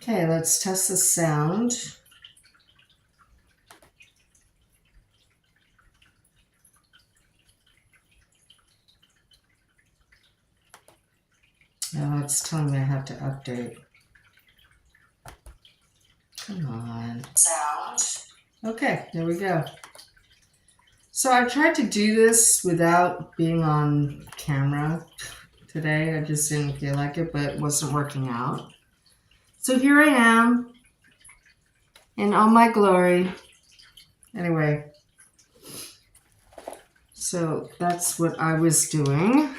Okay, let's test the sound. Now it's telling me I have to update. Come on. Sound. Okay, there we go. So I tried to do this without being on camera today. I just didn't feel like it, but it wasn't working out. So here I am in all my glory. Anyway, so that's what I was doing.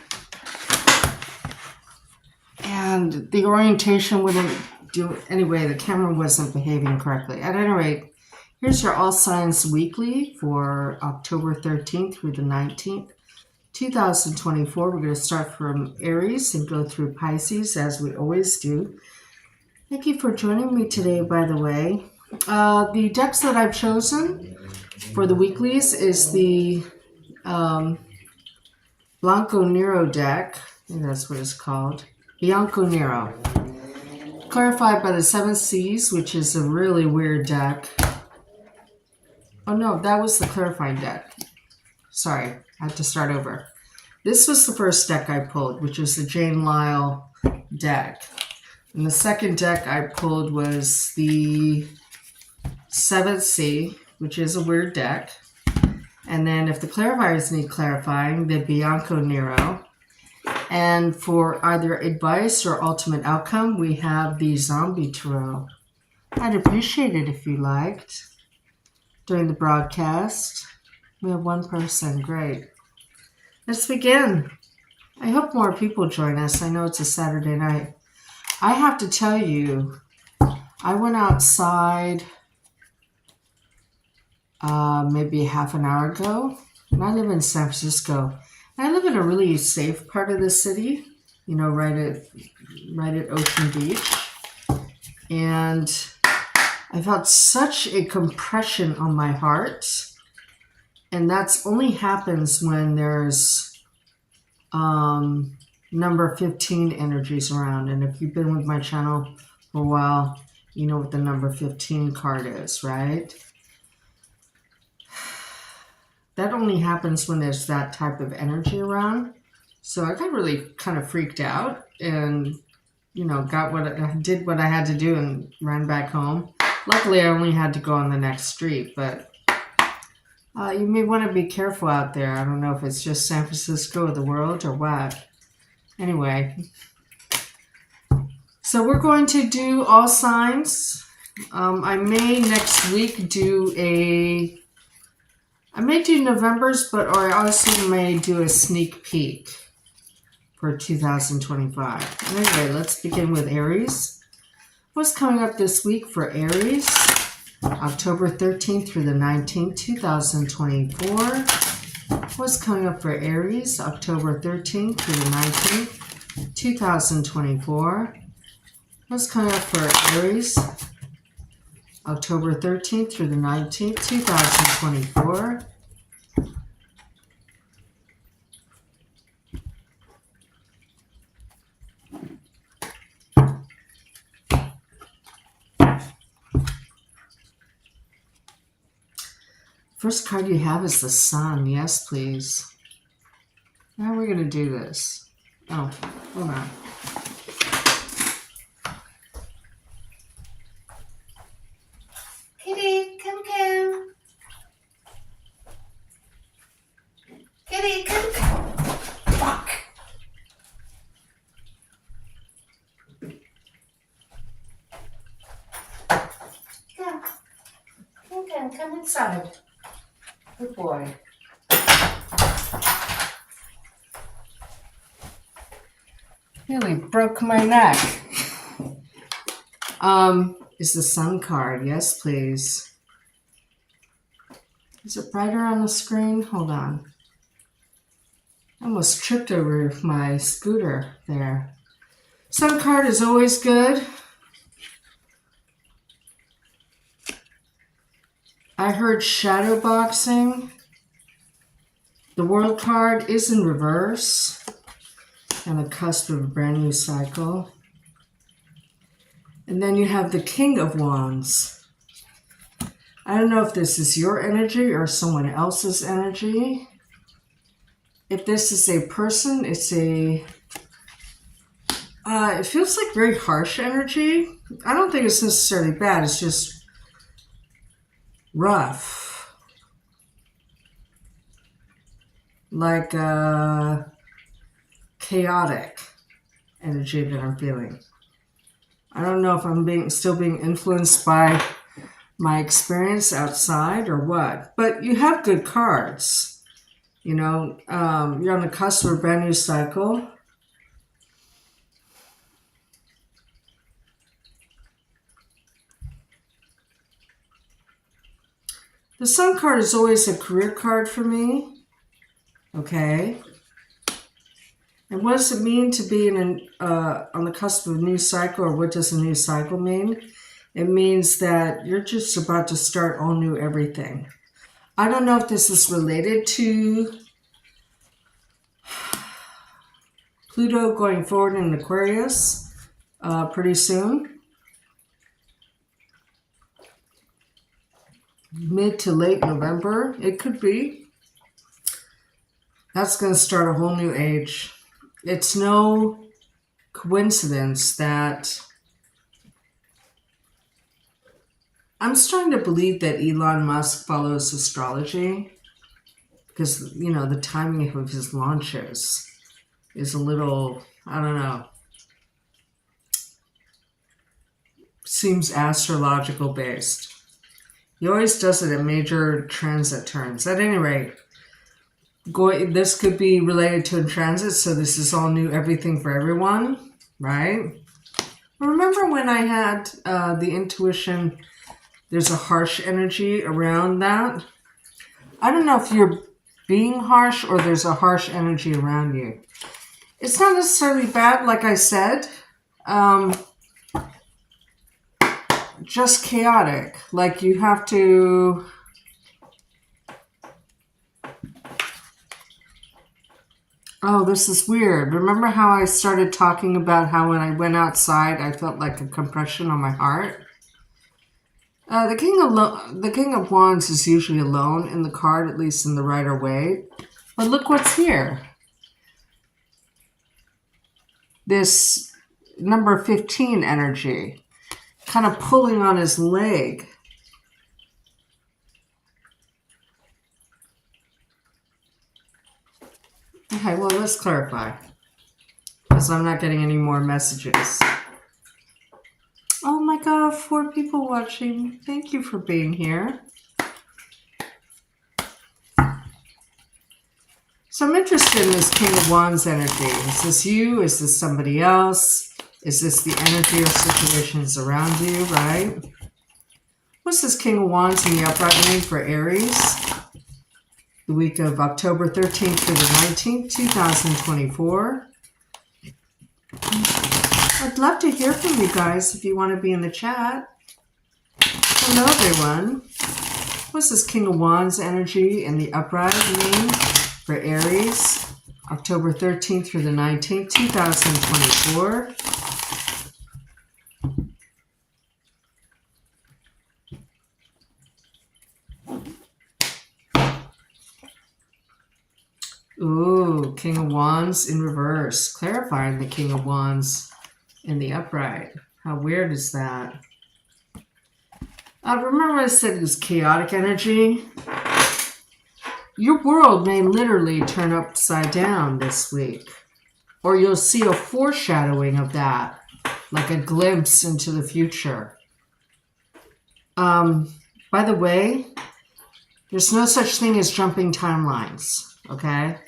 And the orientation wouldn't do, anyway, the camera wasn't behaving correctly. At any rate, here's your All Signs Weekly for October 13th through the 19th, 2024. We're going to start from Aries and go through Pisces as we always do. Thank you for joining me today, by the way. The decks that I've chosen for the weeklies is the Blanco Nero deck. I think that's what it's called. Bianco Nero. Clarified by the Seven Seas, which is a really weird deck. Oh no, that was the clarified deck. Sorry, I had to start over. This was the first deck I pulled, which is the Jane Lyle deck. And the second deck I pulled was the Seventh Sea, which is a weird deck. And then if the clarifiers need clarifying, the Bianco Nero. And for either advice or ultimate outcome, we have the Zombie Tarot. I'd appreciate it if you liked. During the broadcast, we have one person. Great. Let's begin. I hope more people join us. I know it's a Saturday night. I have to tell you, I went outside maybe half an hour ago, and I live in San Francisco. I live in a really safe part of the city, you know, right at Ocean Beach. And I felt such a compression on my heart. And that's only happens when there's number 15 energies around. And if you've been with my channel for a while, you know what the number 15 card is, right? That only happens when there's that type of energy around. So I got really kind of freaked out and, you know, did what I had to do and ran back home. Luckily, I only had to go on the next street, but you may want to be careful out there. I don't know if it's just San Francisco or the world or what. Anyway, so we're going to do all signs. I may next week do November's, but I also may do a sneak peek for 2025. Anyway, let's begin with Aries. What's coming up this week for Aries? October 13th through the 19th, 2024. What's coming up for Aries? October 13th through the 19th, 2024. What's coming up for Aries? October 13th through the 19th, 2024. First card you have is the Sun. Yes, please. How are we going to do this? Oh, hold on. Kitty, come. Kitty, come. Fuck. Come inside. Good boy. Nearly broke my neck. Is the Sun card. Yes, please. Is it brighter on the screen? Hold on. I almost tripped over my scooter there. Sun card is always good. I heard shadow boxing. The World card is in reverse. On the cusp of a brand new cycle. And then you have the King of Wands. I don't know if this is your energy or someone else's energy. If this is a person, it's a... it feels like very harsh energy. I don't think it's necessarily bad. It's just rough. Like chaotic energy that I'm feeling. I don't know if I'm still being influenced by my experience outside or what. But you have good cards. You know, you're on the cusp of a brand new cycle. The Sun card is always a career card for me. Okay. And what does it mean to be on the cusp of a new cycle, or what does a new cycle mean? It means that you're just about to start all new everything. I don't know if this is related to Pluto going forward in Aquarius pretty soon. Mid to late November, it could be. That's going to start a whole new age. It's no coincidence that I'm starting to believe that Elon Musk follows astrology because, you know, the timing of his launches is a little, I don't know, seems astrological based. He always does it at major transit turns. At any rate, this could be related to a transit, so this is all new everything for everyone, right? Remember when I had the intuition, there's a harsh energy around that? I don't know if you're being harsh or there's a harsh energy around you. It's not necessarily bad, like I said. Just chaotic. Like you have to... Oh, this is weird. Remember how I started talking about how when I went outside, I felt like a compression on my heart? The King of Wands is usually alone in the card, at least in the Rider-Waite. But look what's here. This number 15 energy, kind of pulling on his leg. Okay, well, let's clarify, because I'm not getting any more messages. Oh my God, 4 people watching. Thank you for being here. So I'm interested in this King of Wands energy. Is this you? Is this somebody else? Is this the energy or situations around you, right? What's this King of Wands in the upright mean for Aries? The week of October 13th through the 19th, 2024. I'd love to hear from you guys if you want to be in the chat. Hello, everyone. What's this King of Wands energy in the upright mean for Aries? October 13th through the 19th, 2024. Ooh, King of Wands in reverse. Clarifying the King of Wands in the upright. How weird is that? Remember I said it was chaotic energy? Your world may literally turn upside down this week. Or you'll see a foreshadowing of that. Like a glimpse into the future. By the way, there's no such thing as jumping timelines. Okay?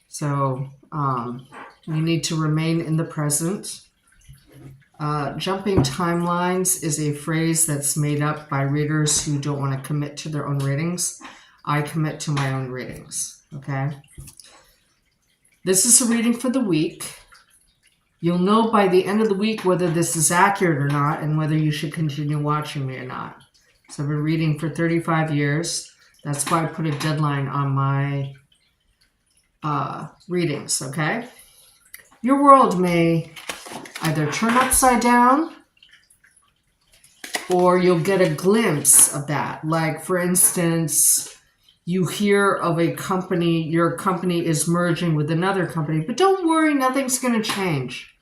So, you need to remain in the present. Jumping timelines is a phrase that's made up by readers who don't want to commit to their own readings. I commit to my own readings. Okay? This is a reading for the week. You'll know by the end of the week whether this is accurate or not and whether you should continue watching me or not. So I've been reading for 35 years. That's why I put a deadline on my readings, okay? Your world may either turn upside down, or you'll get a glimpse of that. Like, for instance, you hear of a company, your company is merging with another company, but don't worry, nothing's going to change.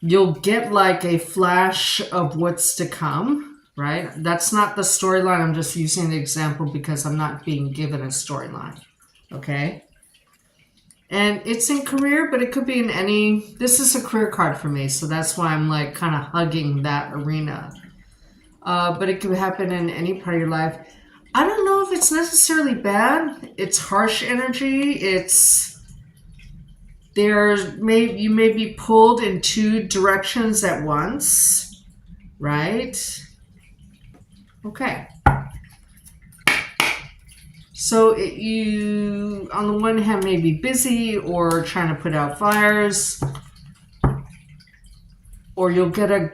You'll get like a flash of what's to come, right? That's not the storyline. I'm just using the example because I'm not being given a storyline, okay? And it's in career, but it could be in any, this is a career card for me, so that's why I'm like kind of hugging that arena. But it could happen in any part of your life. I don't know if it's necessarily bad. It's harsh energy. You may be pulled in two directions at once, right? Okay. So you, on the one hand, may be busy or trying to put out fires, or you'll get a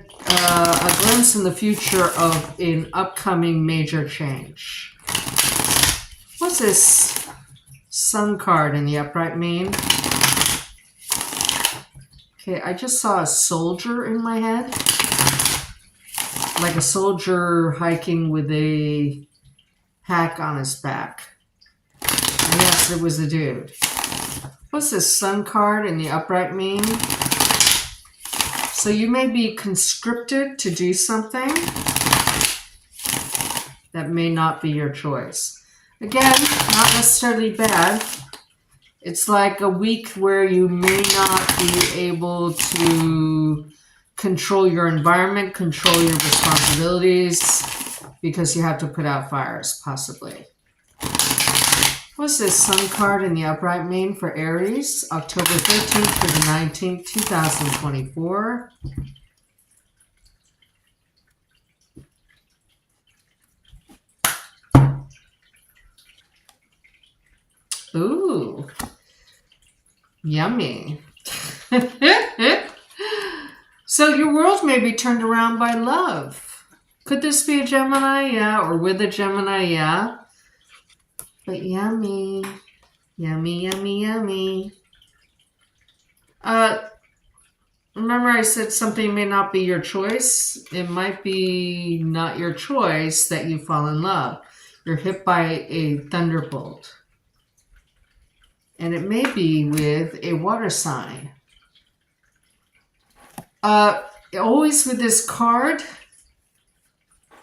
glimpse in the future of an upcoming major change. What's this Sun card in the upright mean? Okay, I just saw a soldier in my head. Like a soldier hiking with a pack on his back. And yes, it was a dude. What's this Sun card in the upright mean? So you may be conscripted to do something that may not be your choice. Again, not necessarily bad. It's like a week where you may not be able to control your environment, control your responsibilities, because you have to put out fires, possibly. What's this Sun card in the upright mean for Aries, October 13th to the 19th, 2024? Ooh, yummy. So your world may be turned around by love. Could this be a Gemini? Yeah. Or with a Gemini? Yeah. But yummy. Yummy, yummy, yummy. Remember I said something may not be your choice? It might be not your choice that you fall in love. You're hit by a thunderbolt. And it may be with a water sign. Always with this card,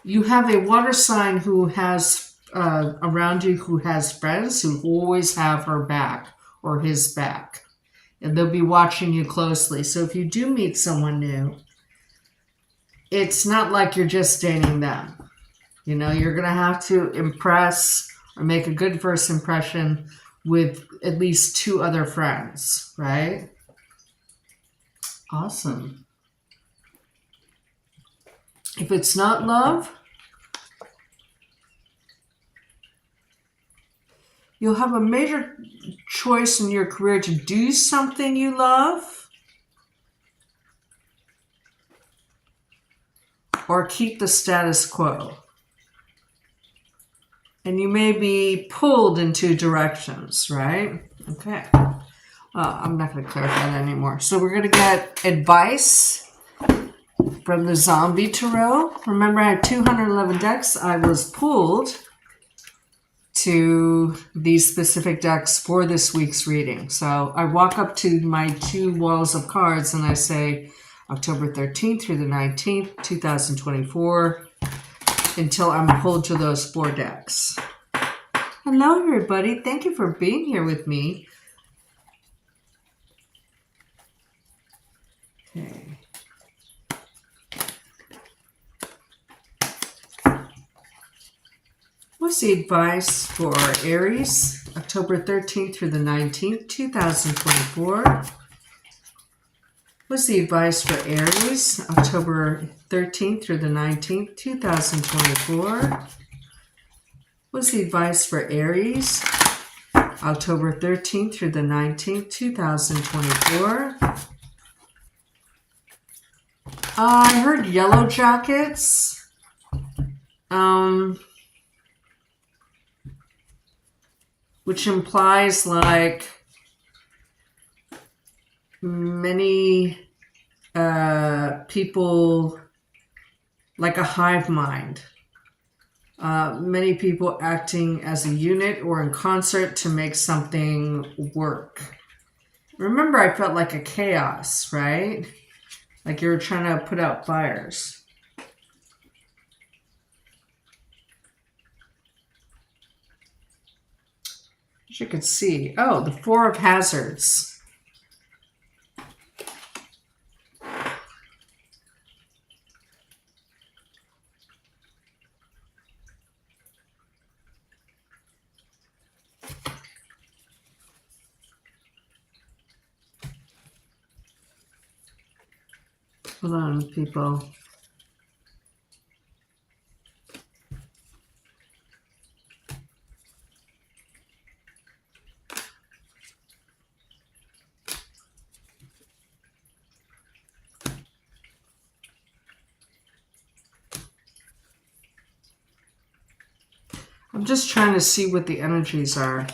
you have a water sign who has around you, who has friends who always have her back or his back. And they'll be watching you closely. So if you do meet someone new, it's not like you're just dating them. You know, you're going to have to impress or make a good first impression with at least two other friends, right? Awesome. If it's not love, you'll have a major choice in your career to do something you love or keep the status quo. And you may be pulled in two directions, right? Okay. I'm not going to clarify that anymore. So we're going to get advice from the Zombie Tarot. Remember, I had 211 decks. I was pulled to these specific decks for this week's reading. So I walk up to my two walls of cards and I say October 13th through the 19th, 2024, until I'm pulled to those four decks. Hello, everybody. Thank you for being here with me. Okay. What's the advice for Aries, October 13th through the 19th, 2024? What's the advice for Aries, October 13th through the 19th, 2024? What's the advice for Aries, October 13th through the 19th, 2024? I heard yellow jackets. Which implies like many people, like a hive mind. Many people acting as a unit or in concert to make something work. Remember, I felt like a chaos, right? Like you were trying to put out fires. As you could see, oh, the Four of Hazards. Hold on, people. I'm just trying to see what the energies are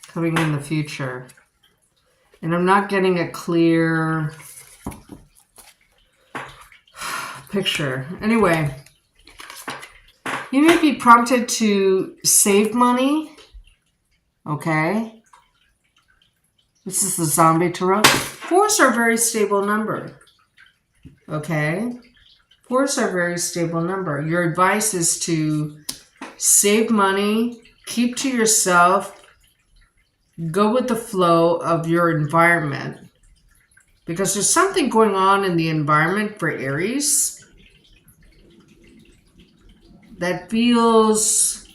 coming in the future. And I'm not getting a clear picture. Anyway, you may be prompted to save money. Okay. This is the Zombie Tarot. Fours are a very stable number. Okay. Fours are a very stable number. Your advice is to save money, keep to yourself, go with the flow of your environment. Because there's something going on in the environment for Aries that feels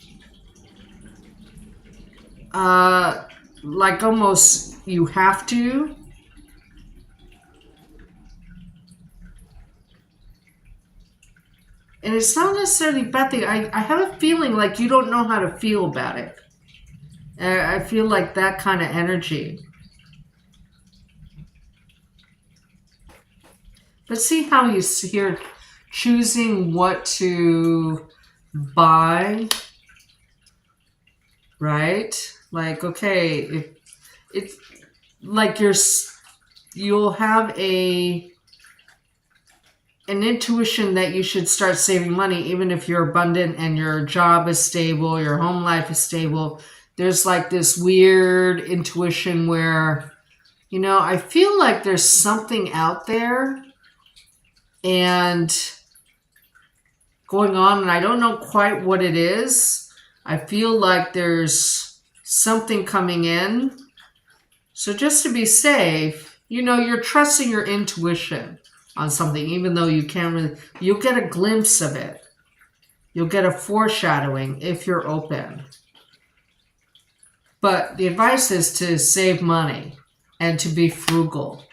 like almost you have to. And it's not necessarily bad thing. I have a feeling like you don't know how to feel about it. I feel like that kind of energy. But see how you're choosing what to buy, right? Like, okay, if it's like you'll have an intuition that you should start saving money, even if you're abundant and your job is stable, your home life is stable. There's like this weird intuition where, you know, I feel like there's something out there and going on, and I don't know quite what it is. I feel like there's something coming in. So just to be safe, you know, you're trusting your intuition on something, even though you can't really, you'll get a glimpse of it. You'll get a foreshadowing if you're open. But the advice is to save money and to be frugal,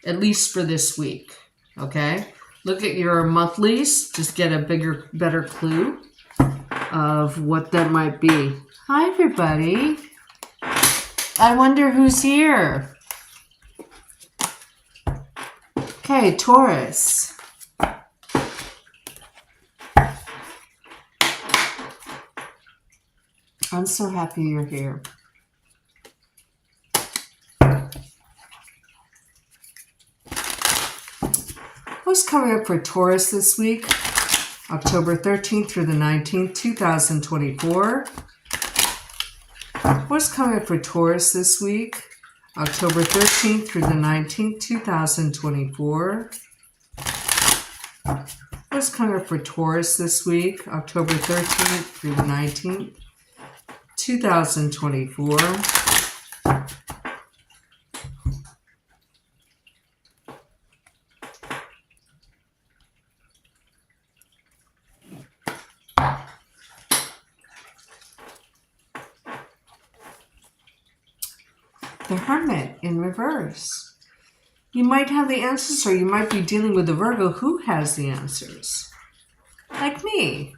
at least for this week, okay? Look at your monthlies, just get a better clue of what that might be. Hi, everybody. I wonder who's here. Okay, Taurus. I'm so happy you're here. What's coming up for Taurus this week? October 13th through the 19th, 2024. What's coming up for Taurus this week? October 13th through the 19th, 2024. What's coming up for Taurus this week? October 13th through the 19th, 2024. The Hermit in reverse. You might have the answers, or you might be dealing with a Virgo who has the answers. Like me.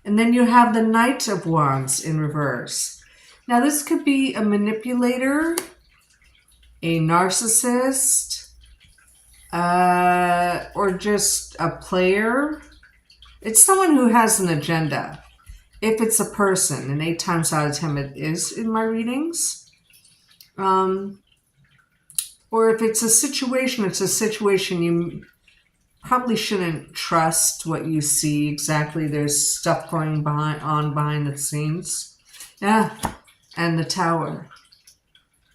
And then you have the Knight of Wands in reverse. Now this could be a manipulator, a narcissist, or just a player. It's someone who has an agenda. If it's a person, and 8 times out of 10 it is in my readings. Or if it's a situation you probably shouldn't trust what you see exactly. There's stuff going behind the scenes. Yeah, and the Tower.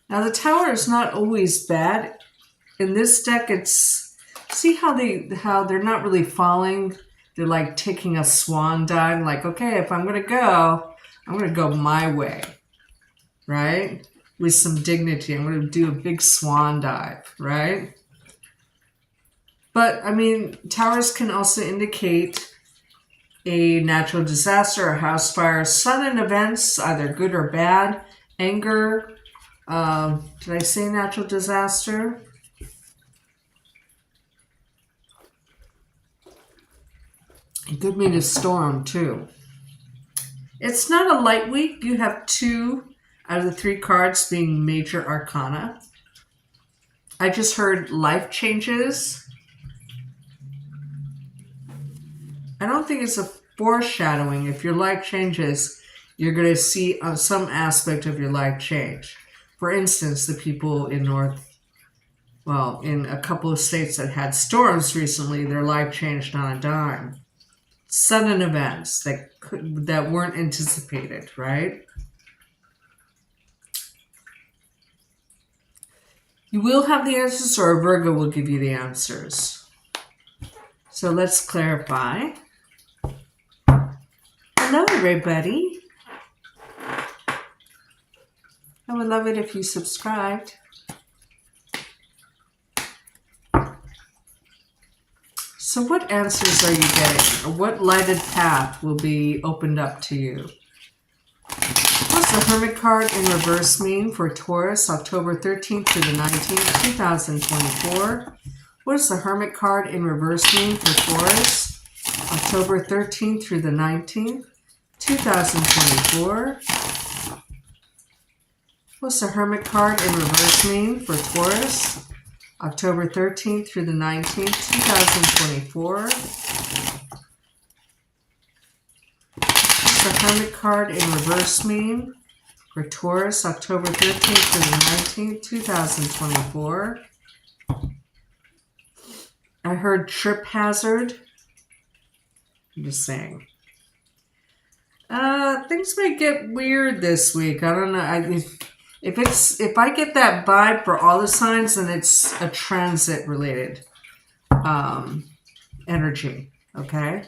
Now the Tower is not always bad. In this deck, it's see how they're not really falling. They're like taking a swan dive. Like, okay, if I'm gonna go my way, right? With some dignity. I'm gonna do a big swan dive, right? But I mean, towers can also indicate a natural disaster, a house fire, sudden events, either good or bad, anger. Did I say natural disaster? It could mean a storm too. It's not a light week. You have 2 out of the 3 cards being major arcana. I just heard life changes. I don't think it's a foreshadowing. If your life changes, you're going to see some aspect of your life change. For instance, the people in in a couple of states that had storms recently, their life changed on a dime. Sudden events that weren't anticipated, right? You will have the answers, or Virgo will give you the answers. So let's clarify. Hello, everybody. I would love it if you subscribed. So what answers are you getting? Or what lighted path will be opened up to you? What's the Hermit card in reverse mean for Taurus, October 13th through the 19th, 2024? What does the Hermit card in reverse mean for Taurus, October 13th through the 19th, 2024? What's the Hermit card in reverse mean for Taurus, October 13th through the 19th, 2024? What's the Hermit card in reverse mean for Taurus, October 13th through the 19th, 2024? I heard trip hazard. I'm just saying. Things may get weird this week. I don't know. If I get that vibe for all the signs, then it's a transit related energy. Okay.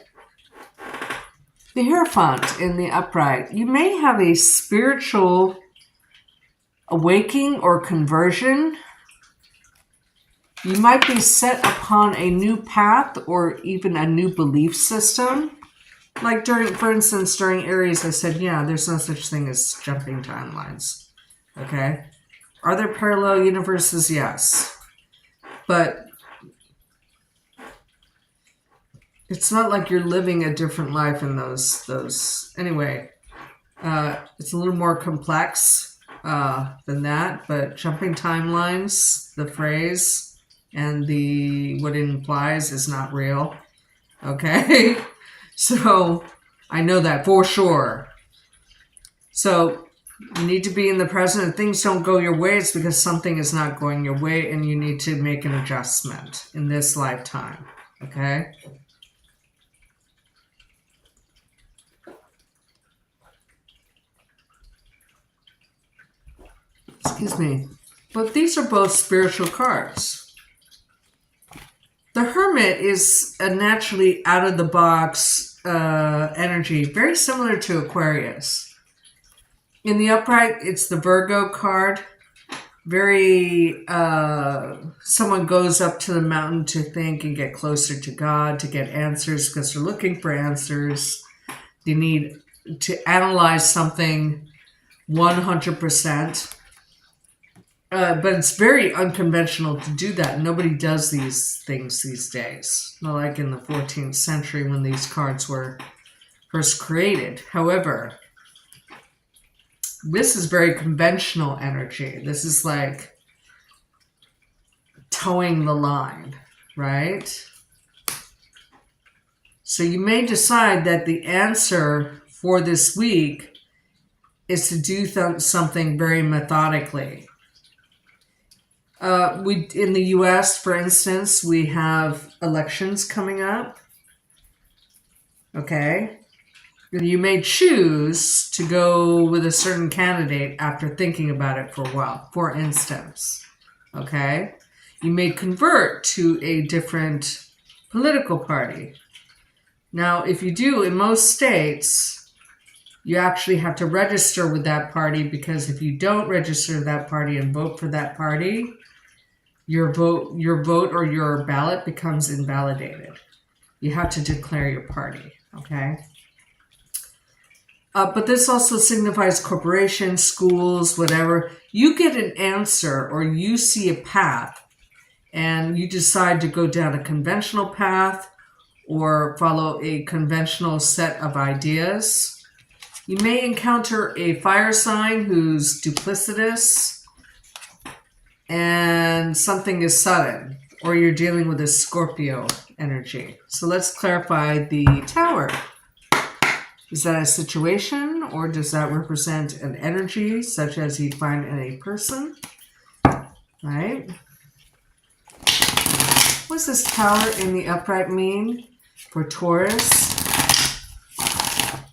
The Hierophant in the upright. You may have a spiritual awakening or conversion. You might be set upon a new path or even a new belief system. Like for instance, during Aries, I said, yeah, there's no such thing as jumping timelines. Okay? Are there parallel universes? Yes. But it's not like you're living a different life in those. Anyway, it's a little more complex than that. But jumping timelines, the phrase, and what it implies is not real. Okay? So I know that for sure. So you need to be in the present. If things don't go your way, it's because something is not going your way and you need to make an adjustment in this lifetime. Okay? Excuse me. But these are both spiritual cards. The Hermit is a naturally out-of-the-box energy, very similar to Aquarius. In the upright, it's the Virgo card. Very, someone goes up to the mountain to think and get closer to God, to get answers, because they're looking for answers. They need to analyze something 100%. But it's very unconventional to do that. Nobody does these things these days. Not like in the 14th century when these cards were first created. However, this is very conventional energy. This is like towing the line, right? So you may decide that the answer for this week is to do something very methodically. In the U.S., for instance, we have elections coming up. Okay. You may choose to go with a certain candidate after thinking about it for a while, for instance. Okay. You may convert to a different political party. Now, if you do, in most states, you actually have to register with that party, because if you don't register that party and vote for that party, your vote or your ballot becomes invalidated. You have to declare your party, okay? But this also signifies corporations, schools, whatever. You get an answer or you see a path and you decide to go down a conventional path or follow a conventional set of ideas. You may encounter a fire sign who's duplicitous and something is sudden, or you're dealing with a Scorpio energy. So let's clarify the Tower. Is that a situation, or does that represent an energy such as you'd find in a person? Right? What does this Tower in the upright mean for Taurus?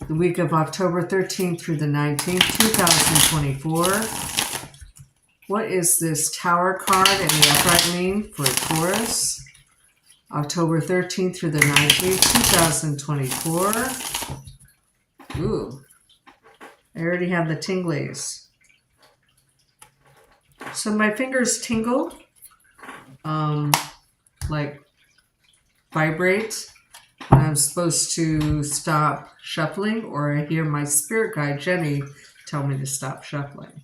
The week of October 13th through the 19th, 2024. What is this Tower card in the upright mean for Taurus? October 13th through the 19th, 2024. Ooh, I already have the tinglies. So my fingers tingle, like vibrate when I'm supposed to stop shuffling, or I hear my spirit guide, Jenny, tell me to stop shuffling.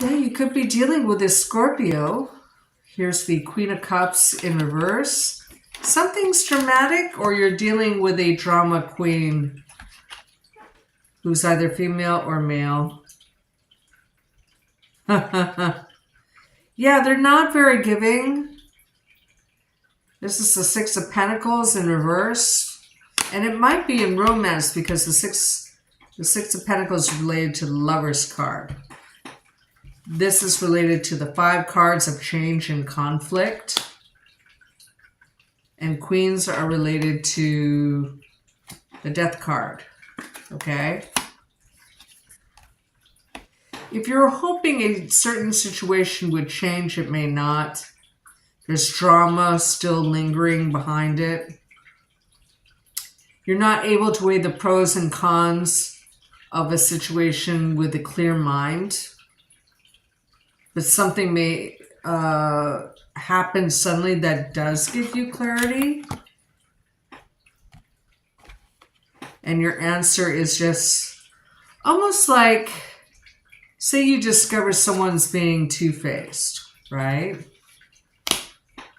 Yeah, you could be dealing with this Scorpio. Here's the Queen of Cups in reverse. Something's dramatic, or you're dealing with a drama queen who's either female or male. Yeah, they're not very giving. This is the Six of Pentacles in reverse. And it might be in romance, because the Six of Pentacles is related to the Lover's card. This is related to the 5 cards of change and conflict. And Queens are related to the Death card. Okay? If you're hoping a certain situation would change, it may not. There's drama still lingering behind it. You're not able to weigh the pros and cons of a situation with a clear mind. But something may happen suddenly that does give you clarity. And your answer is just almost like, say you discover someone's being two-faced, right?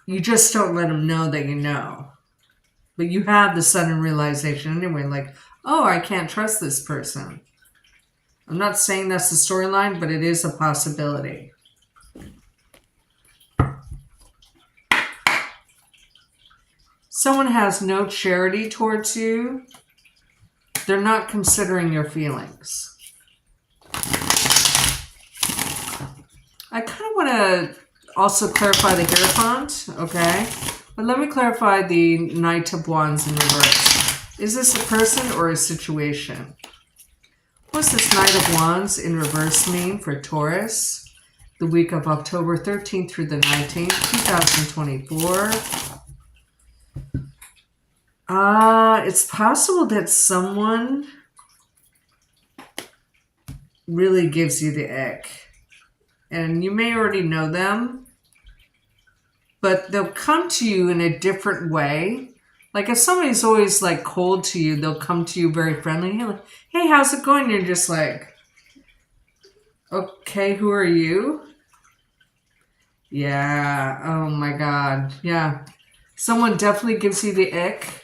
You just don't let them know that you know. But you have the sudden realization anyway, like, oh, I can't trust this person. I'm not saying that's the storyline, but it is a possibility. Someone has no charity towards you. They're not considering your feelings. I kind of want to also clarify the Hierophant, okay? But let me clarify the Knight of Wands in reverse. Is this a person or a situation? What's this Knight of Wands in reverse mean for Taurus? The week of October 13th through the 19th, 2024. It's possible that someone really gives you the ick. And you may already know them, but they'll come to you in a different way. Like if somebody's always like cold to you, they'll come to you very friendly. Like, hey, how's it going? You're just like, okay, who are you? Yeah, oh my God. Yeah, someone definitely gives you the ick.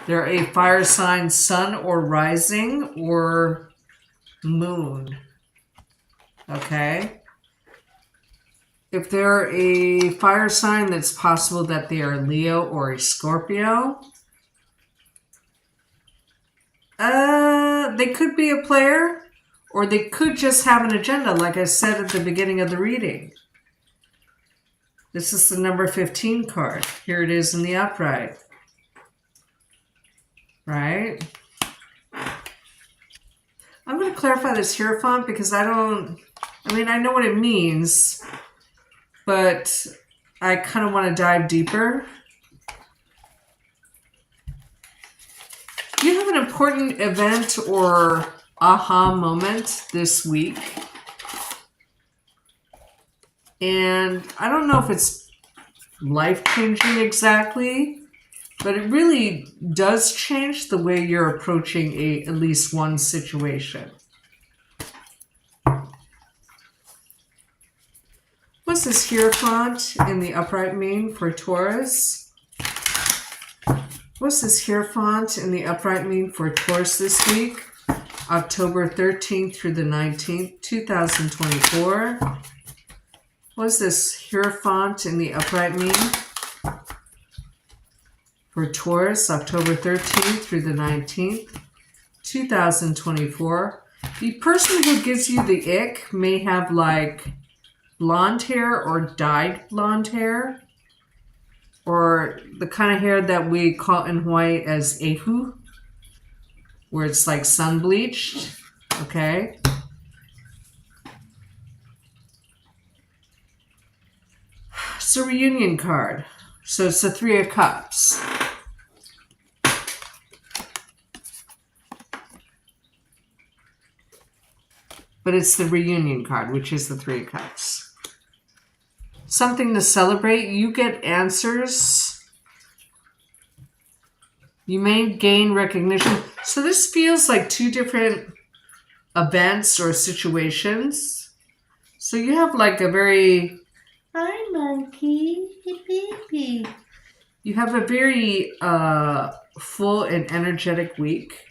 They're a fire sign, sun or rising or moon. Okay. If they're a fire sign, it's possible that they are Leo or a Scorpio. They could be a player, or they could just have an agenda, like I said at the beginning of the reading. This is the number 15 card. Here it is in the upright. Right? I'm going to clarify this Hierophant because I know what it means, but I kind of want to dive deeper. You have an important event or aha moment this week. And I don't know if it's life-changing exactly, but it really does change the way you're approaching at least one situation. What's this Hierophant in the upright mean for Taurus? What's this Hierophant in the upright mean for Taurus this week? October 13th through the 19th, 2024. What's this Hierophant in the upright mean for Taurus, October 13th through the 19th, 2024? The person who gives you the ick may have like blonde hair or dyed blonde hair, or the kind of hair that we call in Hawaii as ehu, where it's like sun bleached, okay? It's a reunion card. So it's the Three of Cups. But it's the reunion card, which is the Three of Cups. Something to celebrate. You get answers. You may gain recognition. So this feels like two different events or situations. So you have like a very... Hi, monkey. Hey, baby. You have a very full and energetic week.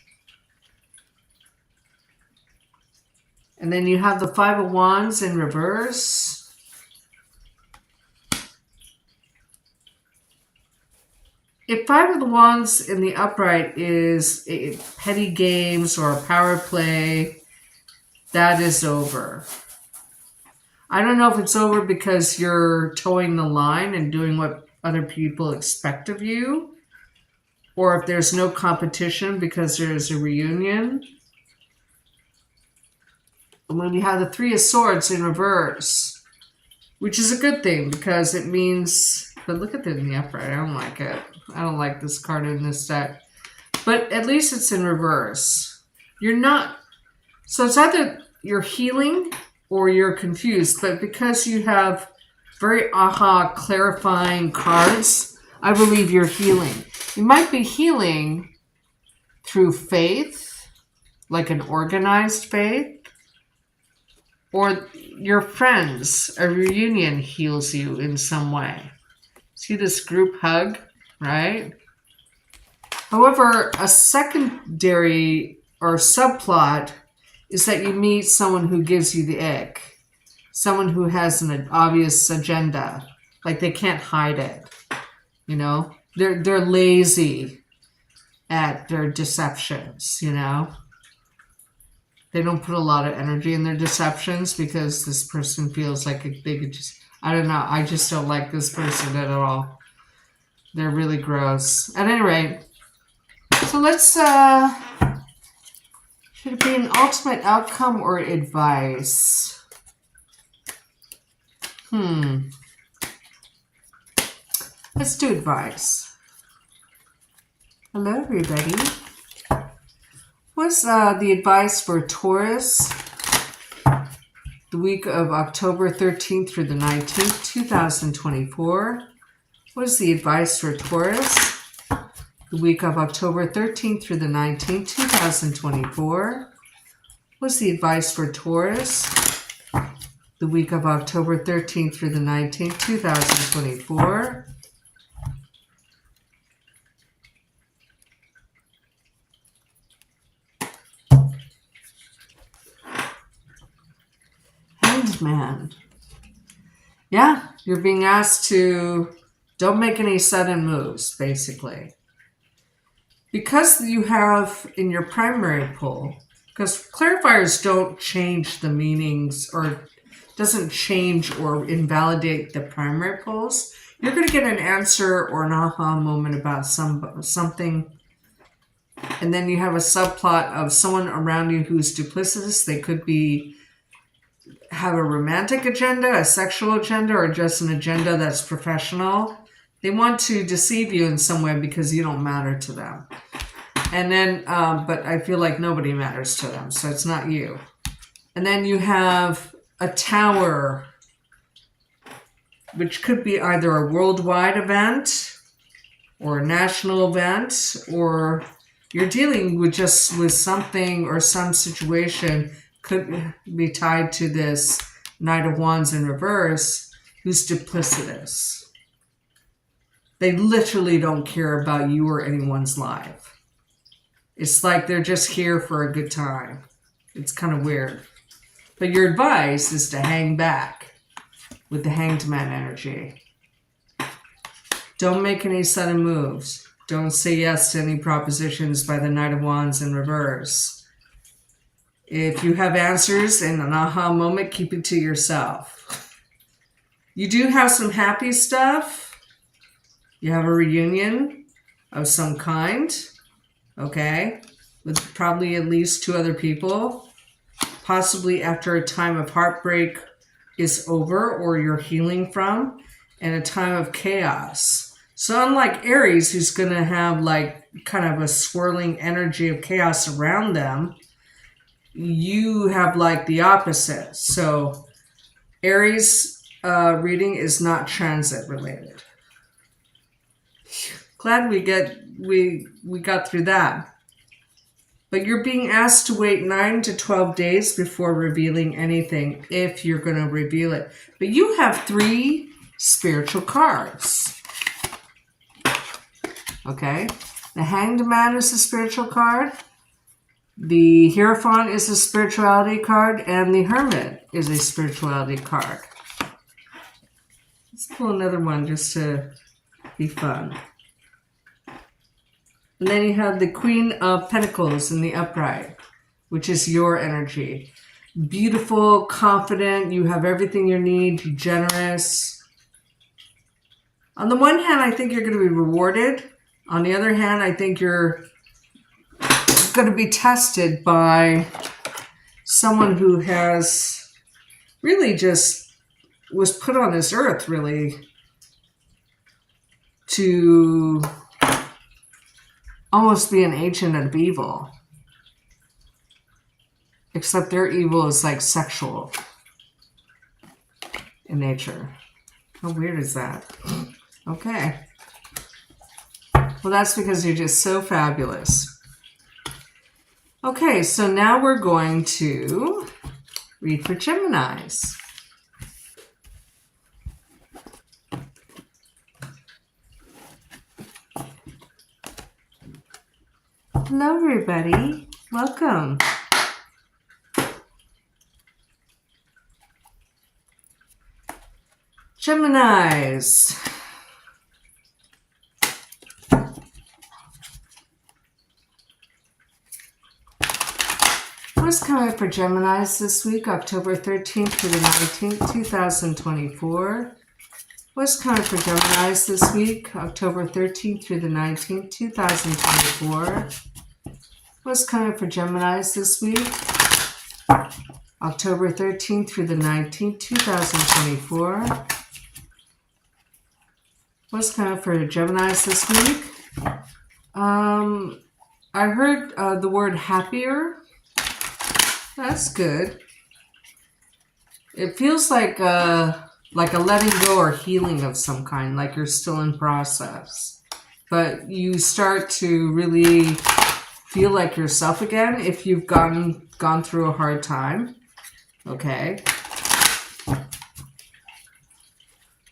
And then you have the Five of Wands in reverse. If Five of the Wands in the upright is petty games or power play, that is over. I don't know if it's over because you're towing the line and doing what other people expect of you, or if there's no competition because there's a reunion. And when you have the Three of Swords in reverse, which is a good thing because it means, but look at it in the upright. I don't like it. I don't like this card in this deck. But at least it's in reverse. You're not, so it's either you're healing or you're confused, but because you have very clarifying cards, I believe you're healing. You might be healing through faith, like an organized faith, or your friends, a reunion heals you in some way. See this group hug, right? However, a secondary or subplot is that you meet someone who gives you the ick. Someone who has an obvious agenda. Like they can't hide it. You know? They're lazy at their deceptions, you know? They don't put a lot of energy in their deceptions because this person feels like they could just... I don't know. I just don't like this person at all. They're really gross. At any rate, so let's... should it be an ultimate outcome or advice? Let's do advice. Hello, everybody. What's the advice for Taurus the week of October 13th through the 19th, 2024? What is the advice for Taurus the week of October 13th through the 19th, 2024? What's the advice for Taurus the week of October 13th through the 19th, 2024? Man. Yeah, you're being asked to don't make any sudden moves, basically. Because you have in your primary pull, because clarifiers don't change the meanings or doesn't change or invalidate the primary pulls. You're going to get an answer or an aha moment about something. And then you have a subplot of someone around you who's duplicitous. They could have a romantic agenda, a sexual agenda, or just an agenda that's professional. They want to deceive you in some way because you don't matter to them. And then, but I feel like nobody matters to them, so it's not you. And then you have a tower, which could be either a worldwide event or a national event, or you're dealing with something or some situation could be tied to this Knight of Wands in reverse, who's duplicitous. They literally don't care about you or anyone's life. It's like they're just here for a good time. It's kind of weird. But your advice is to hang back with the Hanged Man energy. Don't make any sudden moves. Don't say yes to any propositions by the Knight of Wands in reverse. If you have answers in an aha moment, keep it to yourself. You do have some happy stuff. You have a reunion of some kind. Okay, with probably at least 2 other people, possibly after a time of heartbreak is over or you're healing from, and a time of chaos. So unlike Aries, who's going to have like kind of a swirling energy of chaos around them, you have like the opposite. So Aries reading is not transit related. Glad we got through that. But you're being asked to wait 9 to 12 days before revealing anything, if you're going to reveal it. But you have 3 spiritual cards. Okay? The Hanged Man is a spiritual card. The Hierophant is a spirituality card. And the Hermit is a spirituality card. Let's pull another one just to be fun. And then you have the Queen of Pentacles in the upright, which is your energy. Beautiful, confident, you have everything you need, generous. On the one hand, I think you're going to be rewarded. On the other hand, I think you're going to be tested by someone who has really just was put on this earth, really, to almost be an agent of evil. Except their evil is like sexual in nature. How weird is that? Okay. Well, that's because you're just so fabulous. Okay, so now we're going to read for Geminis. Hello, everybody. Welcome. Geminis. What's coming for Geminis this week, October 13th through the 19th, 2024? What's coming for Geminis this week, October 13th through the 19th, 2024? What's coming for Geminis this week, October 13th through the 19th, 2024? What's coming for Geminis this week? I heard the word happier. That's good. It feels like a letting go or healing of some kind, like you're still in process. But you start to really feel like yourself again if you've gone through a hard time. Okay.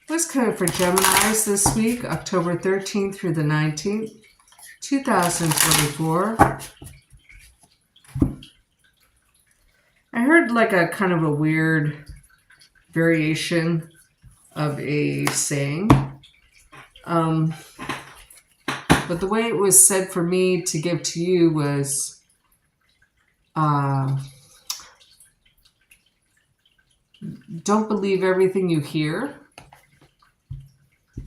What's coming for Geminis this week, October 13th through the 19th, 2024? I heard like a kind of a weird variation of a saying. But the way it was said for me to give to you was, Don't believe everything you hear.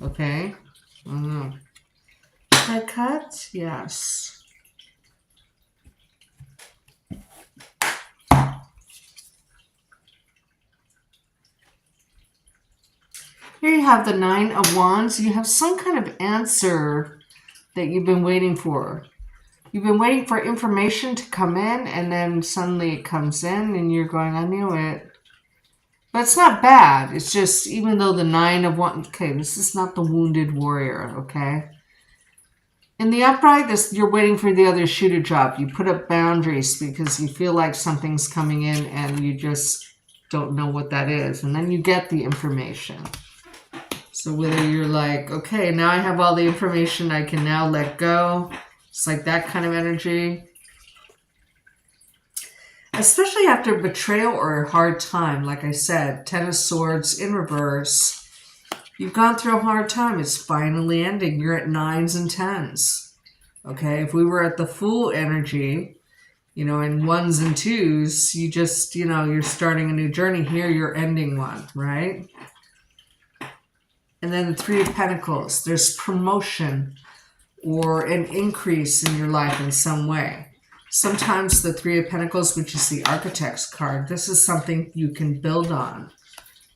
Okay. I cut? Yes. Here you have the Nine of Wands. You have some kind of answer that you've been waiting for. You've been waiting for information to come in, and then suddenly it comes in, and you're going, I knew it. But it's not bad. It's just, even though the Nine of Wands, okay, this is not the wounded warrior, okay? In the upright, you're waiting for the other shoe to drop. You put up boundaries because you feel like something's coming in and you just don't know what that is. And then you get the information. So whether you're like, okay, now I have all the information, I can now let go. It's like that kind of energy. Especially after betrayal or a hard time. Like I said, Ten of Swords in reverse. You've gone through a hard time. It's finally ending. You're at 9s and 10s. Okay, if we were at the Fool energy, in 1s and 2s, you just, you're starting a new journey. Here, you're ending one, right? And then the Three of Pentacles. There's promotion or an increase in your life in some way. Sometimes the Three of Pentacles, which is the Architect's card, this is something you can build on,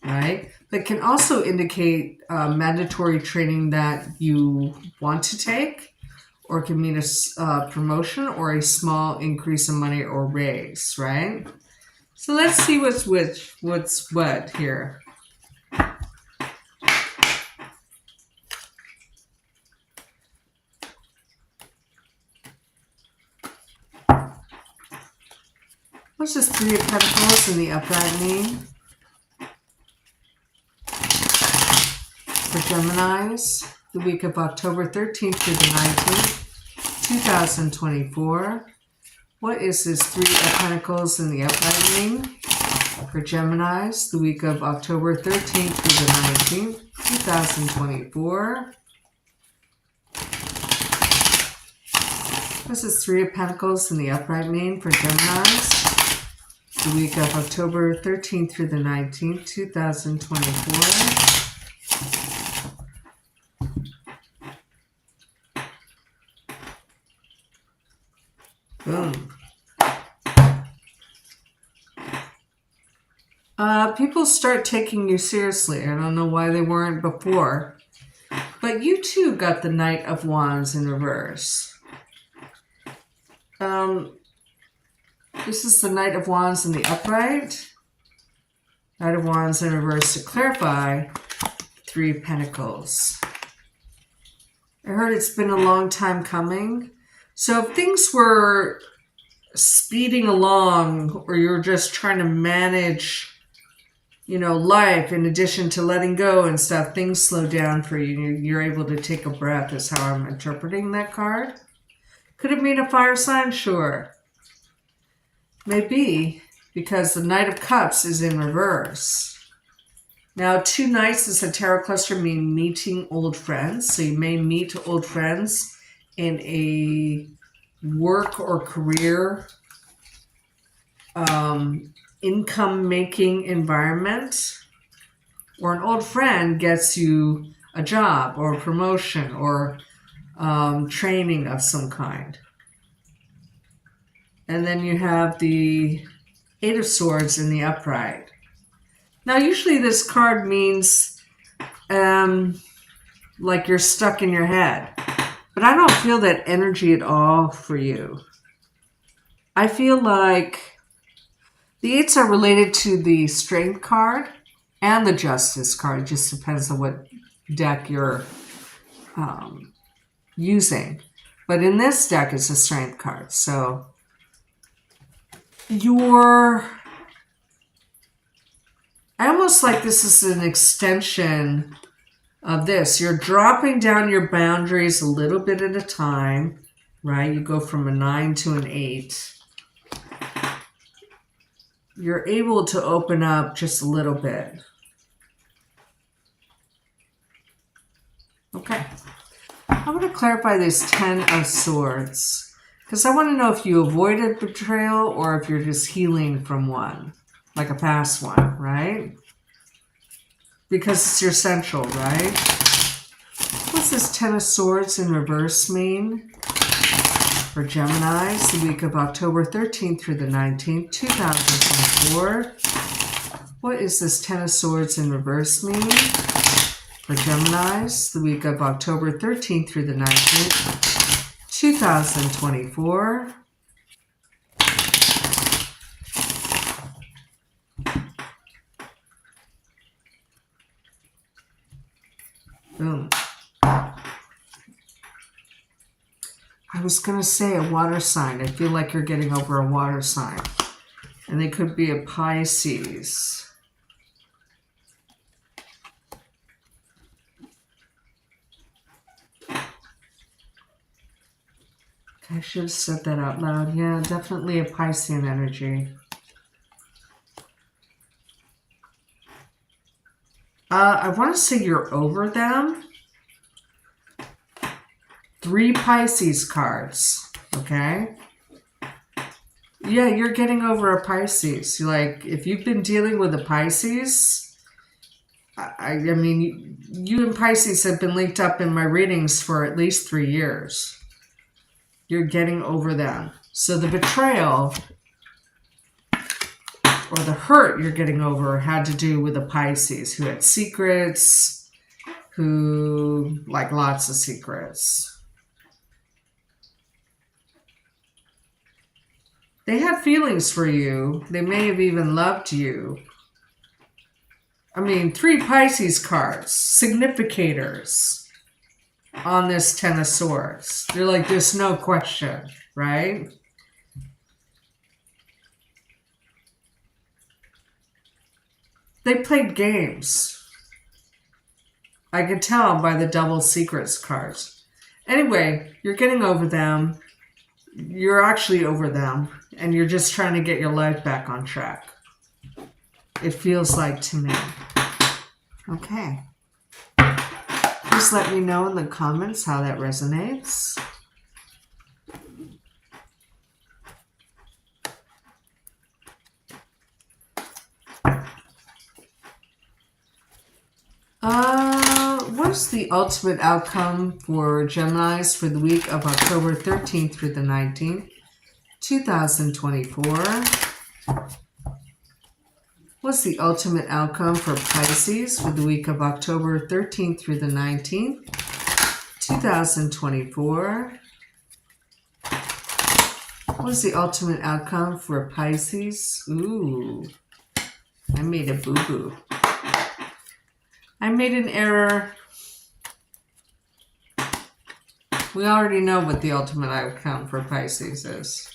right? That can also indicate mandatory training that you want to take, or it can mean a promotion or a small increase in money or raise, right? So let's see what's what here. What's this Three of Pentacles in the upright mean? For Geminis, the week of October 13th to the 19th, 2024. What is this Three of Pentacles in the upright mean? For Geminis, the week of October 13th to the 19th, 2024. This is Three of Pentacles in the upright mean for Geminis, the week of October 13th through the 19th, 2024. Boom. People start taking you seriously. I don't know why they weren't before. But you too got the Knight of Wands in reverse. This is the Knight of Wands in the upright. Knight of Wands in reverse to clarify. Three of Pentacles. I heard it's been a long time coming. So if things were speeding along, or you're just trying to manage, life in addition to letting go and stuff, things slow down for you. You're able to take a breath is how I'm interpreting that card. Could it mean a fire sign? Sure. Maybe, because the Knight of Cups is in reverse. Now, two Knights as a tarot cluster mean meeting old friends. So you may meet old friends in a work or career income-making environment, or an old friend gets you a job or a promotion or training of some kind. And then you have the Eight of Swords in the upright. Now, usually this card means like you're stuck in your head. But I don't feel that energy at all for you. I feel like the eights are related to the Strength card and the Justice card. It just depends on what deck you're using. But in this deck, it's a Strength card. So I almost like this is an extension of this. You're dropping down your boundaries a little bit at a time, right? You go from a 9 to an 8. You're able to open up just a little bit. Okay. I want to clarify this 10 of Swords, because I want to know if you avoided betrayal or if you're just healing from one. like a past one, right? Because it's your central, right? What's this Ten of Swords in reverse mean for Geminis the week of October 13th through the 19th, 2024? What is this Ten of Swords in reverse mean for Geminis the week of October 13th through the 19th, 2024? Boom. I was going to say a water sign. I feel like you're getting over a water sign. And they could be a Pisces. I should have said that out loud. Yeah, definitely a Piscean energy. I want to say you're over them. 3 Pisces cards, okay? Yeah, you're getting over a Pisces. Like, if you've been dealing with a Pisces, I mean, you and Pisces have been linked up in my readings for at least 3 years. You're getting over them. So the betrayal or the hurt you're getting over had to do with a Pisces who had secrets, who, like, lots of secrets. They had feelings for you. They may have even loved you. I mean, 3 Pisces cards, significators on this Ten of Swords. They're like, there's no question, right? They played games. I could tell by the double secrets cards. Anyway, you're getting over them. You're actually over them. And you're just trying to get your life back on track. It feels like to me. Okay. Please let me know in the comments how that resonates. What's the ultimate outcome for Geminis for the week of October 13th through the 19th, 2024? What's the ultimate outcome for Pisces for the week of October 13th through the 19th, 2024? What's the ultimate outcome for Pisces? Ooh, I made a boo-boo. I made an error. We already know what the ultimate outcome for Pisces is.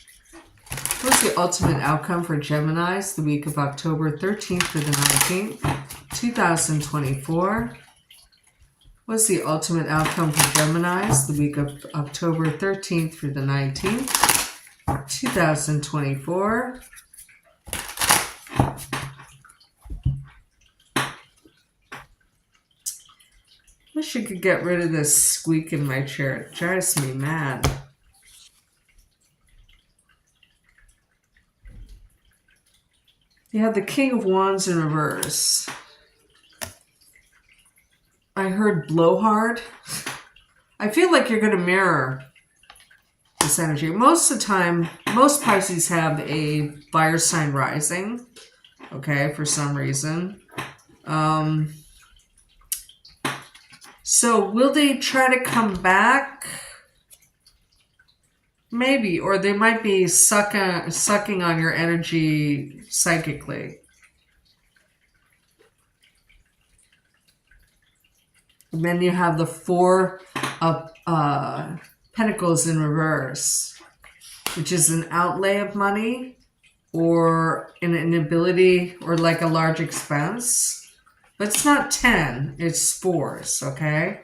What's the ultimate outcome for Geminis the week of October 13th through the 19th, 2024? What's the ultimate outcome for Geminis the week of October 13th through the 19th, 2024? Wish I could get rid of this squeak in my chair. It drives me mad. You have the King of Wands in reverse. I heard blowhard. I feel like you're going to mirror this energy. Most of the time, most Pisces have a fire sign rising. Okay, for some reason. So will they try to come back? Maybe, or they might be sucking on your energy psychically. And then you have the 4 of Pentacles in reverse, which is an outlay of money or an inability or like a large expense. But it's not 10, it's 4s, okay?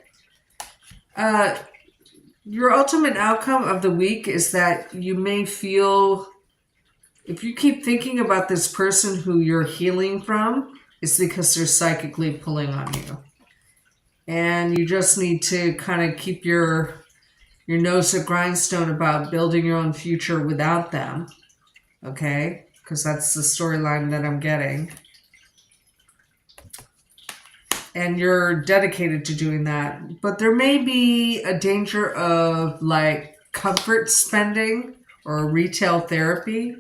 Your ultimate outcome of the week is that you may feel, if you keep thinking about this person who you're healing from, it's because they're psychically pulling on you. And you just need to kind of keep your nose to grindstone about building your own future without them, okay? because that's the storyline that I'm getting. And you're dedicated to doing that. But there may be a danger of like comfort spending or retail therapy.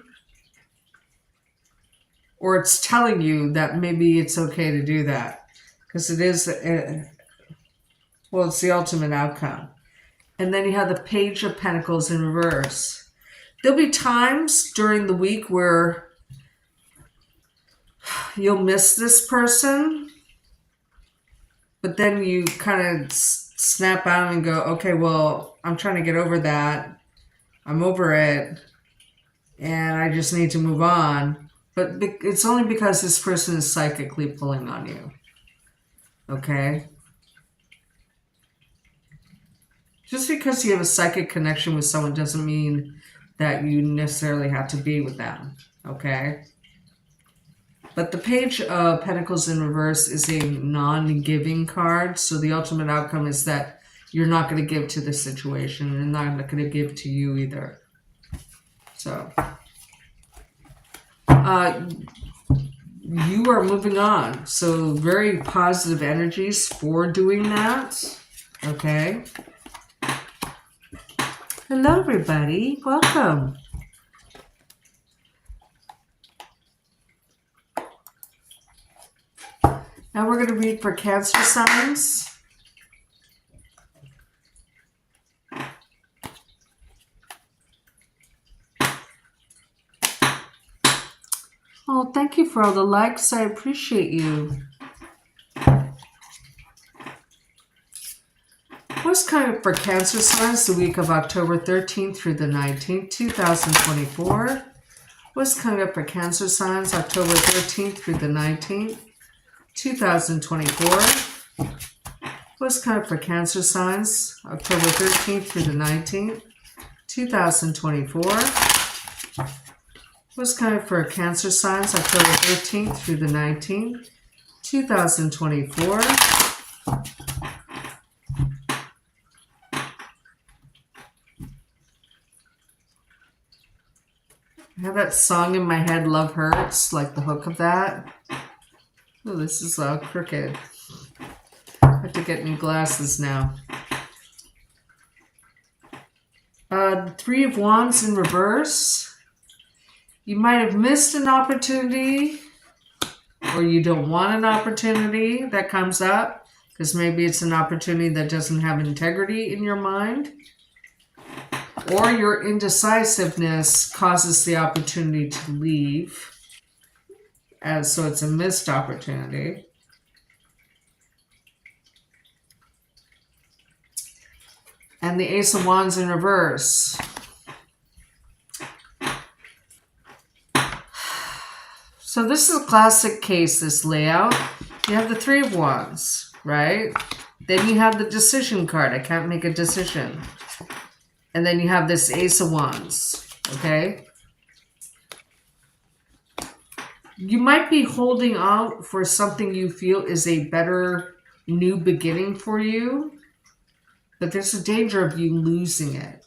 Or it's telling you that maybe it's okay to do that. Because it is, well, it's the ultimate outcome. And then you have the Page of Pentacles in reverse. There'll be times during the week where you'll miss this person. But then you kind of snap out and go, okay, well, I'm trying to get over that. I'm over it. And I just need to move on. But it's only because this person is psychically pulling on you. Okay? Just because you have a psychic connection with someone doesn't mean that you necessarily have to be with them. Okay? But the Page of Pentacles in reverse is a non-giving card. So the ultimate outcome is that you're not going to give to the situation. And not going to give to you either. So, you are moving on. So very positive energies for doing that. Okay. Hello, everybody. Welcome. Now we're going to read for Cancer signs. Oh, thank you for all the likes. I appreciate you. What's coming up for Cancer signs the week of October 13th through the 19th, 2024? What's coming up for Cancer signs October 13th through the 19th? 2024. What's coming up for Cancer signs October 13th through the 19th, 2024. What's coming up for Cancer signs October 13th through the 19th, 2024. I have that song in my head, Love Hurts, like the hook of that. Oh, this is crooked. I have to get new glasses now. The Three of Wands in reverse. You might have missed an opportunity, or you don't want an opportunity that comes up, because maybe it's an opportunity that doesn't have integrity in your mind. Or your indecisiveness causes the opportunity to leave. So it's a missed opportunity. And the Ace of Wands in reverse. So this is a classic case, this layout. You have the Three of Wands, right? Then you have the decision card. I can't make a decision. And then you have this Ace of Wands, okay? You might be holding out for something you feel is a better new beginning for you, but there's a danger of you losing it.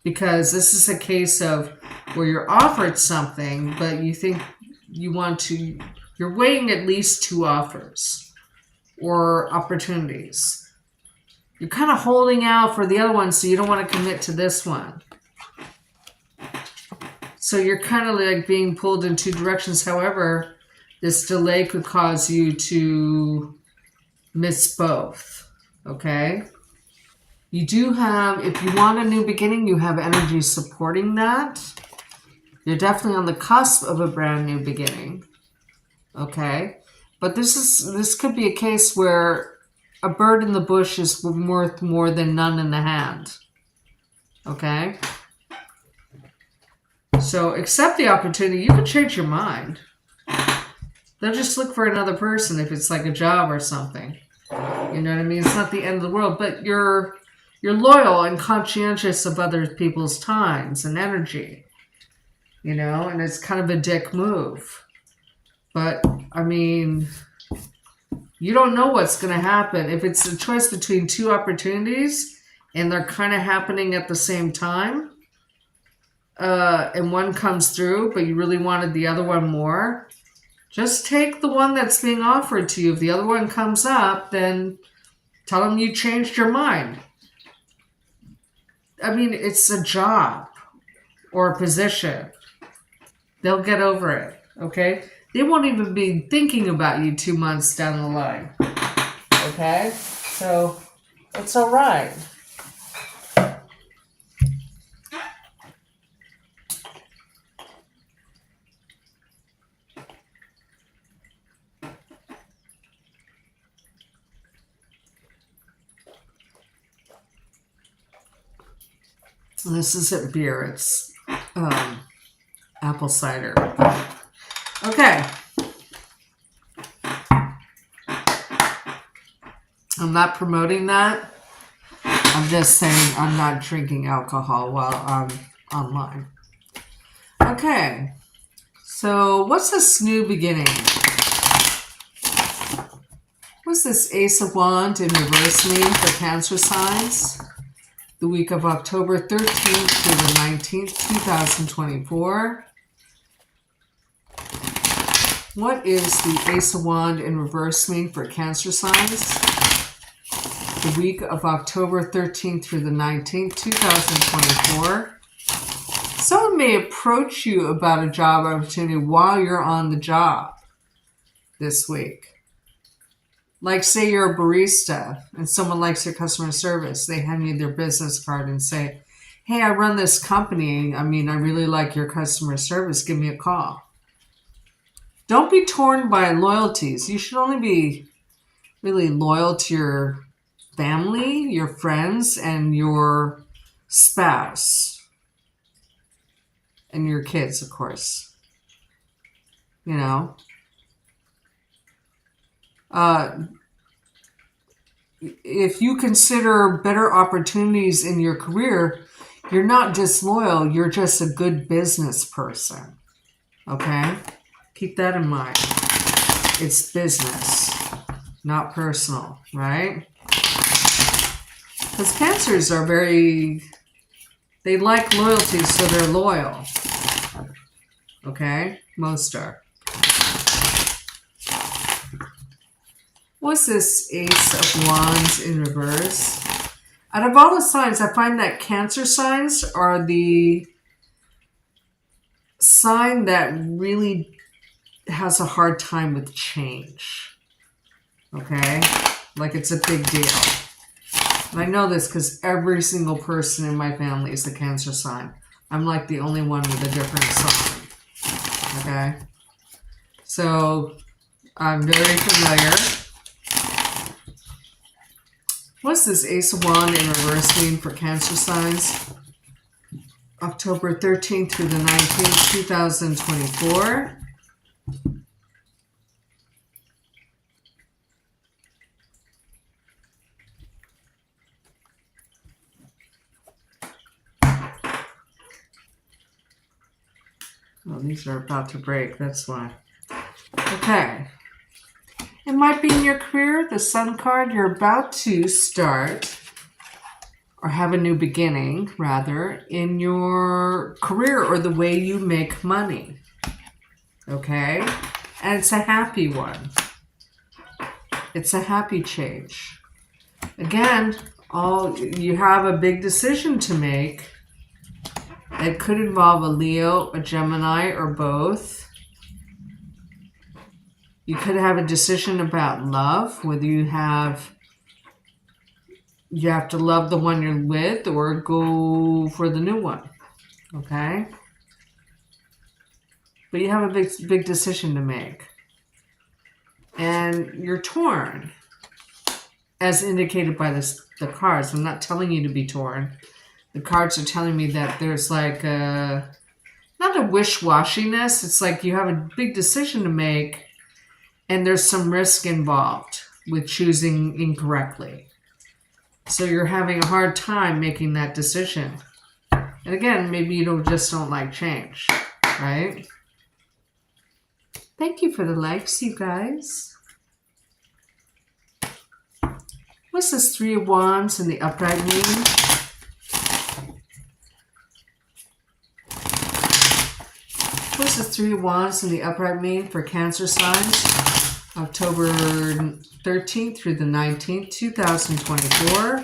Because this is a case of where you're offered something, but you think you want to, you're weighing at least two offers or opportunities. You're kind of holding out for the other one, so you don't want to commit to this one. So you're kind of like being pulled in two directions. However, this delay could cause you to miss both, okay? You do have, if you want a new beginning, you have energy supporting that. You're definitely on the cusp of a brand new beginning, okay? But this could be a case where a bird in the bush is worth more than none in the hand, okay? So accept the opportunity. You can change your mind. They'll just look for another person if it's like a job or something. You know what I mean? It's not the end of the world, but you're loyal and conscientious of other people's times and energy. You know, and it's kind of a dick move. But, I mean, you don't know what's going to happen. If it's a choice between two opportunities and they're kind of happening at the same time, and one comes through, but you really wanted the other one more, just take the one that's being offered to you. If the other one comes up, then tell them you changed your mind. I mean, it's a job or a position. They'll get over it, okay? They won't even be thinking about you 2 months down the line, okay? So it's all right. This isn't beer, it's apple cider. Okay. I'm not promoting that. I'm just saying I'm not drinking alcohol while I'm online. Okay. So what's this new beginning? What's this Ace of Wands in reverse mean for Cancer signs? The week of October 13th through the 19th, 2024. What is the Ace of Wands in reverse mean for Cancer signs? The week of October 13th through the 19th, 2024. Someone may approach you about a job opportunity while you're on the job this week. Like, say you're a barista and someone likes your customer service. They hand you their business card and say, hey, I run this company. I really like your customer service. Give me a call. Don't be torn by loyalties. You should only be really loyal to your family, your friends, and your spouse. And your kids, of course. You know. If you consider better opportunities in your career, you're not disloyal, you're just a good business person. Okay? Keep that in mind. It's business, not personal, right? Because Cancers are they like loyalty, so they're loyal. Okay? Most are. What's this Ace of Wands in reverse? Out of all the signs, I find that Cancer signs are the sign that really has a hard time with change. Okay? Like it's a big deal. And I know this because every single person in my family is a Cancer sign. I'm like the only one with a different sign. Okay? So, I'm very familiar. What's this Ace of Wands in reverse mean for Cancer signs? October 13th through the 19th, 2024. Well, these are about to break, that's why. Okay. It might be in your career, the Sun card, you're about to start, or have a new beginning, rather, in your career or the way you make money. Okay? And it's a happy one. It's a happy change. Again, you have a big decision to make. It could involve a Leo, a Gemini, or both. You could have a decision about love, whether you have to love the one you're with or go for the new one. Okay? But you have a big decision to make. And you're torn, as indicated by the cards. I'm not telling you to be torn. The cards are telling me that there's like not a wish-washiness. It's like you have a big decision to make, and there's some risk involved with choosing incorrectly. So you're having a hard time making that decision. And again, maybe you just don't like change, right? Thank you for the likes, you guys. What's this Three of Wands in the upright mean? Three of Wands in the upright mean for Cancer signs? October 13th through the 19th, 2024.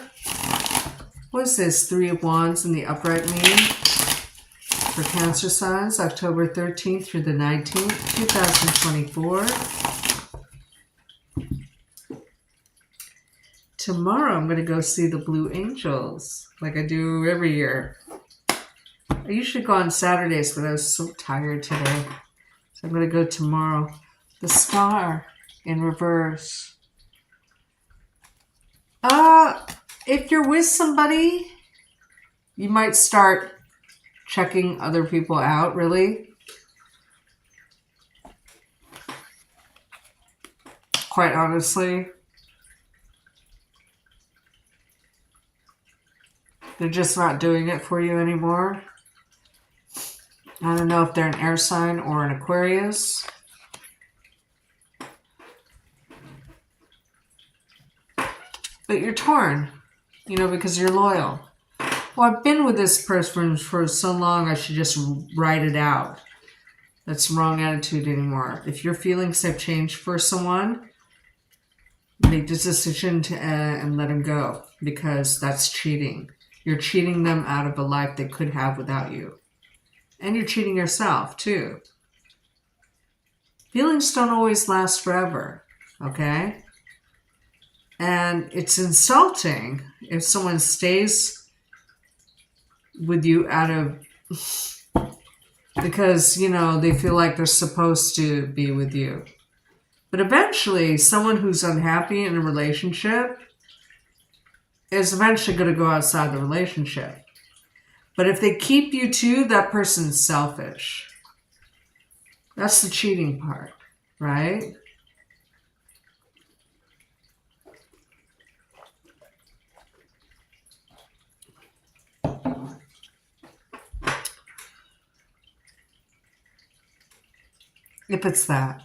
What is this Three of Wands in the upright mean for Cancer signs? October 13th through the 19th, 2024. Tomorrow I'm going to go see the Blue Angels, like I do every year. I usually go on Saturdays, but I was so tired today. So I'm going to go tomorrow. The Star in reverse. If you're with somebody, you might start checking other people out, really. Quite honestly. They're just not doing it for you anymore. I don't know if they're an air sign or an Aquarius. But you're torn, you know, because you're loyal. Well, I've been with this person for so long, I should just write it out. That's the wrong attitude anymore. If your feelings have changed for someone, make the decision to and let them go, because that's cheating. You're cheating them out of a life they could have without you. And you're cheating yourself, too. Feelings don't always last forever, okay? And it's insulting if someone stays with you out of... because, you know, they feel like they're supposed to be with you. But eventually, someone who's unhappy in a relationship is eventually going to go outside the relationship. But if they keep you too, that person's selfish. That's the cheating part, right? If it's that.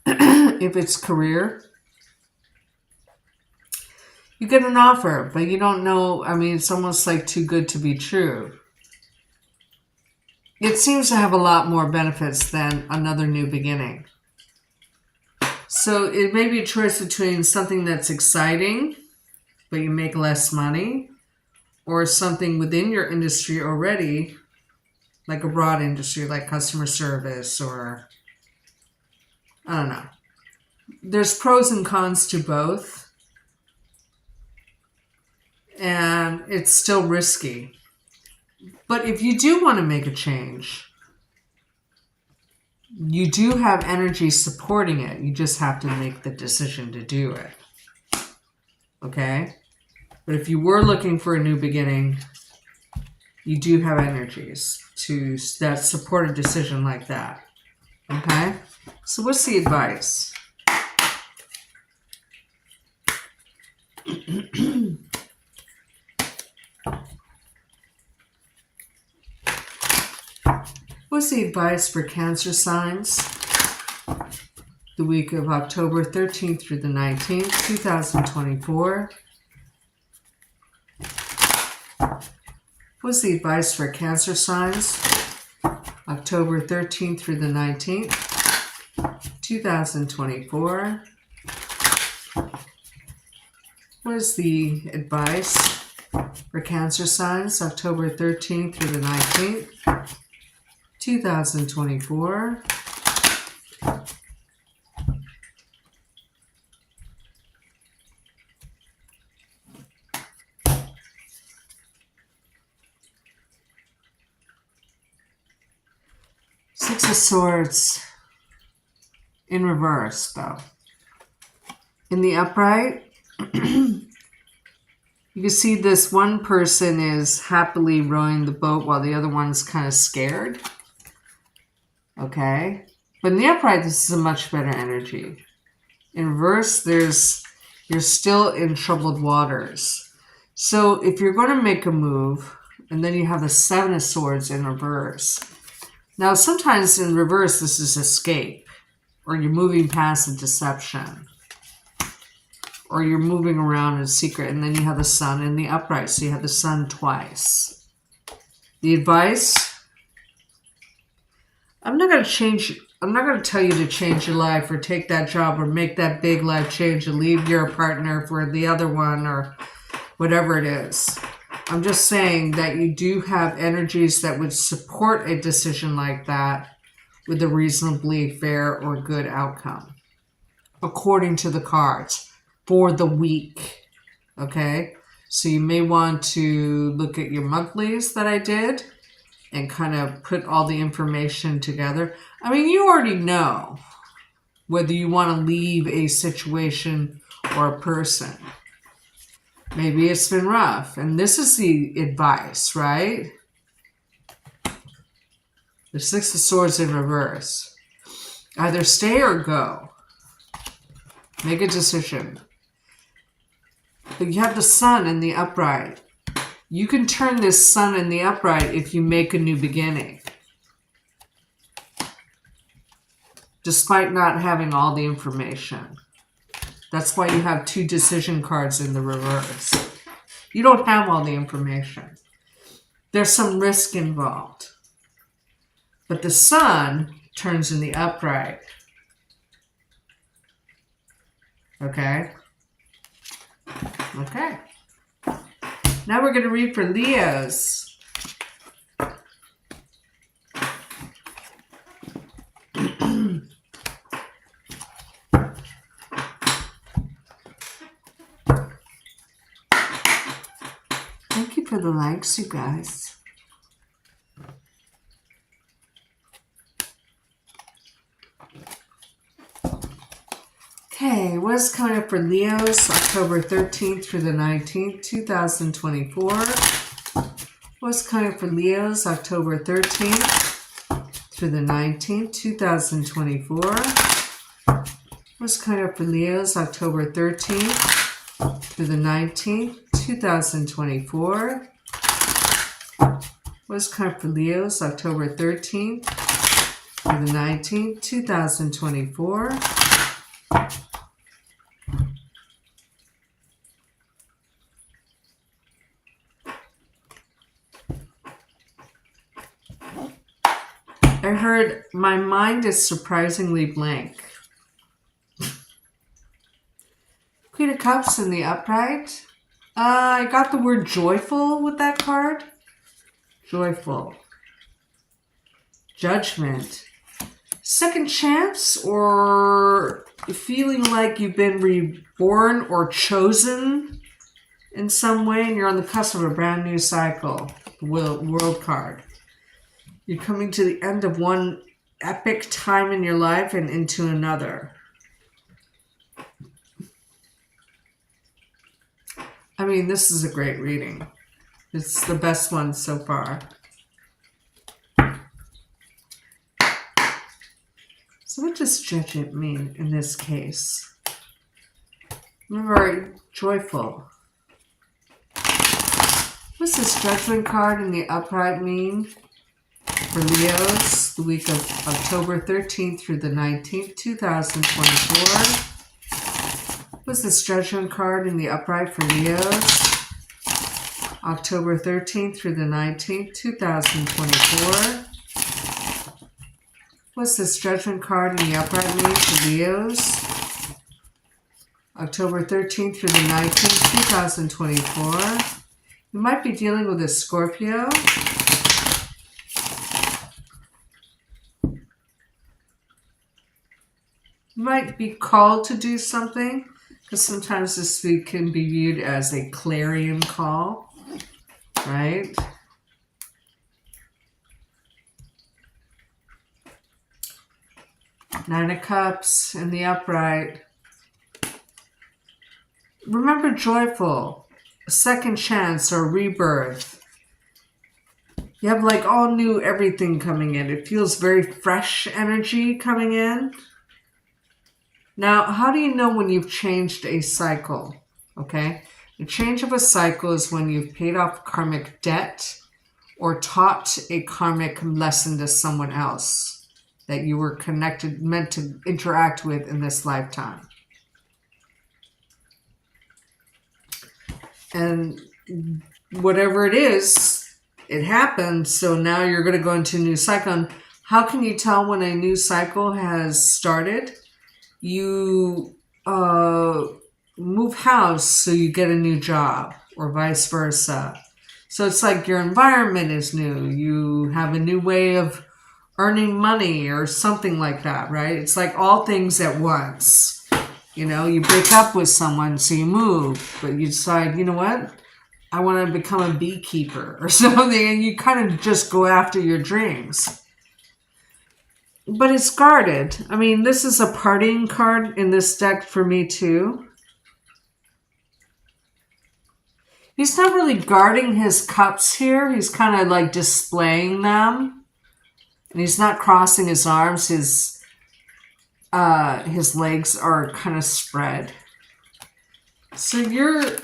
If it's career, you get an offer, but you don't know. I mean, it's almost like too good to be true. It seems to have a lot more benefits than another new beginning. So it may be a choice between something that's exciting, but you make less money, or something within your industry already, like a broad industry, like customer service, or I don't know. There's pros and cons to both. And it's still risky. But if you do want to make a change, you do have energy supporting it. You just have to make the decision to do it. Okay? But if you were looking for a new beginning, you do have energies that support a decision like that. Okay? So what's the advice? What's the advice for Cancer signs the week of October 13th through the 19th, 2024? What's the advice for Cancer signs October 13th through the 19th, 2024? What is the advice for Cancer signs October 13th through the 19th, 2024? Six of Swords in reverse, though. In the upright, you can see this one person is happily rowing the boat while the other one's kind of scared. Okay? But in the upright, this is a much better energy. In reverse, you're still in troubled waters. So if you're going to make a move, and then you have the Seven of Swords in reverse. Now, sometimes in reverse, this is escape, or you're moving past a deception, or you're moving around in secret, and then you have the Sun in the upright, so you have the Sun twice. The advice, I'm not going to tell you to change your life or take that job or make that big life change and leave your partner for the other one or whatever it is. I'm just saying that you do have energies that would support a decision like that with a reasonably fair or good outcome, according to the cards, for the week. Okay? So you may want to look at your monthlies that I did and kind of put all the information together. I mean, you already know whether you want to leave a situation or a person. Maybe it's been rough. And this is the advice, right? The Six of Swords in reverse. Either stay or go. Make a decision. But you have the Sun in the upright. You can turn this Sun in the upright if you make a new beginning. Despite not having all the information. That's why you have 2 decision cards in the reverse. You don't have all the information. There's some risk involved. But the Sun turns in the upright. Okay? Okay. Now we're going to read for Leos. Thank you for the likes, you guys. Okay, what's coming up for Leos, October 13th through the 19th, 2024? What's coming up for Leos, October 13th through the 19th, 2024? What's coming up for Leos, October 13th through the 19th, 2024? What's coming up for Leos, October 13th through the 19th, 2024? I heard my mind is surprisingly blank. Queen of Cups in the upright. I got the word joyful with that card. Joyful. Judgment. Second chance, or feeling like you've been reborn or chosen in some way and you're on the cusp of a brand new cycle. World card. You're coming to the end of one epic time in your life and into another. I mean, this is a great reading. It's the best one so far. So what does judgment mean in this case? Remember, joyful. What's this judgment card in the upright mean? For Leos, the week of October 13th through the 19th, 2024. What's this judgment card in the upright for Leos? October 13th through the 19th, 2024. What's this judgment card in the upright mean for Leos? October 13th through the 19th, 2024. You might be dealing with a Scorpio. You might be called to do something, because sometimes this week can be viewed as a clarion call, right? Nine of Cups in the upright. Remember, joyful, a second chance or rebirth. You have like all new everything coming in. It feels very fresh energy coming in. Now, how do you know when you've changed a cycle? Okay, the change of a cycle is when you've paid off karmic debt or taught a karmic lesson to someone else that you were meant to interact with in this lifetime. And whatever it is, it happened, so now you're going to go into a new cycle. How can you tell when a new cycle has started? You move house so you get a new job, or vice versa. So it's like your environment is new. You have a new way of earning money or something like that, right? It's like all things at once. You know, you break up with someone, so you move, but you decide, you know what? I want to become a beekeeper or something, and you kind of just go after your dreams. But it's guarded. I mean, this is a partying card in this deck for me too. He's not really guarding his cups here. He's kind of like displaying them. And he's not crossing his arms. His legs are kind of spread. So you're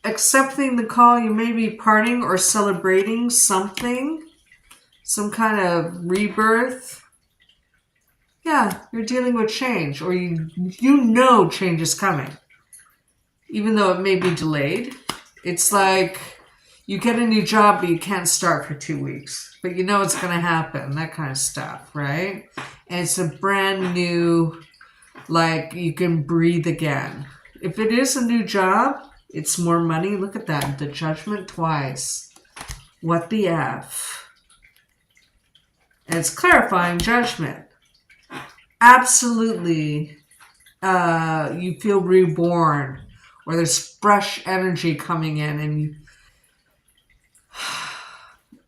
accepting the call. You may be partying or celebrating something. Some kind of rebirth. Yeah, you're dealing with change. Or you know change is coming. Even though it may be delayed. It's like you get a new job, but you can't start for 2 weeks. But you know it's going to happen. That kind of stuff, right? And it's a brand new, like, you can breathe again. If it is a new job, it's more money. Look at that. The Judgment twice. What the F? And it's clarifying judgment. Absolutely, you feel reborn. Or there's fresh energy coming in and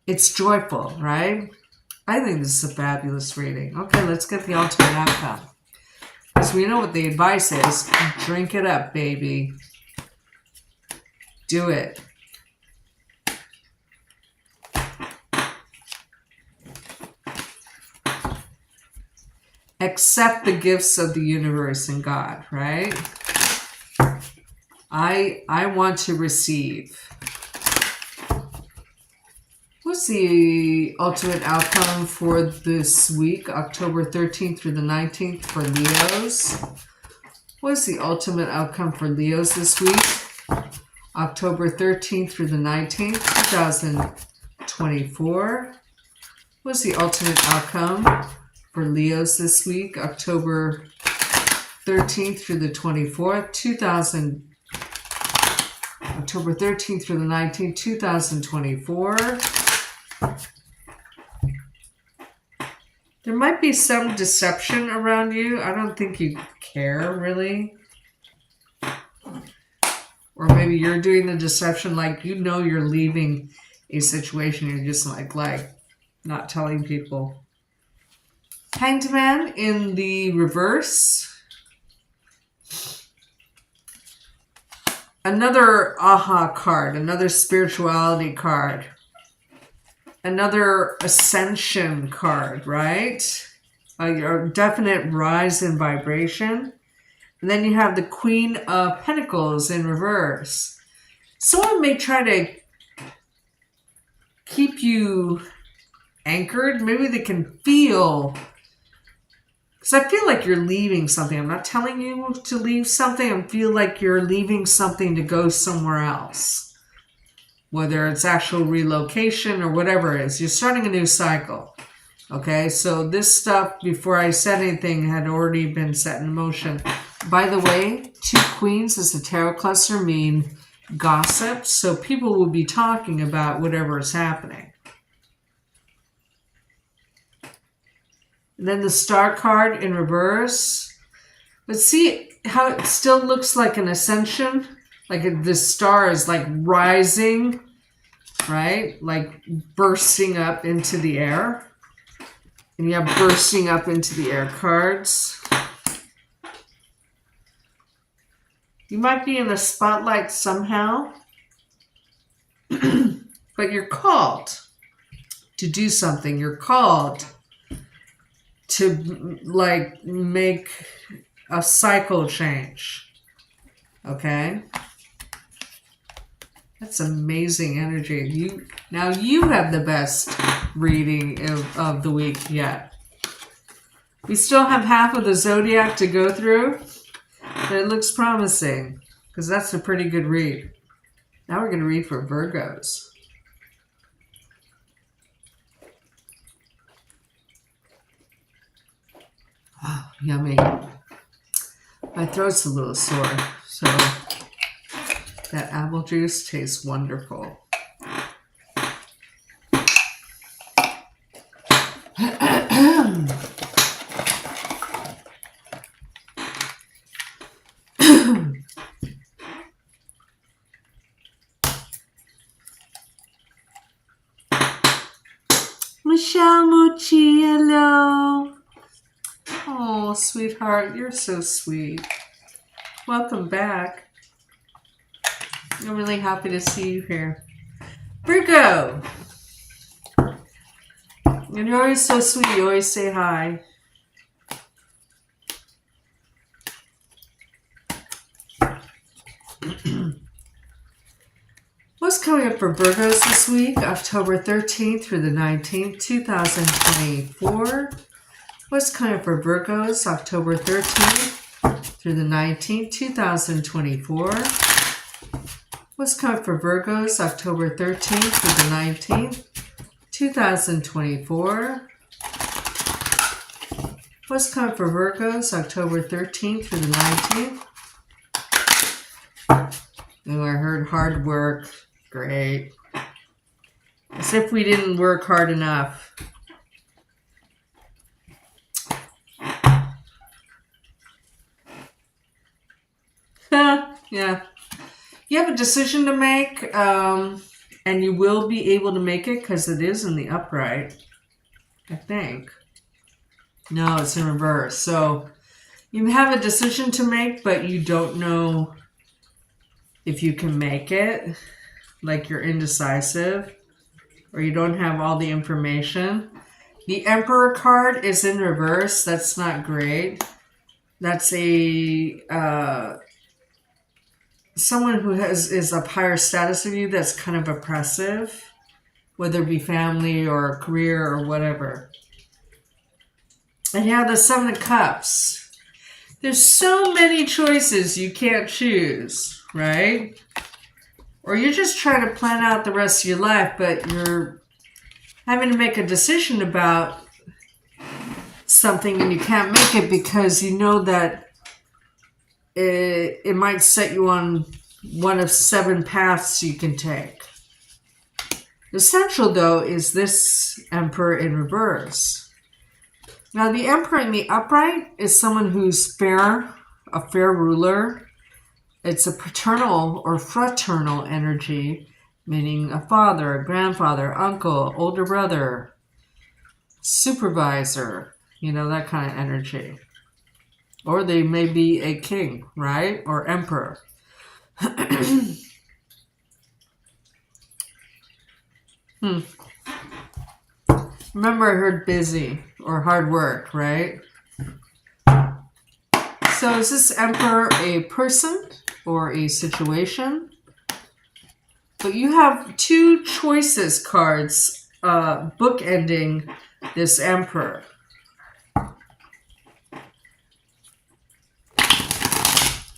it's joyful, right? I think this is a fabulous reading. Okay, let's get the ultimate outcome. Because we know what the advice is. Drink it up, baby. Do it. Accept the gifts of the universe and God, right? I want to receive. What's the ultimate outcome for this week, October 13th through the 19th for Leos? What's the ultimate outcome for Leos this week, October 13th through the 19th, 2024? What's the ultimate outcome for Leos this week, October 13th through the 24th, October 13th through the 19th, 2024. There might be some deception around you. I don't think you care, really. Or maybe you're doing the deception like you know you're leaving a situation. You're just like not telling people. Hanged Man in the reverse. Another aha card, another spirituality card, another ascension card, right? Your definite rise in vibration. And then you have the Queen of Pentacles in reverse. Someone may try to keep you anchored. Maybe they can feel... Because I feel like you're leaving something. I'm not telling you to leave something. I feel like you're leaving something to go somewhere else. Whether it's actual relocation or whatever it is. You're starting a new cycle. Okay, so this stuff, before I said anything, had already been set in motion. By the way, 2 queens as a tarot cluster mean gossip. So people will be talking about whatever is happening. And then the Star card in reverse. But see how it still looks like an ascension? Like the star is like rising, right? Like bursting up into the air. And you have bursting up into the air cards. You might be in the spotlight somehow. But you're called to do something. You're called to like make a cycle change. Okay? That's amazing energy. Now you have the best reading of the week yet. We still have half of the zodiac to go through, but it looks promising because that's a pretty good read. Now we're going to read for Virgos. Oh, yummy. My throat's a little sore, so that apple juice tastes wonderful. Michelle Mucci, hello. Oh, sweetheart, you're so sweet. Welcome back. I'm really happy to see you here. Virgo. And you're always so sweet. You always say hi. What's coming up for Virgos this week? October 13th through the 19th, 2024. What's coming up for Virgos? October 13th through the 19th, 2024. What's coming up for Virgos? October 13th through the 19th, 2024. What's coming up for Virgos? October 13th through the 19th. Oh, I heard hard work. Great. As if we didn't work hard enough. Yeah. You have a decision to make, and you will be able to make it because it is in the upright, I think. No, it's in reverse. So you have a decision to make, but you don't know if you can make it. Like you're indecisive, or you don't have all the information. The Emperor card is in reverse. That's not great. That's a someone who is of higher status of you that's kind of oppressive, whether it be family or career or whatever. And you have the Seven of Cups. There's so many choices you can't choose, right? Or you're just trying to plan out the rest of your life, but you're having to make a decision about something and you can't make it because you know that it might set you on one of 7 paths you can take. Essential, though, is this Emperor in reverse. Now, the Emperor in the upright is someone who's fair, a fair ruler. It's a paternal or fraternal energy, meaning a father, a grandfather, uncle, older brother, supervisor, that kind of energy. Or they may be a king, right? Or emperor. Remember, I heard busy or hard work, right? So is this Emperor a person or a situation? But you have 2 choices cards bookending this Emperor.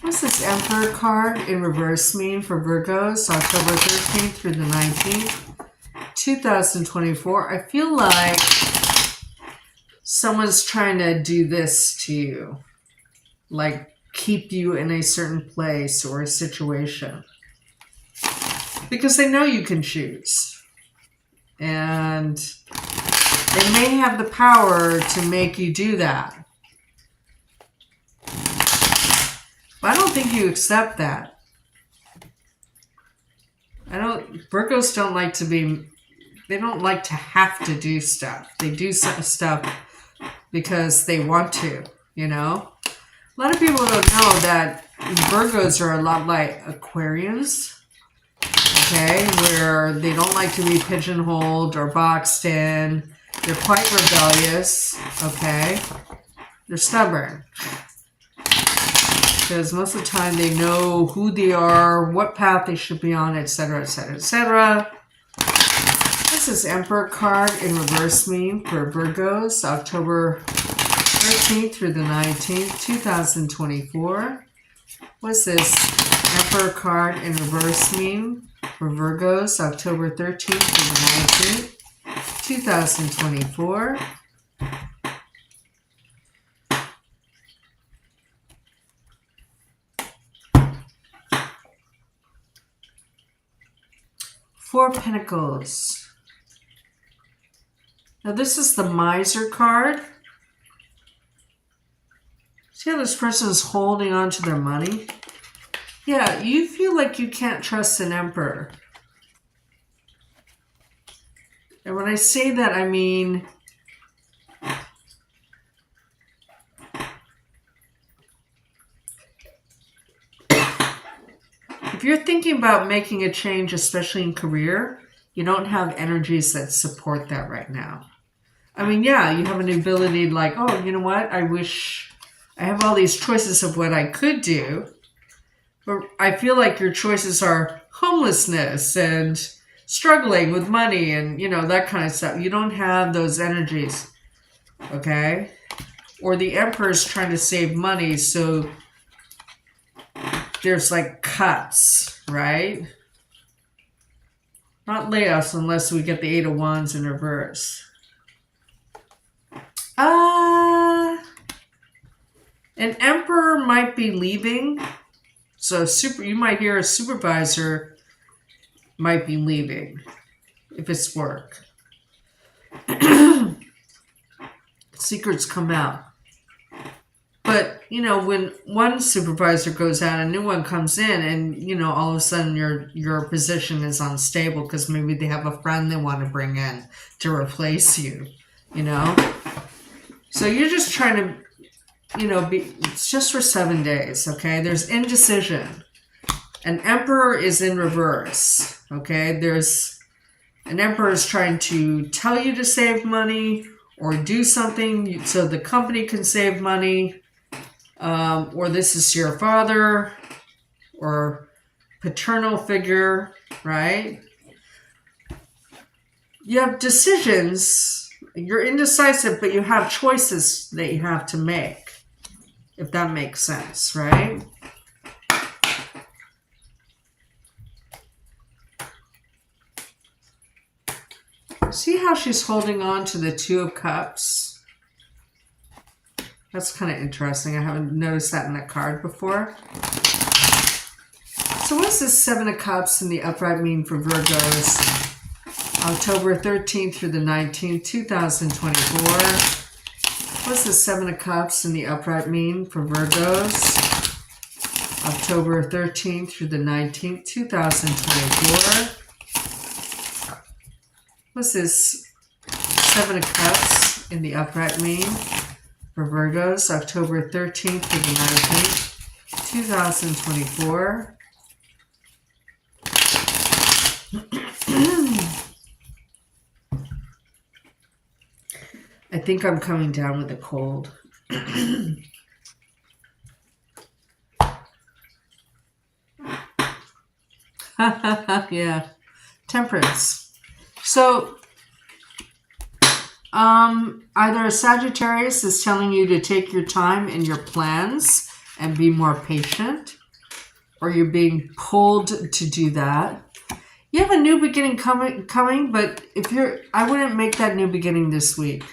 What's this Emperor card in reverse mean for Virgos, October 13th through the 19th, 2024? I feel like someone's trying to do this to you. Like keep you in a certain place or a situation. Because they know you can choose. And they may have the power to make you do that. But I don't think you accept that. Virgos don't like to be, they don't like to have to do stuff. They do stuff because they want to, A lot of people don't know that Virgos are a lot like Aquarians, okay, where they don't like to be pigeonholed or boxed in. They're quite rebellious, okay? They're stubborn. Because most of the time they know who they are, what path they should be on, etc., etc., etc. This is Emperor card in reverse mean for Virgos, October 13th through the 19th, 2024. What's this Emperor card in reverse mean for Virgos, October 13th through the 19th, 2024? Four of Pentacles. Now this is the Miser card. See how this person is holding on to their money? Yeah, you feel like you can't trust an Emperor. And when I say that, I mean, if you're thinking about making a change, especially in career, you don't have energies that support that right now. I mean, yeah, you have an ability like, oh, you know what? I wish I have all these choices of what I could do. But I feel like your choices are homelessness and struggling with money and, you know, that kind of stuff. You don't have those energies, okay? Or the Emperor's trying to save money, so there's like cuts, right? Not layoffs unless we get the Eight of Wands in reverse. An Emperor might be leaving. So you might hear a supervisor might be leaving if it's work. Secrets come out. But, you know, when one supervisor goes out, a new one comes in and, you know, all of a sudden your position is unstable because maybe they have a friend they want to bring in to replace you, you know? So you're just trying to, you know, it's just for 7 days, okay? There's indecision. An Emperor is in reverse, okay? An Emperor is trying to tell you to save money or do something so the company can save money, or this is your father or paternal figure, right? You have decisions. You're indecisive, but you have choices that you have to make. If that makes sense, right? See how she's holding on to the Two of Cups? That's kind of interesting. I haven't noticed that in that card before. So what does this Seven of Cups in the upright mean for Virgos? October 13th through the 19th, 2024. What does the Seven of Cups in the upright mean for Virgos? October 13th through the 19th, 2024. What's this Seven of Cups in the upright mean for Virgos? October 13th through the 19th, 2024. I think I'm coming down with a cold. Yeah. Temperance. So, either a Sagittarius is telling you to take your time in your plans and be more patient, or you're being pulled to do that. You have a new beginning coming, but I wouldn't make that new beginning this week.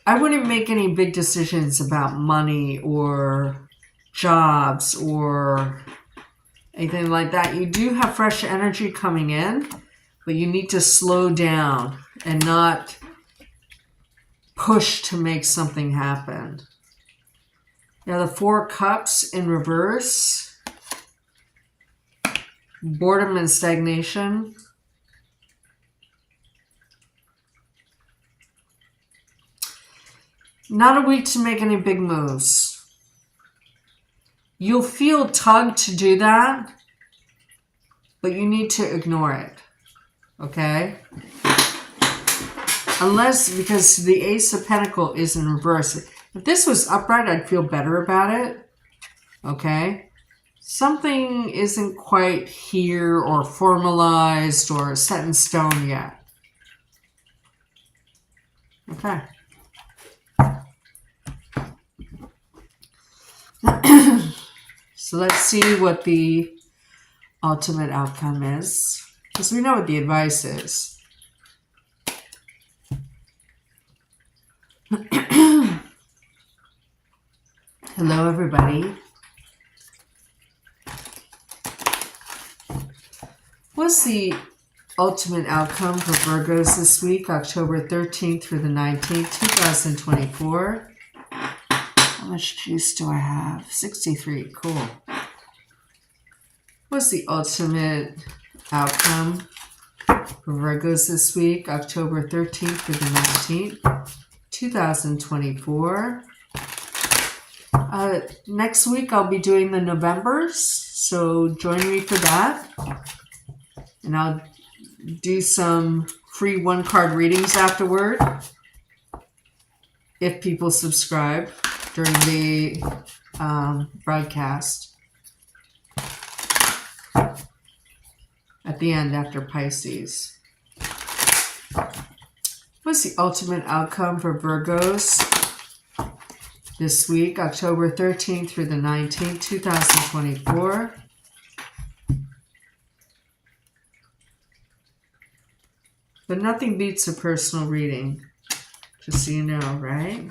I wouldn't make any big decisions about money or jobs or anything like that. You do have fresh energy coming in, but you need to slow down and not push to make something happen. Now the Four of Cups in reverse. Boredom and stagnation. Not a week to make any big moves. You'll feel tugged to do that, but you need to ignore it. Okay? Because the Ace of Pentacles is in reverse. If this was upright, I'd feel better about it. Okay? Something isn't quite here or formalized or set in stone yet. Okay. So let's see what the ultimate outcome is, because we know what the advice is. Hello, everybody. What's the ultimate outcome for Virgos this week, October 13th through the 19th, 2024. How much juice do I have? 63. Cool. What's the ultimate outcome for Virgos this week, October 13th through the 19th, 2024? Next week I'll be doing the Novembers, so join me for that. And I'll do some free one-card readings afterward if people subscribe during the broadcast at the end after Pisces. What's the ultimate outcome for Virgos this week, October 13th through the 19th, 2024? But nothing beats a personal reading, just so you know, right?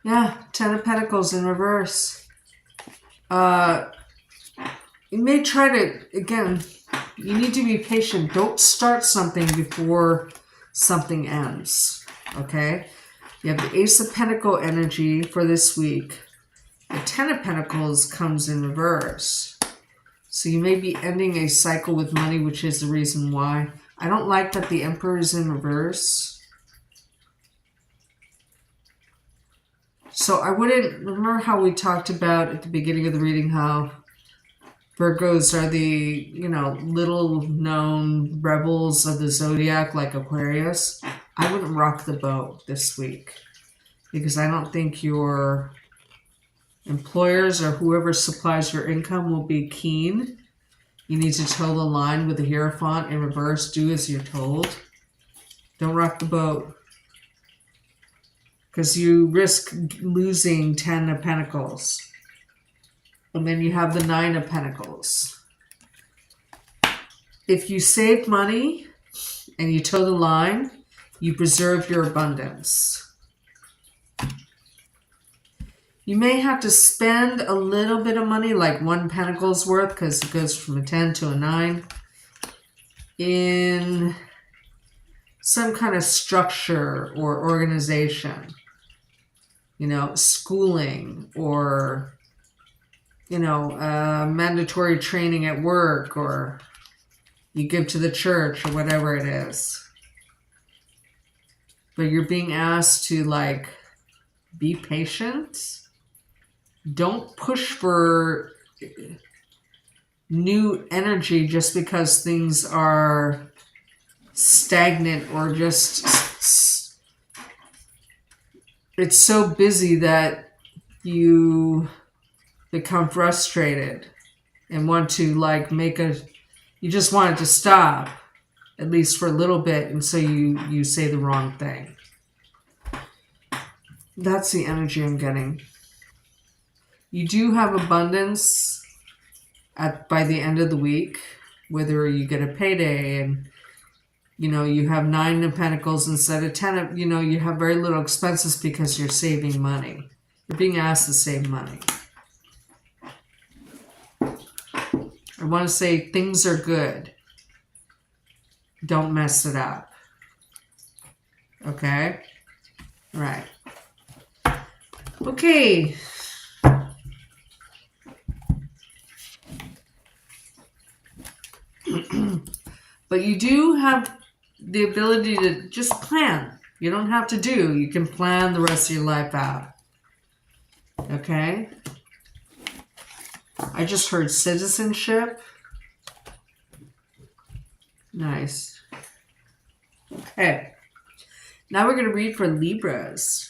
Yeah, Ten of Pentacles in reverse. You may try to, again, you need to be patient. Don't start something before something ends, okay? You have the Ace of Pentacles energy for this week. The Ten of Pentacles comes in reverse. So you may be ending a cycle with money, which is the reason why. I don't like that the Emperor is in reverse. So I wouldn't, remember how we talked about at the beginning of the reading how Virgos are the, little known rebels of the zodiac like Aquarius. I wouldn't rock the boat this week because I don't think your employers or whoever supplies your income will be keen. You need to toe the line with the Hierophant in reverse. Do as you're told. Don't rock the boat because you risk losing 10 of Pentacles. And then you have the 9 of Pentacles. If you save money and you toe the line, you preserve your abundance. You may have to spend a little bit of money, like 1 Pentacle's worth, because it goes from a 10 to a 9, in some kind of structure or organization. Schooling or mandatory training at work, or you give to the church or whatever it is. But you're being asked to be patient. Don't push for new energy just because things are stagnant or just it's so busy that you become frustrated and want to you just want it to stop, at least for a little bit, and so you say the wrong thing. That's the energy I'm getting. You do have abundance by the end of the week, whether you get a payday and you have 9 of Pentacles instead of 10 of, you have very little expenses because you're saving money. You're being asked to save money. I want to say things are good. Don't mess it up. Okay? All right. Okay. But you do have the ability to just plan. You don't have to do. You can plan the rest of your life out. Okay? I just heard citizenship. Nice. Okay. Now we're going to read for Libras.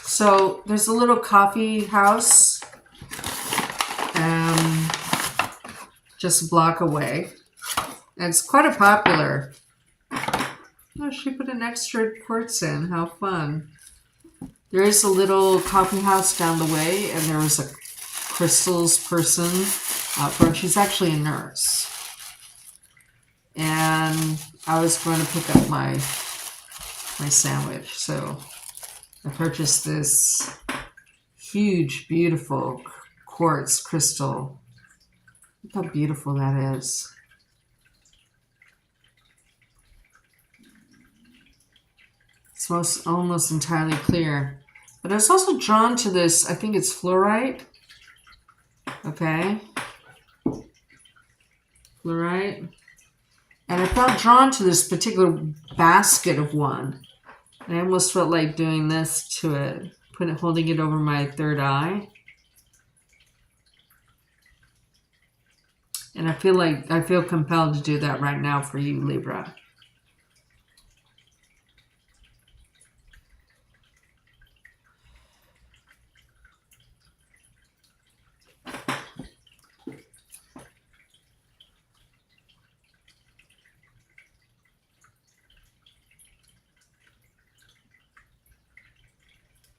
So there's a little coffee house just a block away. And it's quite a popular. Oh, she put an extra quartz in. How fun. There is a little coffee house down the way, and there was a crystals person out front. She's actually a nurse. and I was going to pick up my sandwich. So I purchased this huge, beautiful quartz crystal. Look how beautiful that is. It's almost entirely clear. But I was also drawn to this, I think it's fluorite. Okay. Fluorite. And I felt drawn to this particular basket of one. And I almost felt like doing this to it, holding it over my third eye. And I feel compelled to do that right now for you, Libra.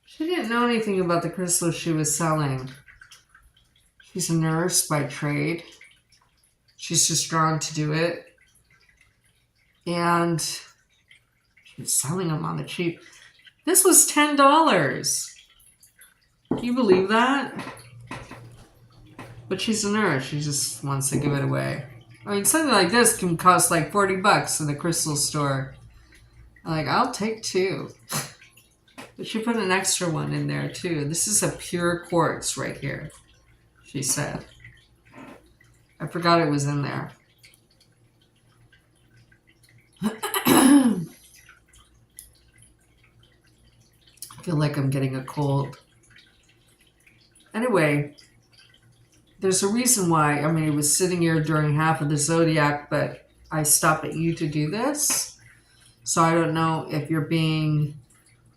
She didn't know anything about the crystals she was selling. She's a nurse by trade. She's just drawn to do it. And she was selling them on the cheap. This was $10. Can you believe that? But she's a nurse. She just wants to give it away. I mean, something like this can cost like $40 in the crystal store. I'm like, I'll take two. But she put an extra one in there too. This is a pure quartz right here, she said. I forgot it was in there. I feel like I'm getting a cold. Anyway, there's a reason why. I mean, it was sitting here during half of the zodiac, but I stopped at you to do this. So I don't know if you're being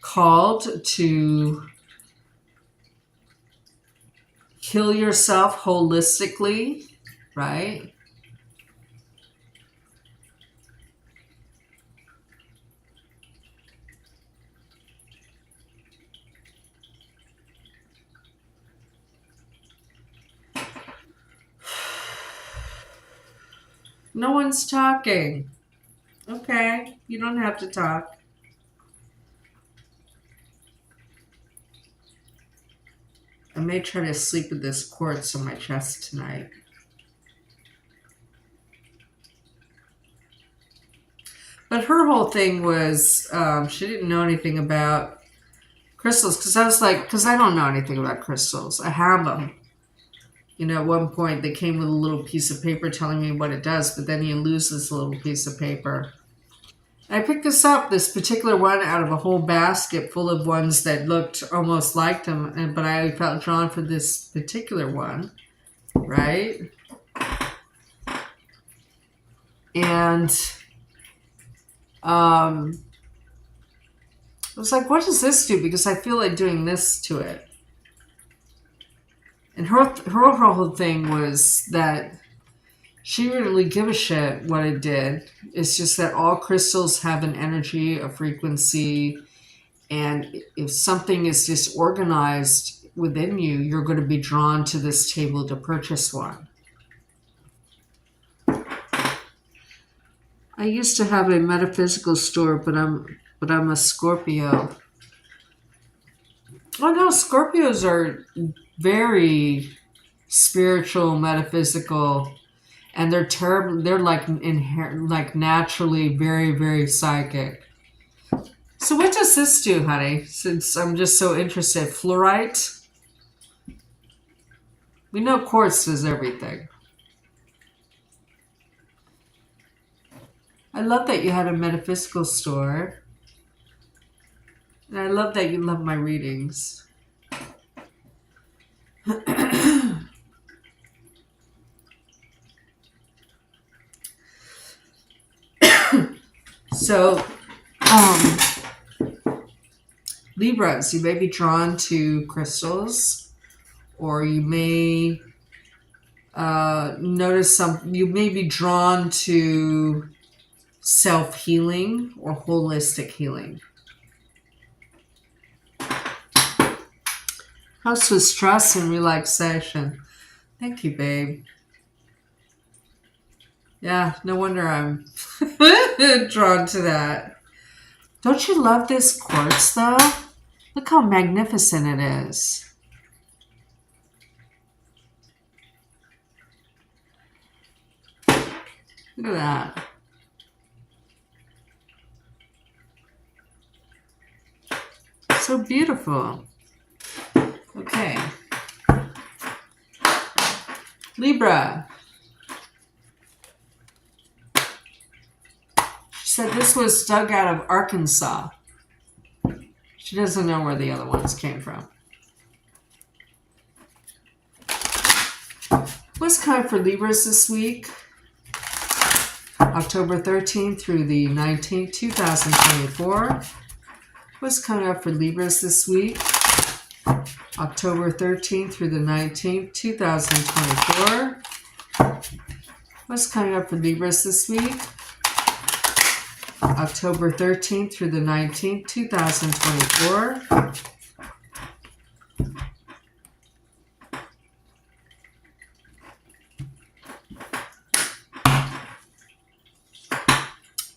called to heal yourself holistically, right? No one's talking. Okay, you don't have to talk. I may try to sleep with this quartz on my chest tonight. But her whole thing was she didn't know anything about crystals, because I was like, because I don't know anything about crystals. I have them. You know, at one point they came with a little piece of paper telling me what it does, but then you lose this little piece of paper. I picked this particular one out of a whole basket full of ones that looked almost like them, but I felt drawn for this particular one, right? And I was like, what does this do? Because I feel like doing this to it. And her whole thing was that she didn't really give a shit what it did. It's just that all crystals have an energy, a frequency, and if something is disorganized within you, you're going to be drawn to this table to purchase one. I used to have a metaphysical store, but I'm a Scorpio. Oh no, Scorpios are very spiritual, metaphysical. And they're terrible. They're like naturally very, very psychic. So what does this do, honey? Since I'm just so interested, fluorite. We know quartz does everything. I love that you had a metaphysical store, and I love that you love my readings. So, Libras, you may be drawn to crystals, or you may notice you may be drawn to self-healing or holistic healing. House with stress and relaxation. Thank you, babe. Yeah, no wonder I'm drawn to that. Don't you love this quartz, though? Look how magnificent it is. Look at that. So beautiful. Okay. Libra. She said this was dug out of Arkansas. She doesn't know where the other ones came from. What's coming for Libras this week? October 13th through the 19th, 2024. What's coming up for Libras this week? October 13th through the 19th, 2024. What's coming up for Libras this week? October 13th through the 19th, 2024.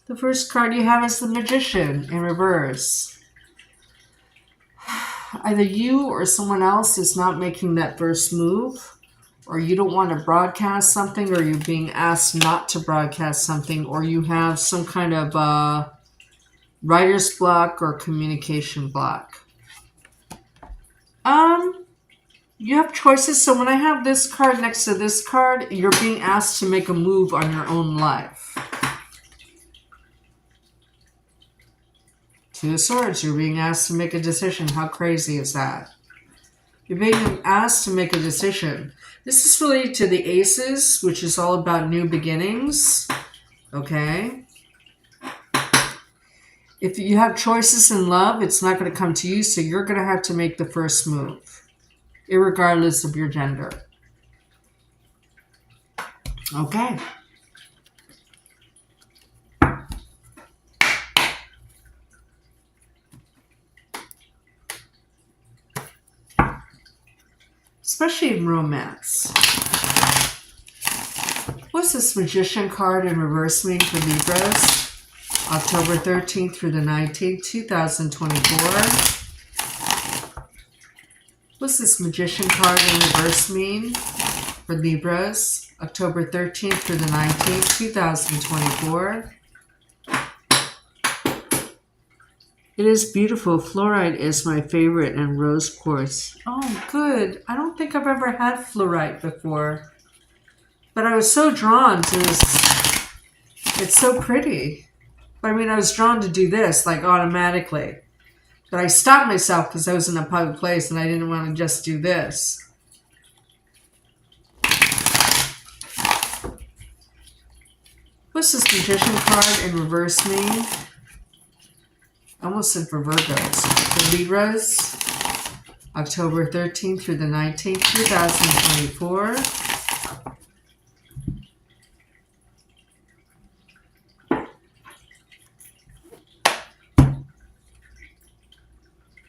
The first card you have is the Magician in reverse. Either you or someone else is not making that first move, or you don't want to broadcast something, or you're being asked not to broadcast something, or you have some kind of writer's block or communication block. You have choices. So when I have this card next to this card, you're being asked to make a move on your own life. Two of Swords, you're being asked to make a decision. How crazy is that? You're being asked to make a decision. This is related to the Aces, which is all about new beginnings. Okay? If you have choices in love, it's not going to come to you, so you're going to have to make the first move, irregardless of your gender. Okay. Especially in romance. What's this Magician card in reverse mean for Libras? October 13th through the 19th, 2024. What's this Magician card in reverse mean for Libras? October 13th through the 19th, 2024. It is beautiful. Fluorite is my favorite, and rose quartz. Oh, good. I don't think I've ever had fluorite before. But I was so drawn to this. It's so pretty. But I mean, I was drawn to do this, like, automatically. But I stopped myself because I was in a public place and I didn't want to just do this. What's this Magician card in reverse mean? I almost said for Virgos. For Libras, October 13th through the 19th, 2024.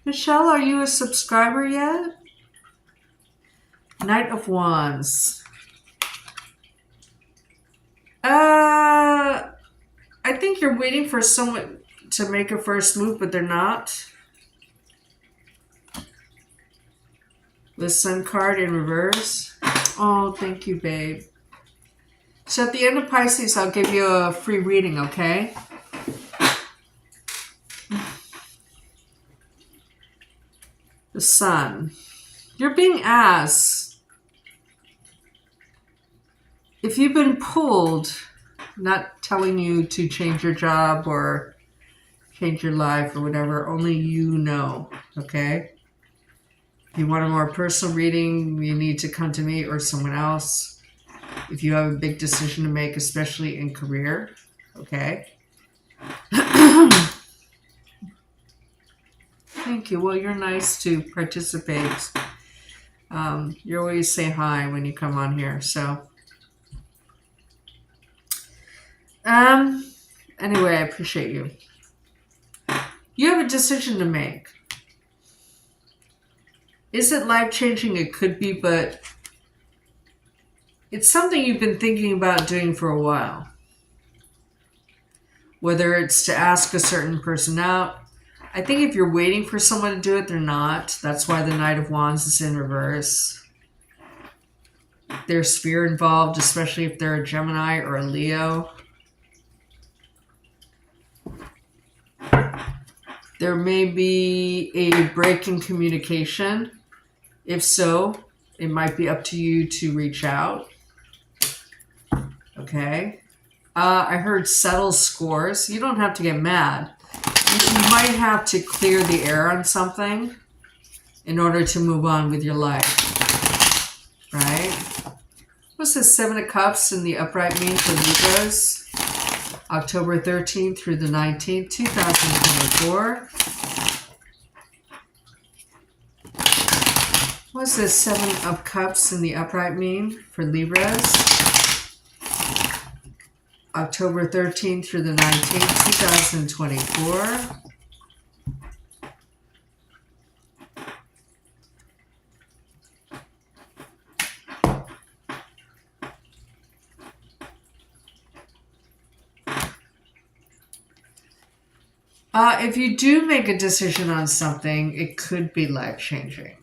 Michelle, are you a subscriber yet? Knight of Wands. I think you're waiting for someone to make a first move, but they're not. The Sun card in reverse. Oh, thank you, babe. So at the end of Pisces, I'll give you a free reading, okay? The Sun. You're being asked. If you've been pulled, not telling you to change your job or change your life or whatever, only you know, okay? If you want a more personal reading, you need to come to me or someone else. If you have a big decision to make, especially in career, okay? Thank you. Well, you're nice to participate. You always say hi when you come on here, so. Anyway, I appreciate you. You have a decision to make. Is it life-changing? It could be, but It's something you've been thinking about doing for a while. Whether it's to ask a certain person out. I think if you're waiting for someone to do it, they're not. That's why the Knight of Wands is in reverse. There's fear involved, especially if they're a Gemini or a Leo. There may be a break in communication. If so, it might be up to you to reach out. Okay. I heard settle scores. You don't have to get mad. You might have to clear the air on something in order to move on with your life. Right? What's the 7 of Cups in the upright mean for Libras? October 13th through the 19th, 2024. What's the 7 of Cups in the upright mean for Libras? October 13th through the 19th, 2024. If you do make a decision on something, it could be life-changing,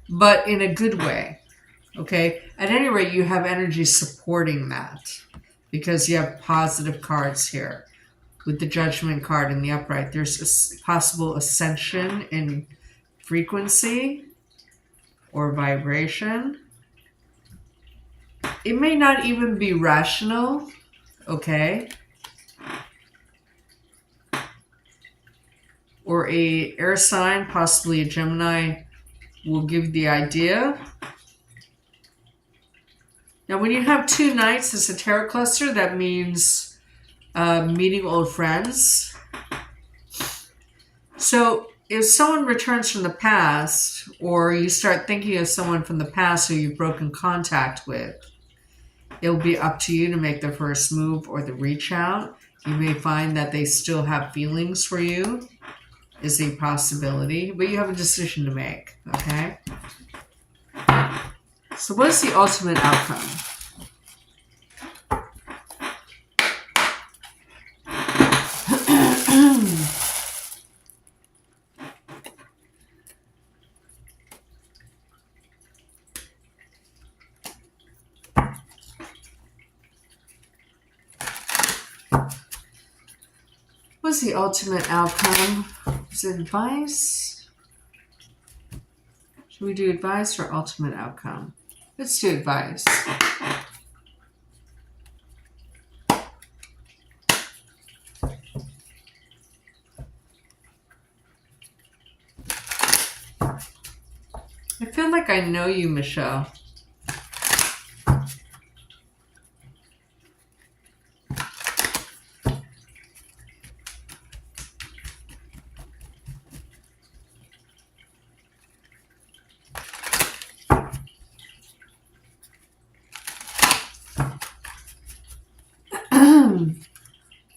but in a good way, okay? At any rate, you have energy supporting that because you have positive cards here. With the Judgment card in the upright, there's a possible ascension in frequency or vibration. It may not even be rational, okay? Or a air sign, possibly a Gemini, will give the idea. Now, when you have 2 Knights as a tarot cluster, that means meeting old friends. So if someone returns from the past, or you start thinking of someone from the past who you've broken contact with, it'll be up to you to make the first move or the reach out. You may find that they still have feelings for you. Is a possibility, but you have a decision to make, okay? So what is the ultimate outcome? What's the ultimate outcome? Is it advice? Should we do advice or ultimate outcome? Let's do advice. I feel like I know you, Michelle.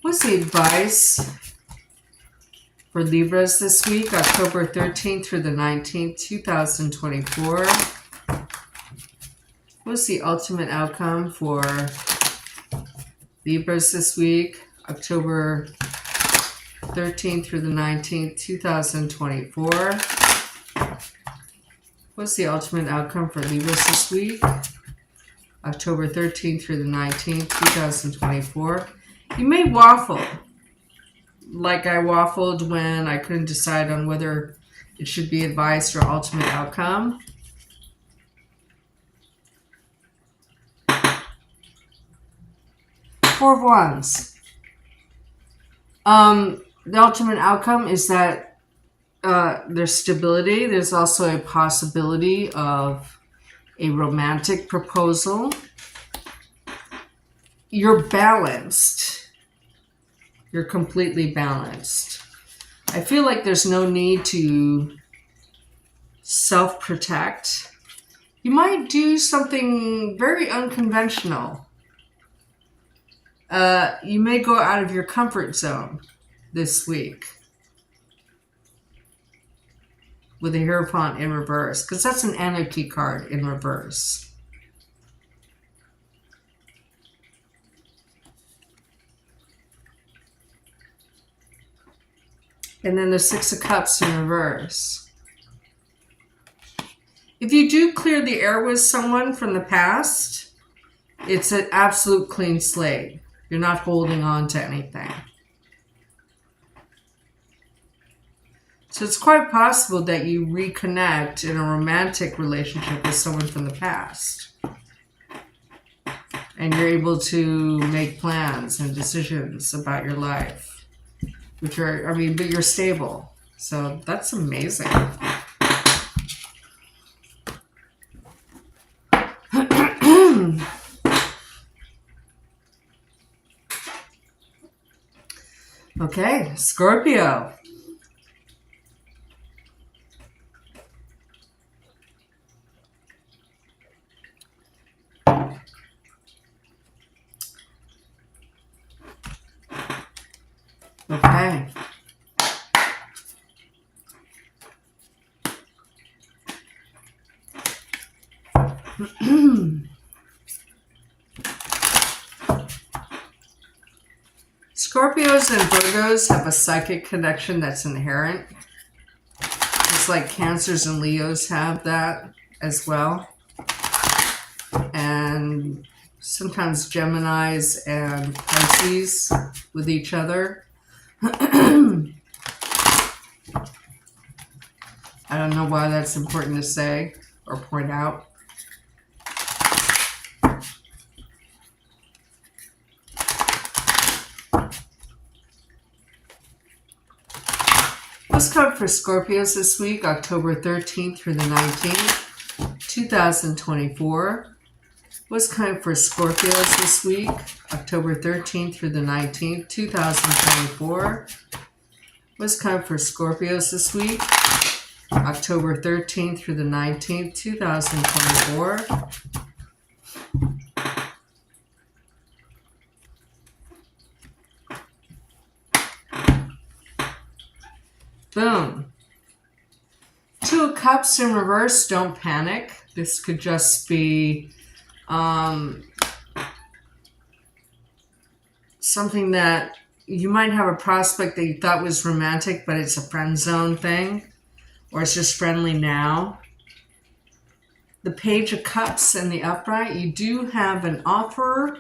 What's the advice for Libras this week, October 13th through the 19th, 2024? What's the ultimate outcome for Libras this week, October 13th through the 19th, 2024? What's the ultimate outcome for Libras this week, October 13th through the 19th, 2024? You may waffle, like I waffled when I couldn't decide on whether it should be advice or ultimate outcome. Four of Wands. The ultimate outcome is that there's stability. There's also a possibility of a romantic proposal. You're balanced. You're completely balanced. I feel like there's no need to self-protect. You might do something very unconventional. You may go out of your comfort zone this week with the Hierophant in reverse, because that's an anarchy card in reverse. And then the Six of Cups in reverse. If you do clear the air with someone from the past, it's an absolute clean slate. You're not holding on to anything. So it's quite possible that you reconnect in a romantic relationship with someone from the past. And you're able to make plans and decisions about your life. Which are, I mean, but you're stable. So that's amazing. Okay, Scorpio. Okay. Scorpios and Virgos have a psychic connection that's inherent. It's like Cancers and Leos have that as well. And sometimes Geminis and Pisces with each other. I don't know why that's important to say or point out. What's coming for Scorpios this week, October 13th through the 19th, 2024. What's coming for Scorpios this week, October 13th through the 19th, 2024. What's coming for Scorpios this week, October 13th through the 19th, 2024. Boom. Two of Cups in reverse, don't panic. This could just be something that you might have a prospect that you thought was romantic, but it's a friend zone thing, or it's just friendly now. The Page of Cups in the upright, you do have an offer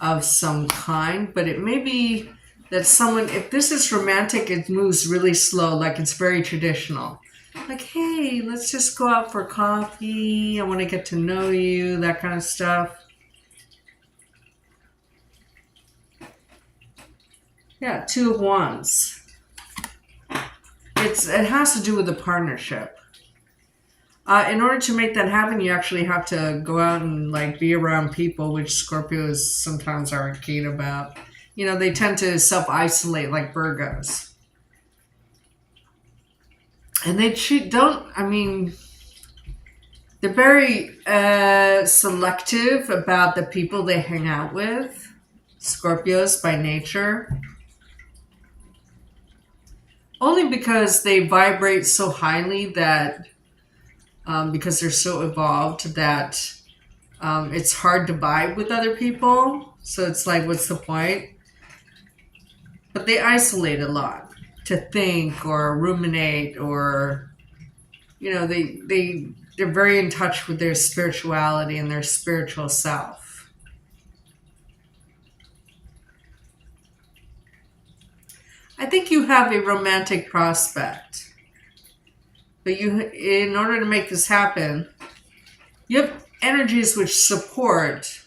of some kind, but it may be that someone, if this is romantic, it moves really slow, like it's very traditional. Like, hey, let's just go out for coffee. I want to get to know you, that kind of stuff. Yeah, Two of Wands. It has to do with a partnership. In order to make that happen, you actually have to go out and like be around people, which Scorpios sometimes aren't keen about. You know, they tend to self-isolate like Virgos. And they they're very selective about the people they hang out with. Scorpios by nature. Only because they vibrate so highly that, because they're so evolved that it's hard to vibe with other people. So it's like, what's the point? But they isolate a lot to think or ruminate, or, you know, they're very in touch with their spirituality and their spiritual self. I think you have a romantic prospect, but in order to make this happen, you have energies which support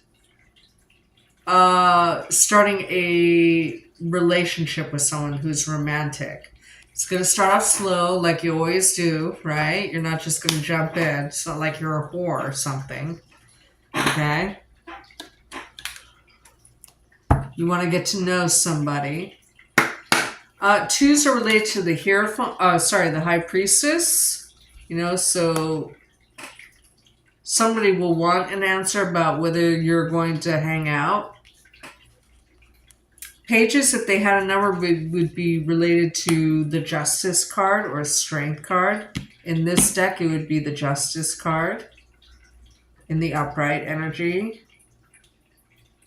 starting a relationship with someone who's romantic. It's going to start off slow, like you always do, right? You're not just going to jump in. It's not like you're a whore or something. Okay? You want to get to know somebody. Twos are related to the Hierophant, the High Priestess. You know, so somebody will want an answer about whether you're going to hang out. Pages, if they had a number, would be related to the Justice card or Strength card. In this deck, it would be the Justice card in the upright energy.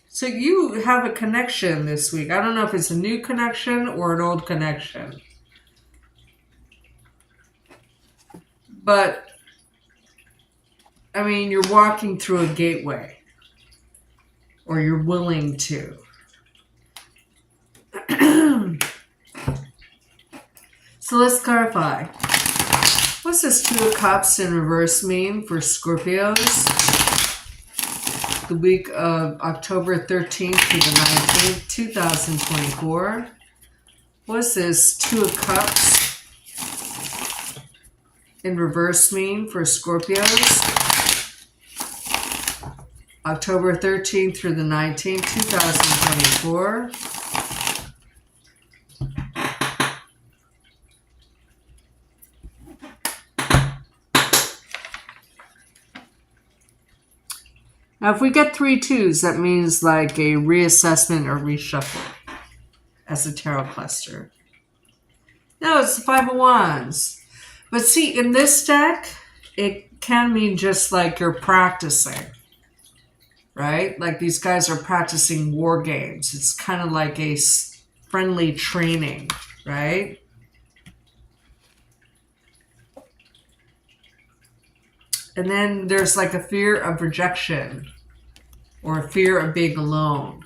So you have a connection this week. I don't know if it's a new connection or an old connection. But, I mean, you're walking through a gateway. Or you're willing to. So let's clarify. What's this Two of Cups in reverse mean for Scorpios? The week of October 13th to the 19th, 2024. What's this Two of Cups in reverse mean for Scorpios? October 13th through the 19th, 2024. Now, if we get 3 2s, that means like a reassessment or reshuffle as a tarot cluster. No, it's the Five of Wands. But see, in this deck, it can mean just like you're practicing, right? Like these guys are practicing war games. It's kind of like a friendly training, right? And then there's like a fear of rejection or a fear of being alone.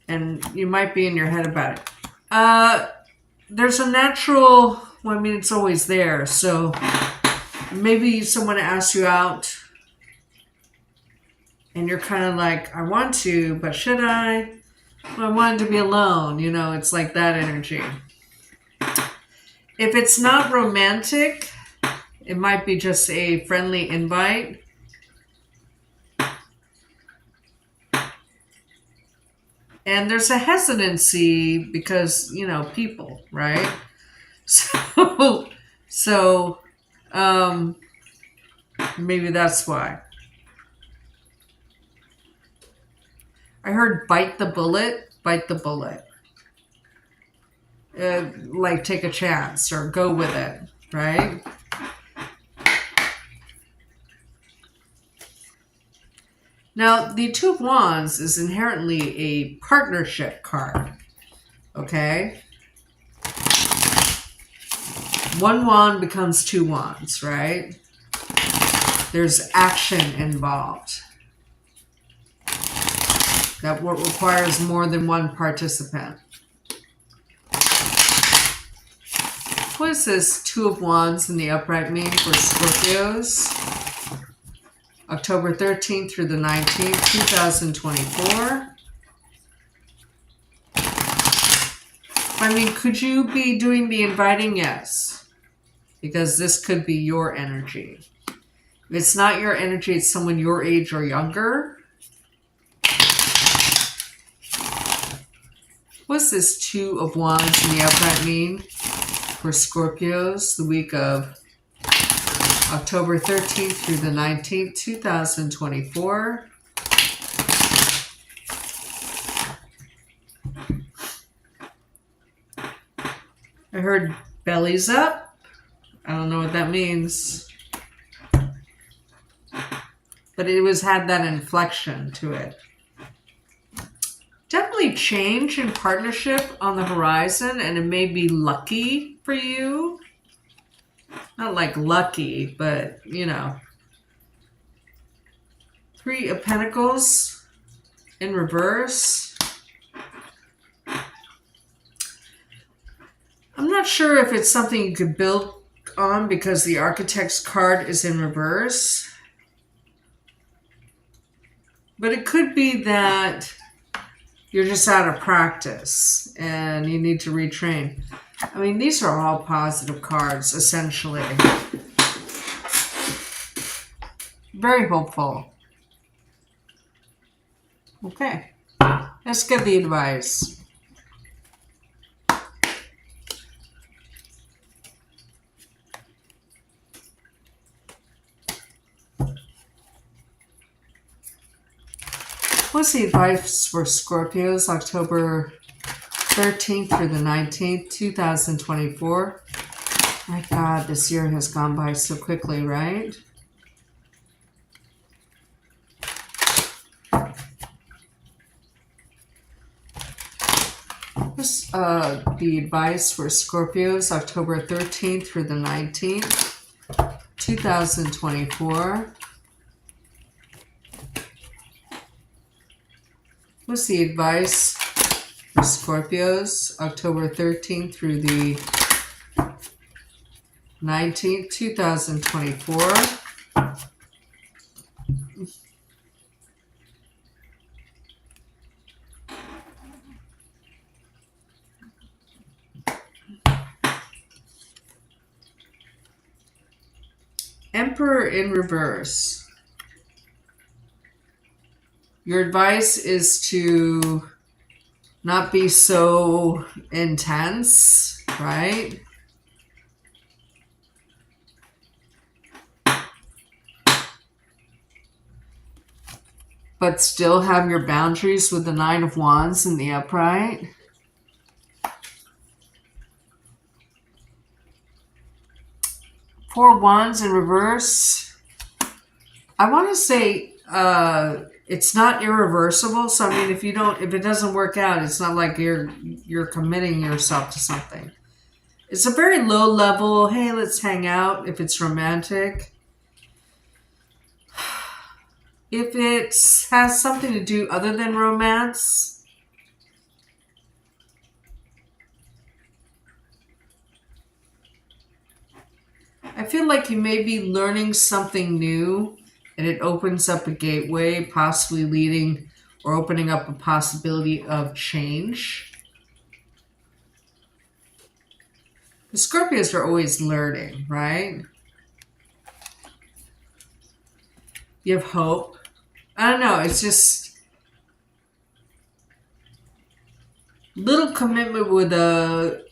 And you might be in your head about it. There's a natural, well, I mean, it's always there. So maybe someone asks you out and you're kind of like, I want to, but should I? Well, I wanted to be alone. You know, it's like that energy. If it's not romantic, it might be just a friendly invite. And there's a hesitancy because, you know, people, right? So maybe that's why. I heard bite the bullet, bite the bullet. Like take a chance or go with it, right? Now, the Two of Wands is inherently a partnership card, okay? One wand becomes two wands, right? There's action involved. That requires more than one participant. What does this Two of Wands in the upright mean for Scorpios? October 13th through the 19th, 2024. I mean, could you be doing the inviting? Yes. Because this could be your energy. If it's not your energy, it's someone your age or younger. What's this Two of Wands in the upright mean for Scorpios the week of October 13th through the 19th, 2024. I heard bellies up. I don't know what that means. But it had that inflection to it. Definitely change in partnership on the horizon, and it may be lucky for you. Not like lucky, but, you know. Three of Pentacles in reverse. I'm not sure if it's something you could build on because the Architect's card is in reverse. But it could be that you're just out of practice and you need to retrain. I mean, these are all positive cards, essentially. Very hopeful. Okay, let's get the advice. What's the advice for Scorpios, October 13th through the 19th, 2024? My God, this year has gone by so quickly, right? The advice for Scorpios, October 13th through the 19th, 2024. What's the advice for Scorpios, October 13th through the 19th, 2024? Emperor in reverse. Your advice is to not be so intense, right? But still have your boundaries with the Nine of Wands in the upright. Four Wands in reverse. I want to say it's not irreversible. So I mean, if it doesn't work out, it's not like you're committing yourself to something. It's a very low level. Hey, let's hang out. If it's romantic. If it has something to do other than romance, I feel like you may be learning something new and it opens up a gateway, possibly leading or opening up a possibility of change. The Scorpios are always learning, right? You have hope. I don't know, it's just little commitment with a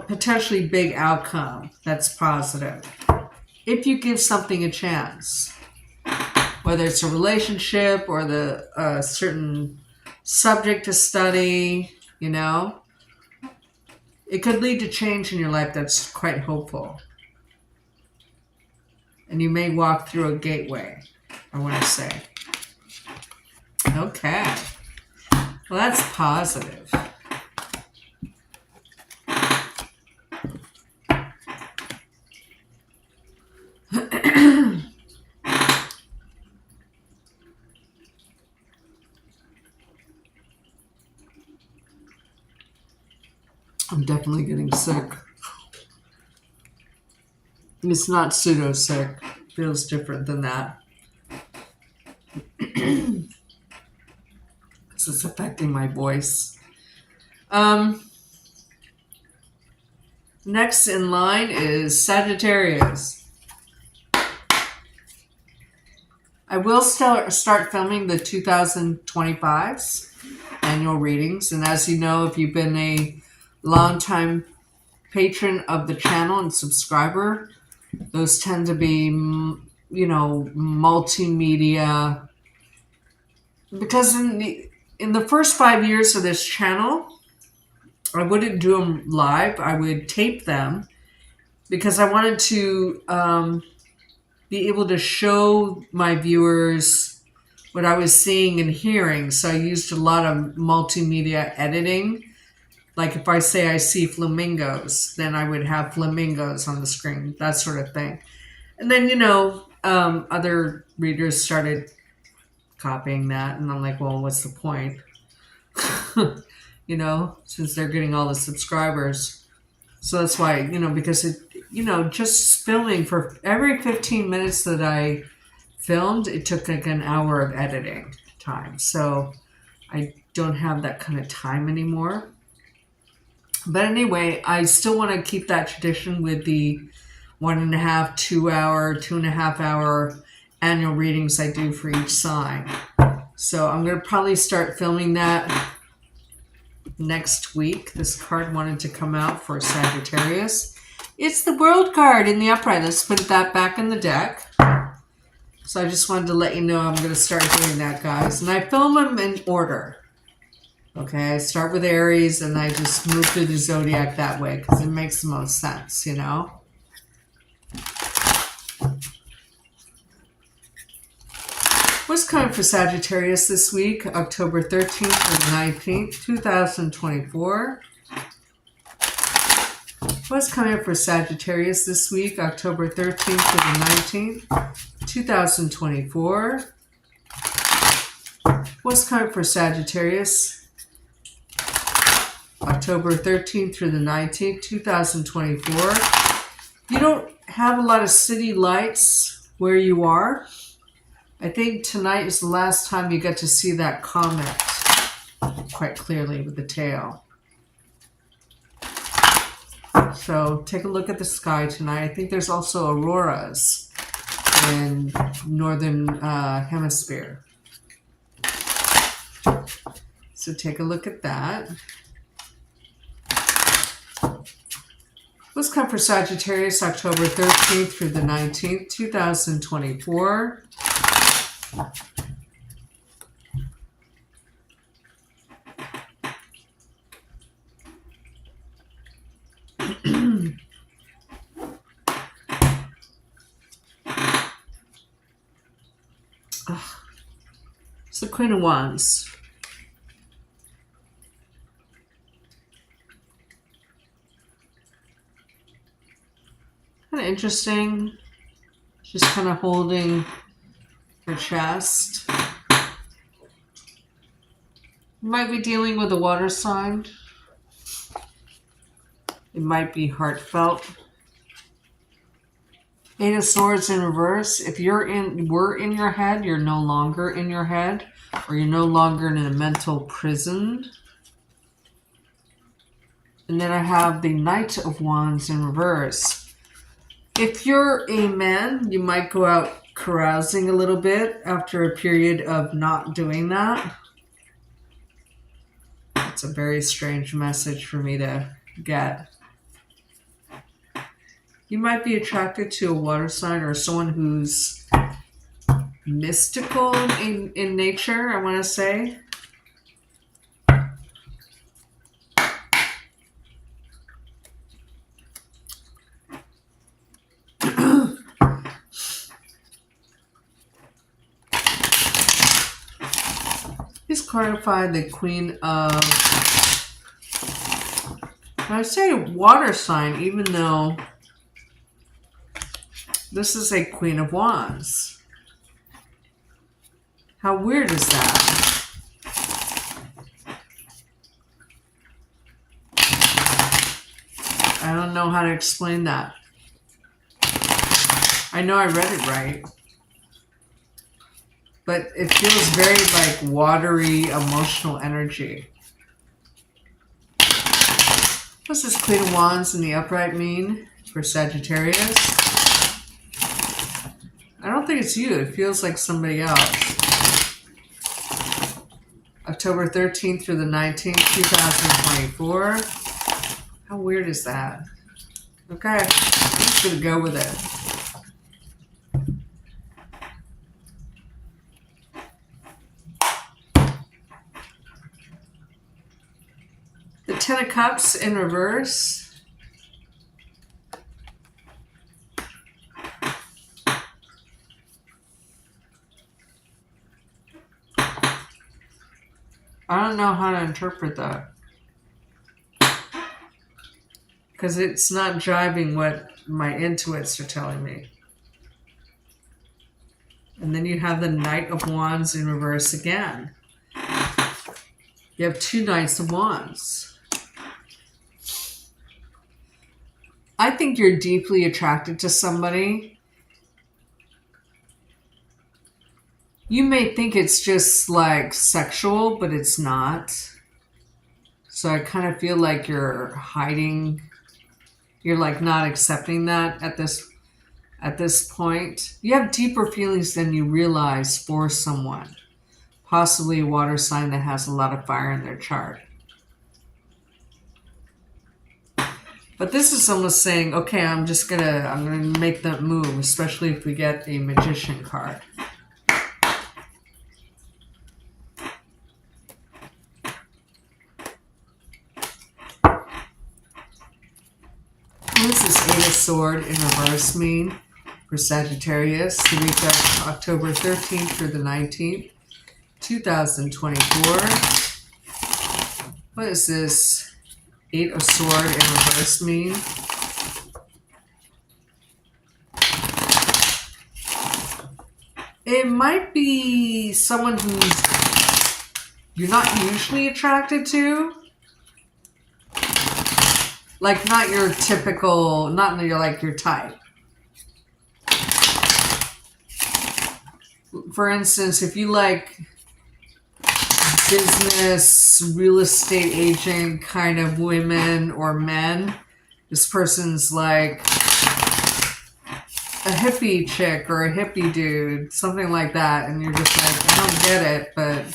potentially big outcome that's positive. If you give something a chance, whether it's a relationship or a certain subject to study, you know, it could lead to change in your life that's quite hopeful. And you may walk through a gateway, I want to say. Okay. Well, that's positive. I'm definitely getting sick. It's not pseudo sick. Feels different than that. Because it's affecting my voice. Next in line is Sagittarius. I will start filming the 2025's annual readings. And as you know, if you've been a longtime patron of the channel and subscriber, those tend to be, you know, multimedia. Because in the first 5 years of this channel, I wouldn't do them live. I would tape them because I wanted to be able to show my viewers what I was seeing and hearing. So I used a lot of multimedia editing. Like if I say I see flamingos, then I would have flamingos on the screen, that sort of thing. And then, you know, other readers started copying that. And I'm like, well, what's the point? You know, since they're getting all the subscribers. So that's why, you know, because it, you know, just filming for every 15 minutes that I filmed, it took like an hour of editing time. So I don't have that kind of time anymore. But anyway, I still want to keep that tradition with the 1.5, 2 hour, 2.5 hour annual readings I do for each sign. So I'm going to probably start filming that next week. This card wanted to come out for Sagittarius. It's the World card in the upright. Let's put that back in the deck. So I just wanted to let you know I'm going to start doing that, guys. And I film them in order. Okay, I start with Aries and I just move through the zodiac that way because it makes the most sense, you know? What's coming for Sagittarius this week, October 13th through the 19th, 2024? What's coming up for Sagittarius this week, October 13th through the 19th, 2024? What's coming for Sagittarius, October 13th through the 19th, 2024? You don't have a lot of city lights where you are. I think tonight is the last time you get to see that comet quite clearly with the tail. So take a look at the sky tonight. I think there's also auroras in northern hemisphere. So take a look at that. Let's come for Sagittarius, October 13th through the 19th, 2024. It's the Queen of Wands. Kind of interesting. She's kind of holding her chest. You might be dealing with a water sign. It might be heartfelt. Eight of Swords in reverse. If were in your head, you're no longer in your head, or you're no longer in a mental prison. And then I have the Knight of Wands in reverse. If you're a man, you might go out carousing a little bit after a period of not doing that. It's a very strange message for me to get. You might be attracted to a water sign or someone who's mystical in nature, I want to say. Please clarify the Queen of... I say water sign, even though this is a Queen of Wands. How weird is that? I don't know how to explain that. I know I read it right. But it feels very like watery, emotional energy. What's this Queen of Wands in the upright mean for Sagittarius? I don't think it's you. It feels like somebody else. October 13th through the 19th, 2024. How weird is that? Okay, I'm just going to go with it. The Ten of Cups in reverse. I don't know how to interpret that. Because it's not jiving what my intuits are telling me. And then you have the Knight of Wands in reverse again. You have two Knights of Wands. I think you're deeply attracted to somebody. You may think it's just like sexual, but it's not. So I kind of feel like you're hiding. You're like not accepting that at this point. You have deeper feelings than you realize for someone. Possibly a water sign that has a lot of fire in their chart. But this is almost saying, okay, I'm gonna make that move, especially if we get a Magician card. What does this Eight of Swords in reverse mean? for Sagittarius, the week of October 13th through the 19th, 2024. What is this? Eight of Sword in reverse mean? It might be someone who's you're not usually attracted to. Like, not your typical, not your type. For instance, if you like business, real estate agent kind of women or men, this person's like a hippie chick or a hippie dude, something like that. And you're just like, I don't get it, but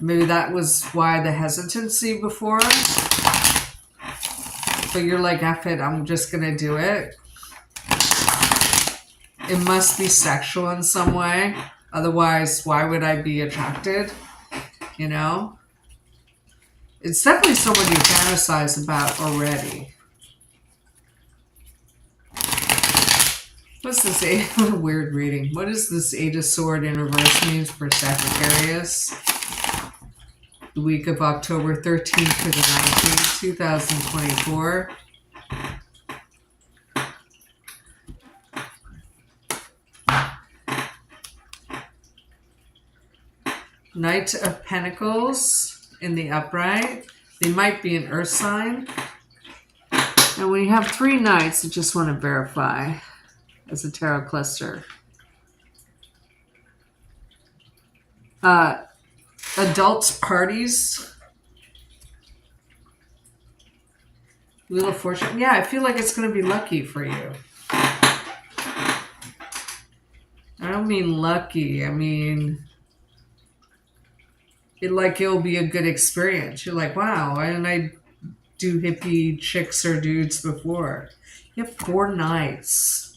maybe that was why the hesitancy before. But you're like, F it, I'm just going to do it. It must be sexual in some way. Otherwise, why would I be attracted? You know? It's definitely someone you fantasize about already. What's this? Weird reading. What is this Eight of Sword in reverse means for Sagittarius? The week of October 13th to the 19th, 2024. Knight of Pentacles in the upright. They might be an earth sign. And when you have three knights, I just want to verify as a tarot cluster. Adult parties. Wheel of Fortune. Yeah, I feel like it's going to be lucky for you. I don't mean lucky. I mean, it'll be a good experience. You're like, wow, why didn't I do hippie chicks or dudes before? You have four knights.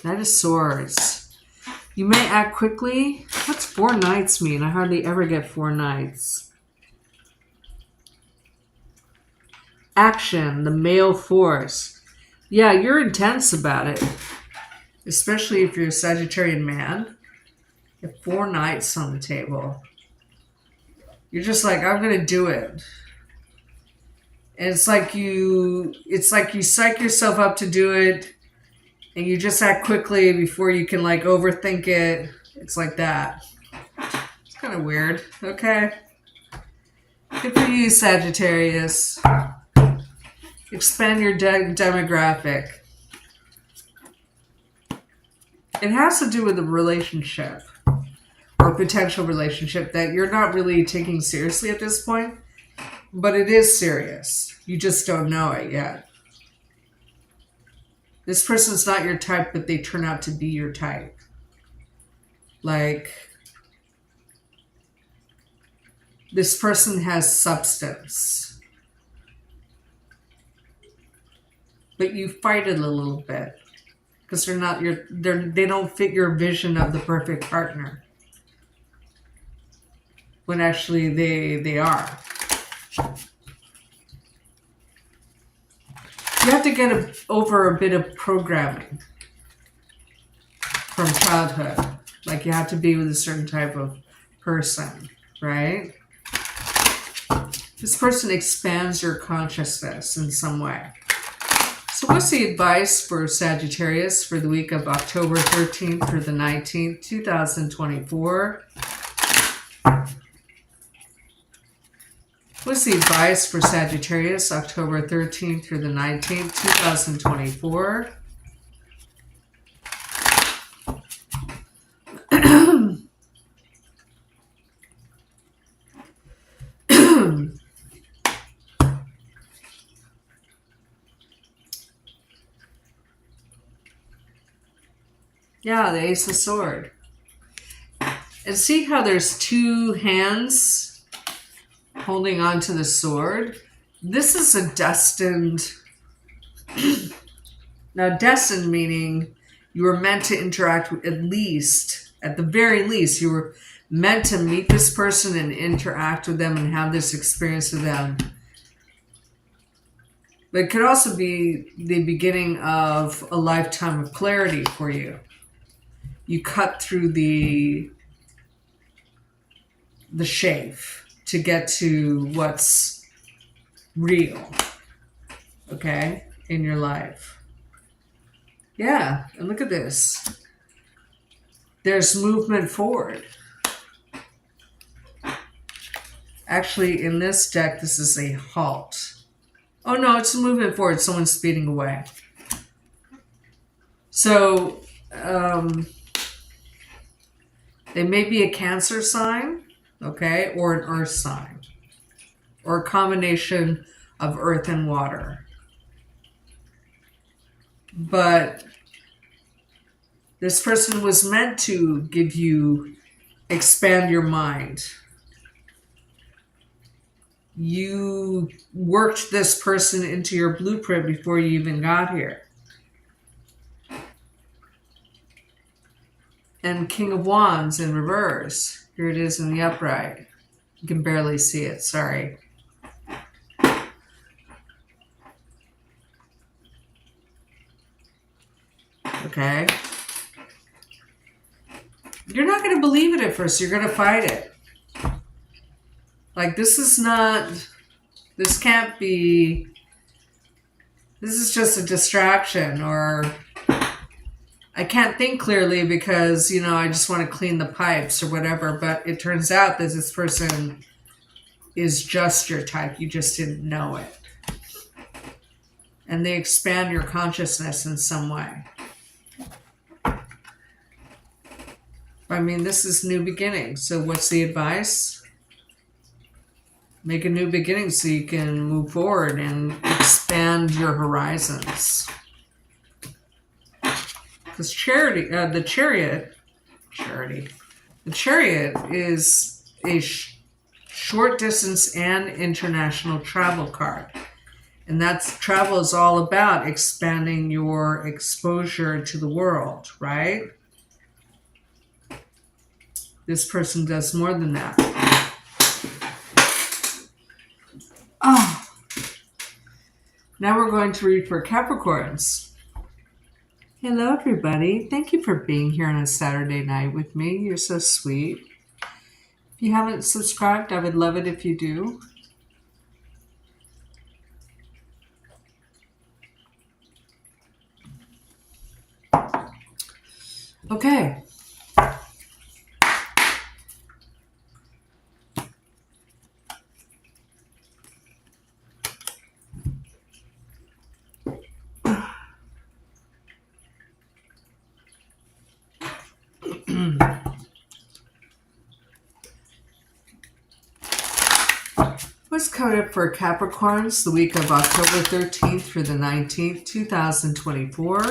Knight of Swords. You may act quickly. What's four knights mean? I hardly ever get four knights. Action, the male force. Yeah, you're intense about it. Especially if you're a Sagittarian man. You have four knights on the table. You're just like, I'm going to do it. And it's like you psych yourself up to do it. And you just act quickly before you can like overthink it. It's like that. It's kind of weird. Okay. Good for you, Sagittarius. Expand your demographic. It has to do with a relationship or potential relationship that you're not really taking seriously at this point. But it is serious. You just don't know it yet. This person's not your type, but they turn out to be your type. Like, this person has substance. But you fight it a little bit. Because they don't fit your vision of the perfect partner. When actually they are. You have to get over a bit of programming from childhood. Like you have to be with a certain type of person, right? This person expands your consciousness in some way. So what's the advice for Sagittarius for the week of October 13th through the 19th, 2024? What's the advice for Sagittarius, October 13th through the 19th, 2024? Yeah, the Ace of Swords. And see how there's two hands holding on to the sword? This is a destined... Now, destined meaning you were meant to interact with at the very least, you were meant to meet this person and interact with them and have this experience with them. But it could also be the beginning of a lifetime of clarity for you. You cut through the shave to get to what's real, okay, in your life. Yeah, and look at this. There's movement forward. Actually, in this deck, this is a halt. Oh no, it's a movement forward. Someone's speeding away. So, they may be a Cancer sign, okay, or an Earth sign, or a combination of Earth and water. But this person was meant to give you, expand your mind. You worked this person into your blueprint before you even got here. And King of Wands in reverse. Here it is in the upright. You can barely see it, sorry. Okay. You're not going to believe it at first. You're going to fight it. Like, this is not, this can't be, this is just a distraction, or I can't think clearly because, you know, I just want to clean the pipes or whatever. But it turns out that this person is just your type. You just didn't know it. And they expand your consciousness in some way. I mean, this is new beginning. So what's the advice? Make a new beginning so you can move forward and expand your horizons. Because the chariot is a short distance and international travel card. And that's, travel is all about expanding your exposure to the world, right? This person does more than that. Oh. Now we're going to read for Capricorns. Hello, everybody. Thank you for being here on a Saturday night with me. You're so sweet. If you haven't subscribed, I would love it if you do. Okay. What's coming up for Capricorns the week of October 13th through the 19th, 2024?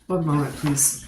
One moment, please.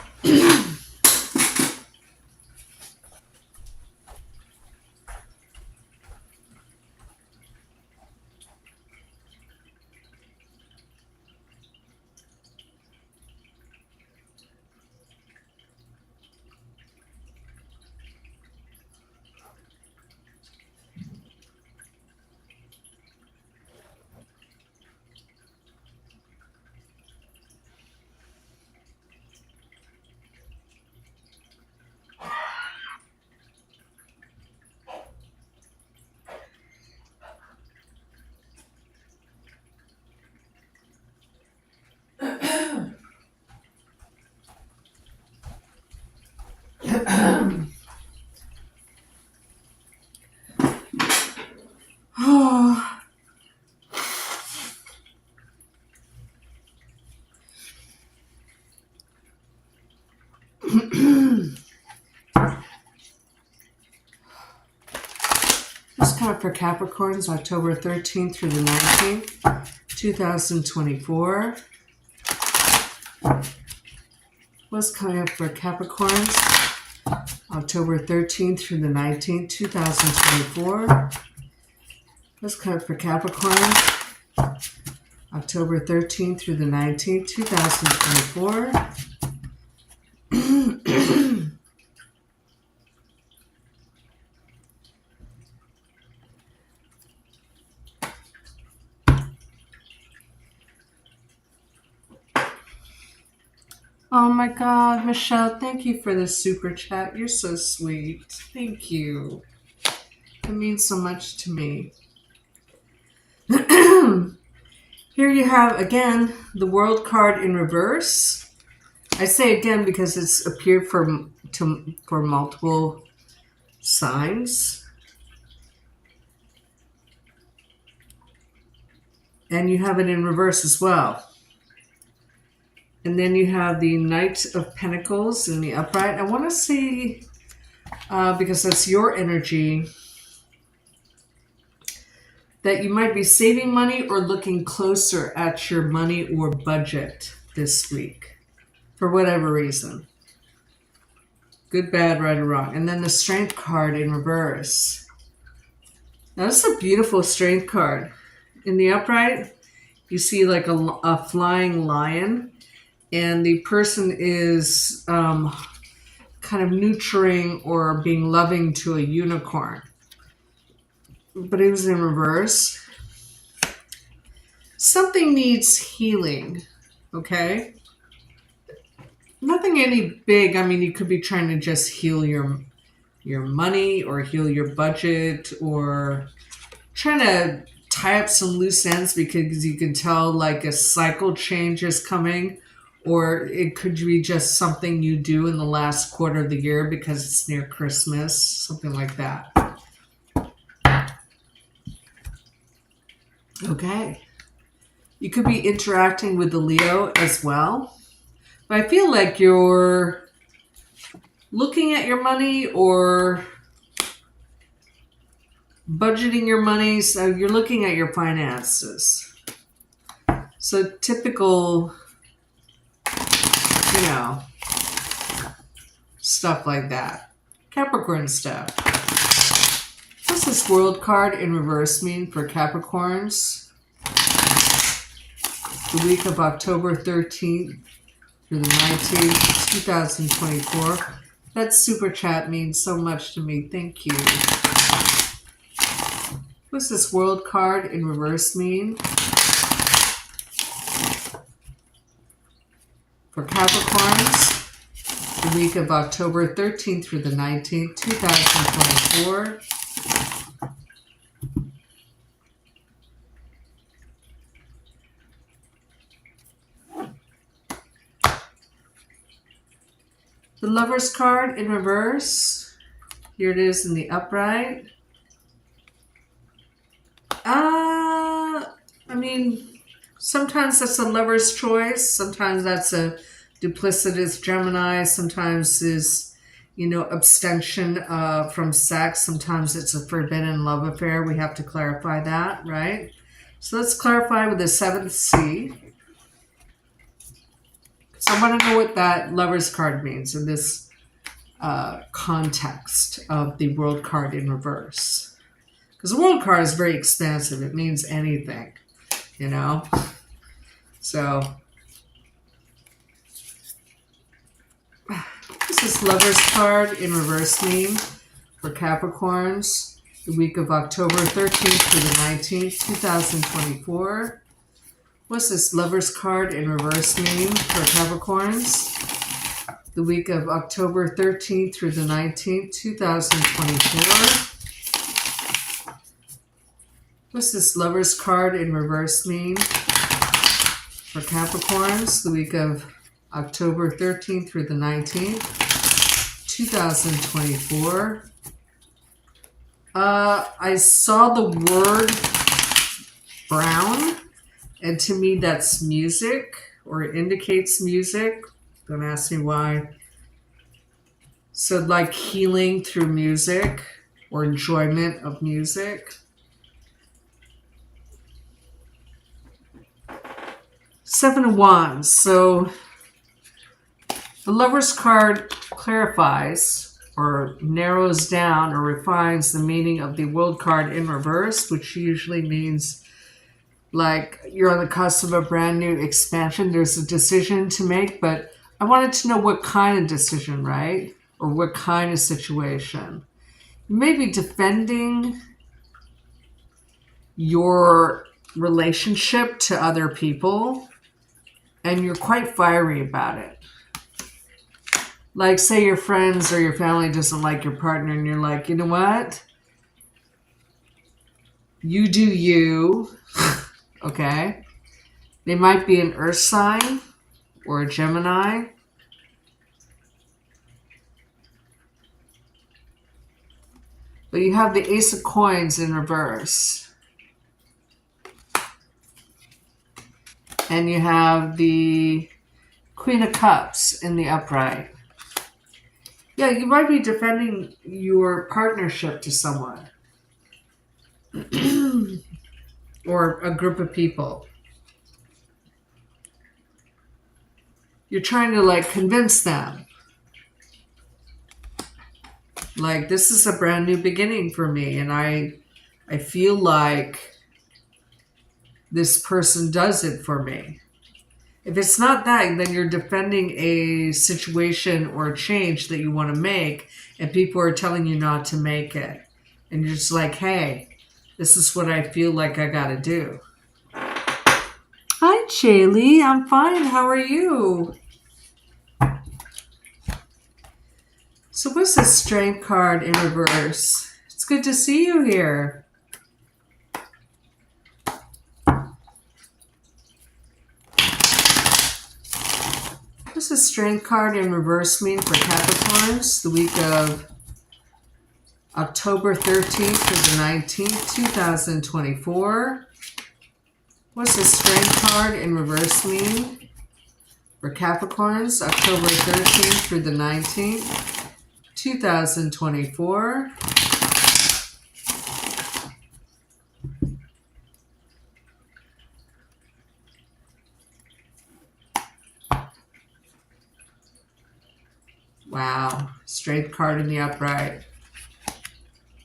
What's coming up for Capricorns October 13th through the 19th, 2024? What's coming up for Capricorns October 13th through the 19th, 2024? What's coming up for Capricorns October 13th through the 19th, 2024? Oh my God, Michelle, thank you for the super chat. You're so sweet. Thank you. It means so much to me. Here you have, again, the World card in reverse. I say again because it's appeared for multiple signs. And you have it in reverse as well. And then you have the Knight of Pentacles in the upright. I want to see, because that's your energy, that you might be saving money or looking closer at your money or budget this week for whatever reason. Good, bad, right, or wrong. And then the Strength card in reverse. Now, this is a beautiful Strength card. In the upright, you see like a flying lion, and the person is kind of nurturing or being loving to a unicorn. But it was in reverse. Something needs healing, okay? Nothing any big. I mean, you could be trying to just heal your money or heal your budget, or trying to tie up some loose ends because you can tell like a cycle change is coming, or it could be just something you do in the last quarter of the year because it's near Christmas, something like that. Okay. You could be interacting with the Leo as well. But I feel like you're looking at your money or budgeting your money. So you're looking at your finances. So typical, stuff like that. Capricorn stuff. What's this World card in reverse mean for Capricorns? The week of October 13th through the 19th, 2024. That super chat means so much to me. Thank you. What's this World card in reverse mean for Capricorns? The week of October 13th through the 19th, 2024. The Lover's card in reverse. Here it is in the upright. I mean, sometimes that's a lover's choice. Sometimes that's a duplicitous Gemini. Sometimes is, abstention from sex. Sometimes it's a forbidden love affair. We have to clarify that, right? So let's clarify with the 7th C. So I want to know what that Lover's card means in this context of the World card in reverse. Because the World card is very expansive. It means anything, So, this is Lover's card in reverse mean for Capricorns, the week of October 13th through the 19th, 2024. What's this Lover's card in reverse mean for Capricorns, the week of October 13th through the 19th, 2024? What's this Lover's card in reverse mean for Capricorns, the week of October 13th through the 19th, 2024? I saw the word brown, and to me that's music, or it indicates music. Don't ask me why. So like healing through music or enjoyment of music. Seven of Wands. So the Lover's card clarifies or narrows down or refines the meaning of the World card in reverse, which usually means like you're on the cusp of a brand new expansion. There's a decision to make, but I wanted to know what kind of decision, right? Or what kind of situation. You may be defending your relationship to other people, and you're quite fiery about it. Like, say your friends or your family doesn't like your partner and you're like, you know what? You do you. Okay? They might be an earth sign or a Gemini. But you have the Ace of Coins in reverse. And you have the Queen of Cups in the upright. Yeah, you might be defending your partnership to someone. Or a group of people. You're trying to like convince them. Like, this is a brand new beginning for me. And I feel like this person does it for me. If it's not that, then you're defending a situation or a change that you want to make, and people are telling you not to make it. And you're just like, hey, this is what I feel like I got to do. Hi, Shaylee. I'm fine. How are you? So what's the Strength card in reverse? It's good to see you here. What's the Strength card in reverse mean for Capricorns the week of October 13th to the 19th, 2024? What's the Strength card in reverse mean for Capricorns October 13th through the 19th, 2024? Wow, Strength card in the upright.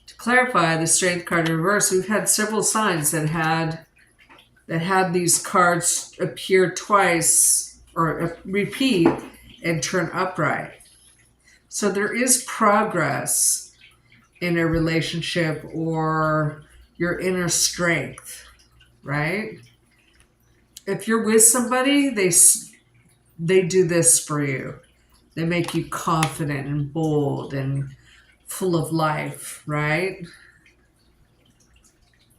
To clarify, the Strength card in reverse, we've had several signs that had these cards appear twice or repeat and turn upright. So there is progress in a relationship or your inner strength, right? If you're with somebody, they do this for you. They make you confident and bold and full of life, right?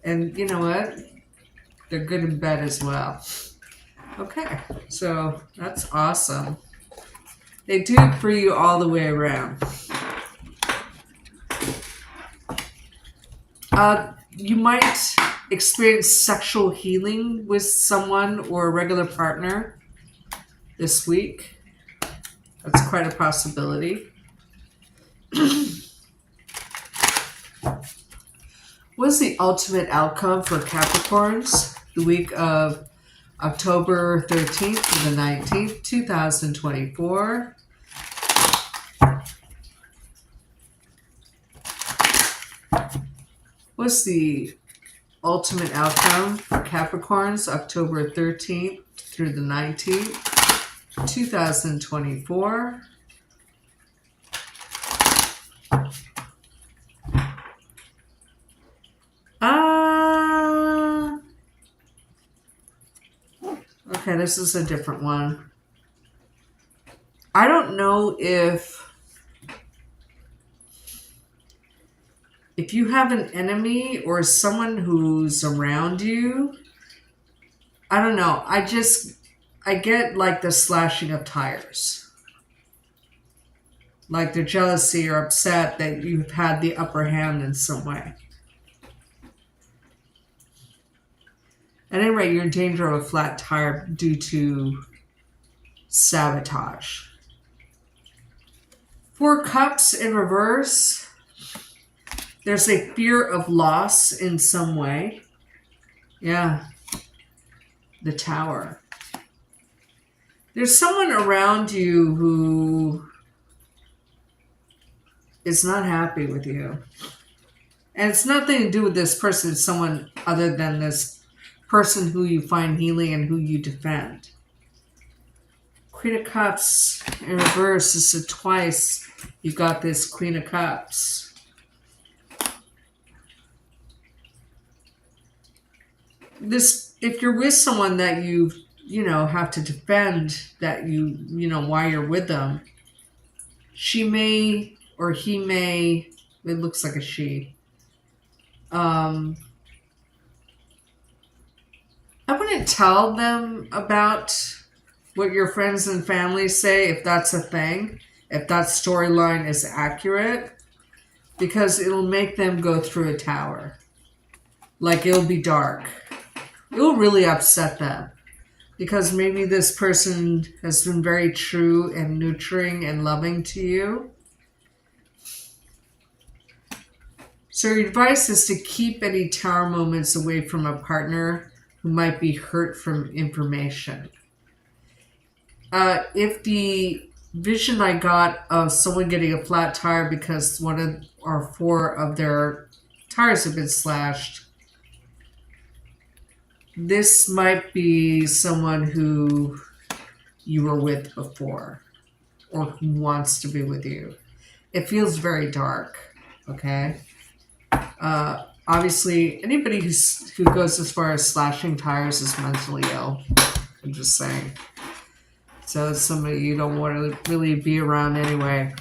And you know what? They're good in bed as well. Okay, so that's awesome. They do it for you all the way around. You might experience sexual healing with someone or a regular partner this week. That's quite a possibility. What's the ultimate outcome for Capricorns the week of October 13th to the 19th, 2024? What's the ultimate outcome for Capricorns October 13th through the 19th, 2024? Okay, this is a different one. I don't know if you have an enemy or someone who's around you. I don't know. I get like the slashing of tires. Like they're jealousy or upset that you've had the upper hand in some way. At any rate, you're in danger of a flat tire due to sabotage. 4 Cups in reverse. There's a fear of loss in some way. Yeah. The Tower. There's someone around you who is not happy with you. And it's nothing to do with this person. It's someone other than this person who you find healing and who you defend. Queen of Cups in reverse. This is twice you got this Queen of Cups. This, if you're with someone that you have to defend, that you know why you're with them, she may, or he may, it looks like a she. I wouldn't tell them about what your friends and family say if that's a thing, if that storyline is accurate, because it'll make them go through a tower. Like, it'll be dark. It'll really upset them. Because maybe this person has been very true and nurturing and loving to you. So your advice is to keep any tower moments away from a partner who might be hurt from information. If the vision I got of someone getting a flat tire because one of or four of their tires have been slashed, this might be someone who you were with before or who wants to be with you. It feels very dark, okay? Obviously, anybody who goes as far as slashing tires is mentally ill. I'm just saying. So it's somebody you don't want to really be around anyway.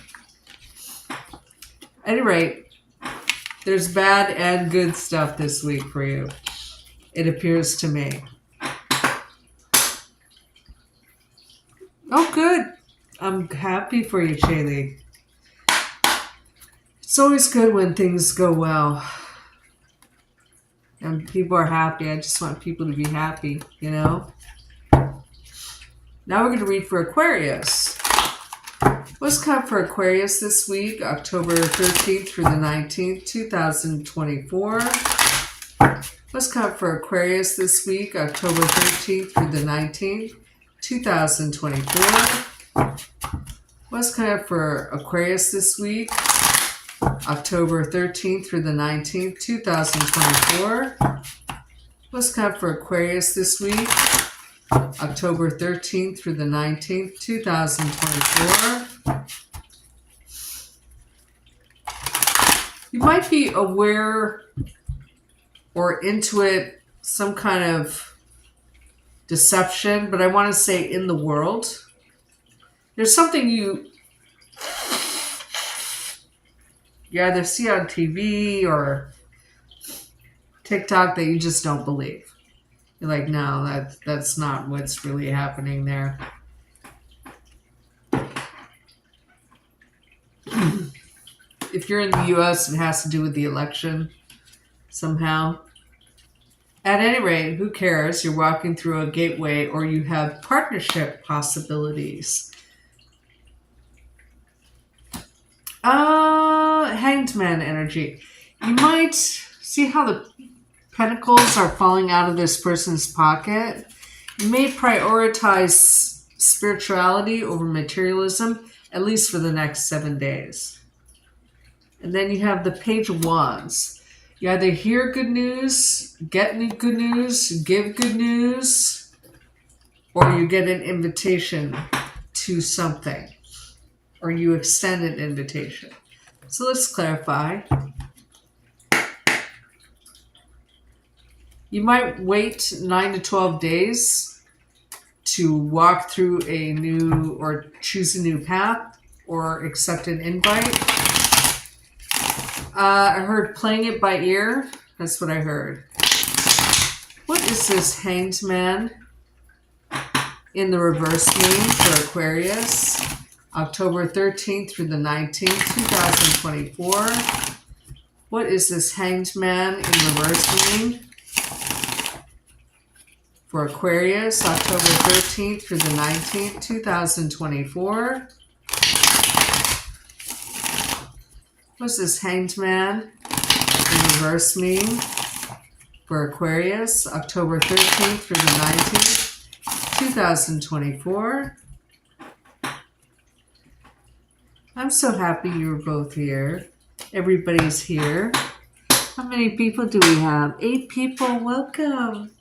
At any rate, there's bad and good stuff this week for you. It appears to me. Oh, good. I'm happy for you, Shaylee. It's always good when things go well. And people are happy. I just want people to be happy, you know? Now we're going to read for Aquarius. What's coming for Aquarius this week, October 13th through the 19th, 2024? What's coming for Aquarius this week, October 13th through the 19th, 2024? What's coming for Aquarius this week, October 13th through the 19th, 2024? What's coming for Aquarius this week, October 13th through the 19th, 2024? You might be aware or intuit some kind of deception, but I want to say in the world. There's something you either see on TV or TikTok that you just don't believe. You're like, no, that's not what's really happening there. If you're in the U.S., it has to do with the election somehow. At any rate, who cares? You're walking through a gateway or you have partnership possibilities. Hanged Man energy. You might see how the pentacles are falling out of this person's pocket. You may prioritize spirituality over materialism, at least for the next 7 days. And then you have the Page of Wands. You either hear good news, get good news, give good news, or you get an invitation to something, or you extend an invitation. So let's clarify. You might wait 9 to 12 days to walk through a new or choose a new path or accept an invite. I heard playing it by ear. That's what I heard. What is this Hanged Man in the reverse mean for Aquarius? October 13th through the 19th, 2024. What is this Hanged Man in reverse mean for Aquarius, October 13th through the 19th, 2024? What's this Hanged Man in reverse mean for Aquarius, October 13th through the 19th, 2024? I'm so happy you're both here. Everybody's here. How many people do we have? 8 people. Welcome.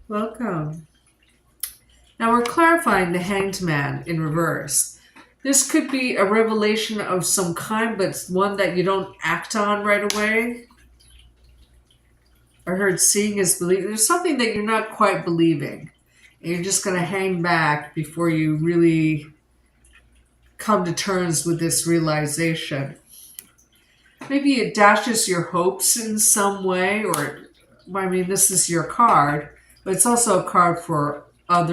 Welcome. Now we're clarifying the Hanged Man in reverse. This could be a revelation of some kind, but it's one that you don't act on right away. I heard seeing is believing. There's something that you're not quite believing. And you're just going to hang back before you really come to terms with this realization. Maybe it dashes your hopes in some way, or, I mean, this is your card, but it's also a card for all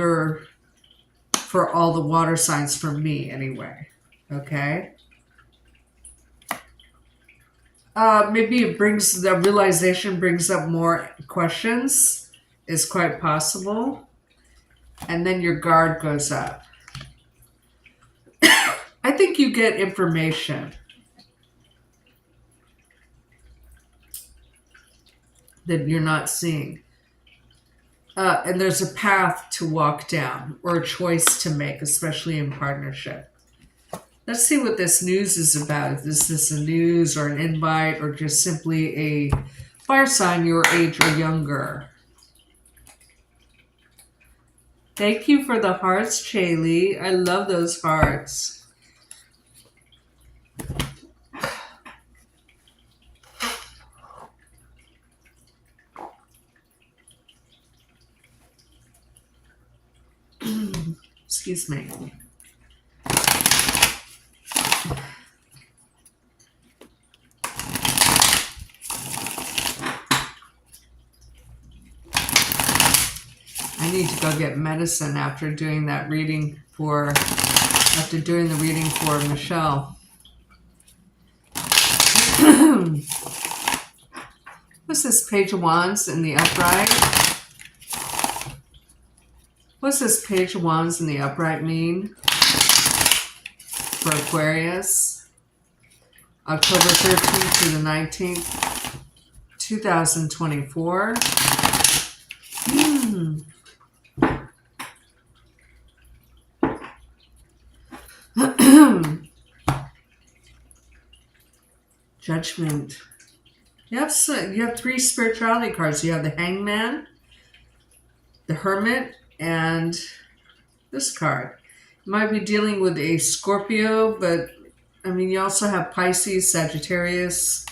the water signs, for me anyway. Okay? Maybe the realization brings up more questions. Is quite possible. And then your guard goes up. I think you get information that you're not seeing. And there's a path to walk down, or a choice to make, especially in partnership. Let's see what this news is about. Is this a news or an invite, or just simply a fire sign your age or younger? Thank you for the hearts, Chaylee. I love those hearts. Excuse me. I need to go get medicine after doing the reading for Michelle. What's this Page of Wands in the upright? What's this Page of Wands in the upright mean for Aquarius? October 13th to the 19th, 2024. Judgment. You have 3 spirituality cards. You have the Hangman, the Hermit, and this card. You might be dealing with a Scorpio, but I mean, you also have Pisces, Sagittarius.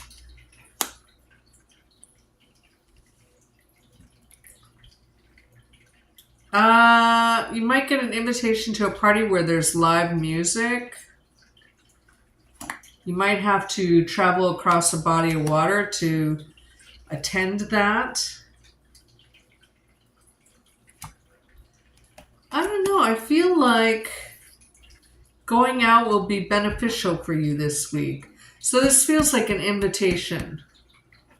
You might get an invitation to a party where there's live music. You might have to travel across a body of water to attend that. I don't know. I feel like going out will be beneficial for you this week. So this feels like an invitation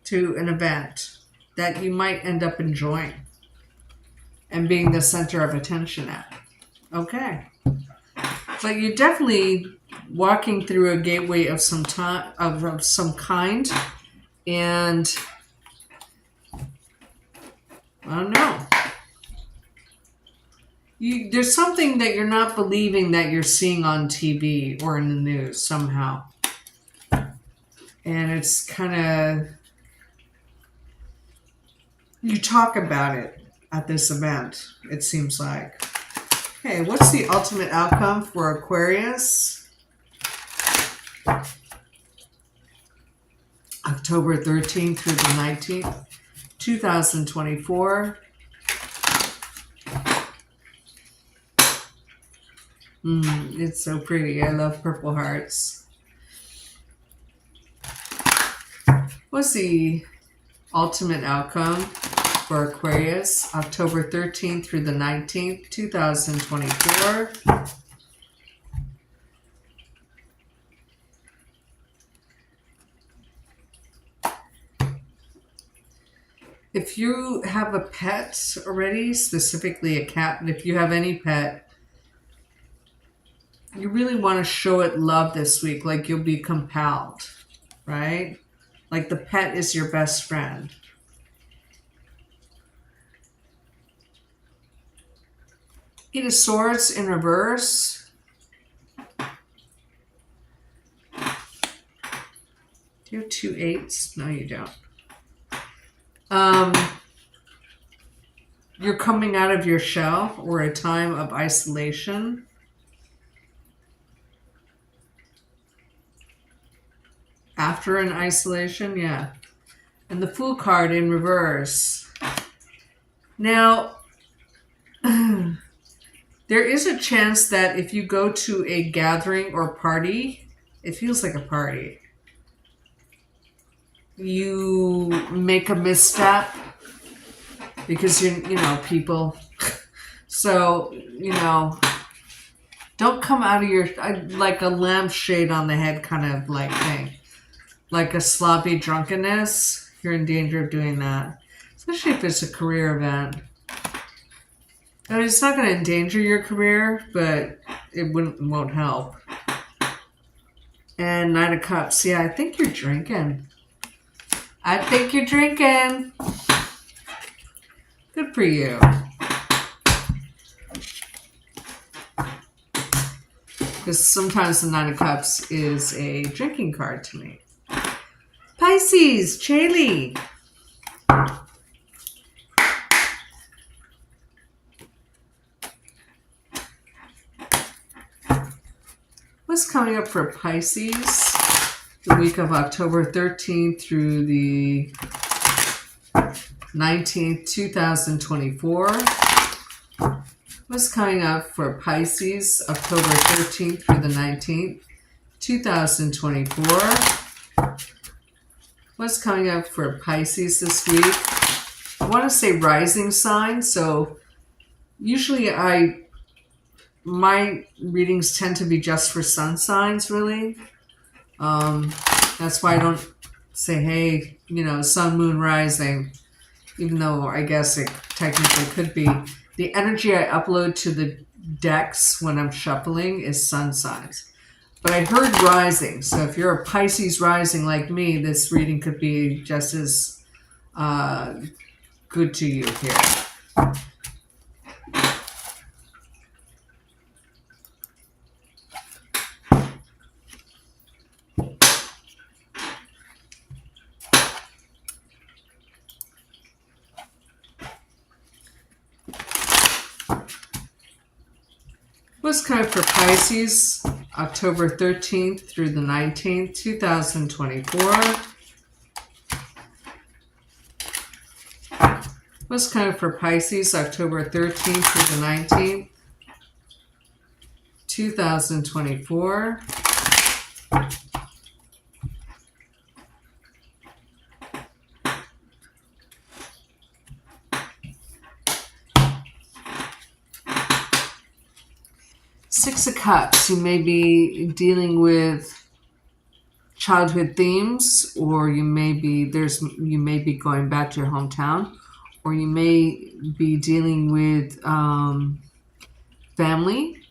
to an event that you might end up enjoying and being the center of attention at. Okay. But you're definitely walking through a gateway of some kind, and I don't know. There's something that you're not believing that you're seeing on TV or in the news somehow. And it's kind of, you talk about it at this event, it seems like. Okay, what's the ultimate outcome for Aquarius? October 13th through the 19th, 2024. It's so pretty. I love purple hearts. What's the ultimate outcome for Aquarius, October 13th through the 19th, 2024? If you have a pet already, specifically a cat, and if you have any pet, you really want to show it love this week, like you'll be compelled, right? Like the pet is your best friend. Eight of Swords in reverse. Do you have 2 8s? No, you don't. You're coming out of your shell, or a time of isolation. After an isolation, yeah. And the Fool card in reverse. Now, There is a chance that if you go to a gathering or party, it feels like a party. You make a misstep because you know, people. So, you know, don't come out of your, like a lampshade on the head kind of like thing. Like a sloppy drunkenness, you're in danger of doing that. Especially if it's a career event. I mean, it's not going to endanger your career, but it won't help. And Nine of Cups. Yeah, I think you're drinking. I think you're drinking. Good for you. Because sometimes the Nine of Cups is a drinking card to me. Pisces, Chaley. What's coming up for Pisces the week of October 13th through the 19th, 2024? What's coming up for Pisces October 13th through the 19th, 2024? What's coming up for Pisces this week? I want to say rising sign, so usually my readings tend to be just for sun signs, really. That's why I don't say, hey, you know, sun, moon, rising, even though I guess it technically could be. The energy I upload to the decks when I'm shuffling is sun signs. But I heard rising, so if you're a Pisces rising like me, this reading could be just as good to you here. What's coming for Pisces, October 13th through the 19th, 2024? What's coming for Pisces, October 13th through the 19th, 2024? Six of Cups, you may be dealing with childhood themes, or you may be going back to your hometown, or you may be dealing with family,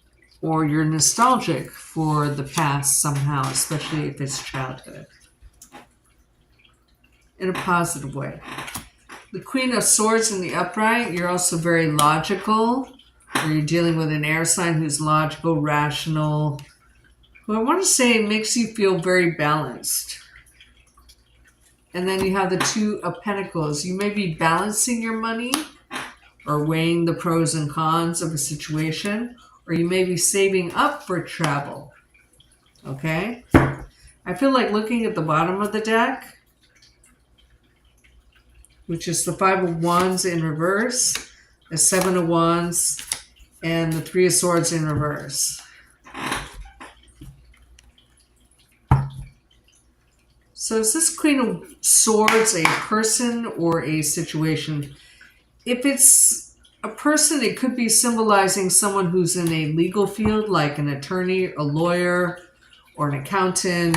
or you're nostalgic for the past somehow, especially if it's childhood. In a positive way. The Queen of Swords in the upright, you're also very logical, or you're dealing with an air sign who's logical, rational, who I want to say makes you feel very balanced. And then you have the Two of Pentacles. You may be balancing your money or weighing the pros and cons of a situation, or you may be saving up for travel. Okay? I feel like looking at the bottom of the deck, which is the Five of Wands in reverse, the Seven of Wands, and the Three of Swords in reverse. So is this Queen of Swords a person or a situation? If it's a person, it could be symbolizing someone who's in a legal field, like an attorney, a lawyer, or an accountant,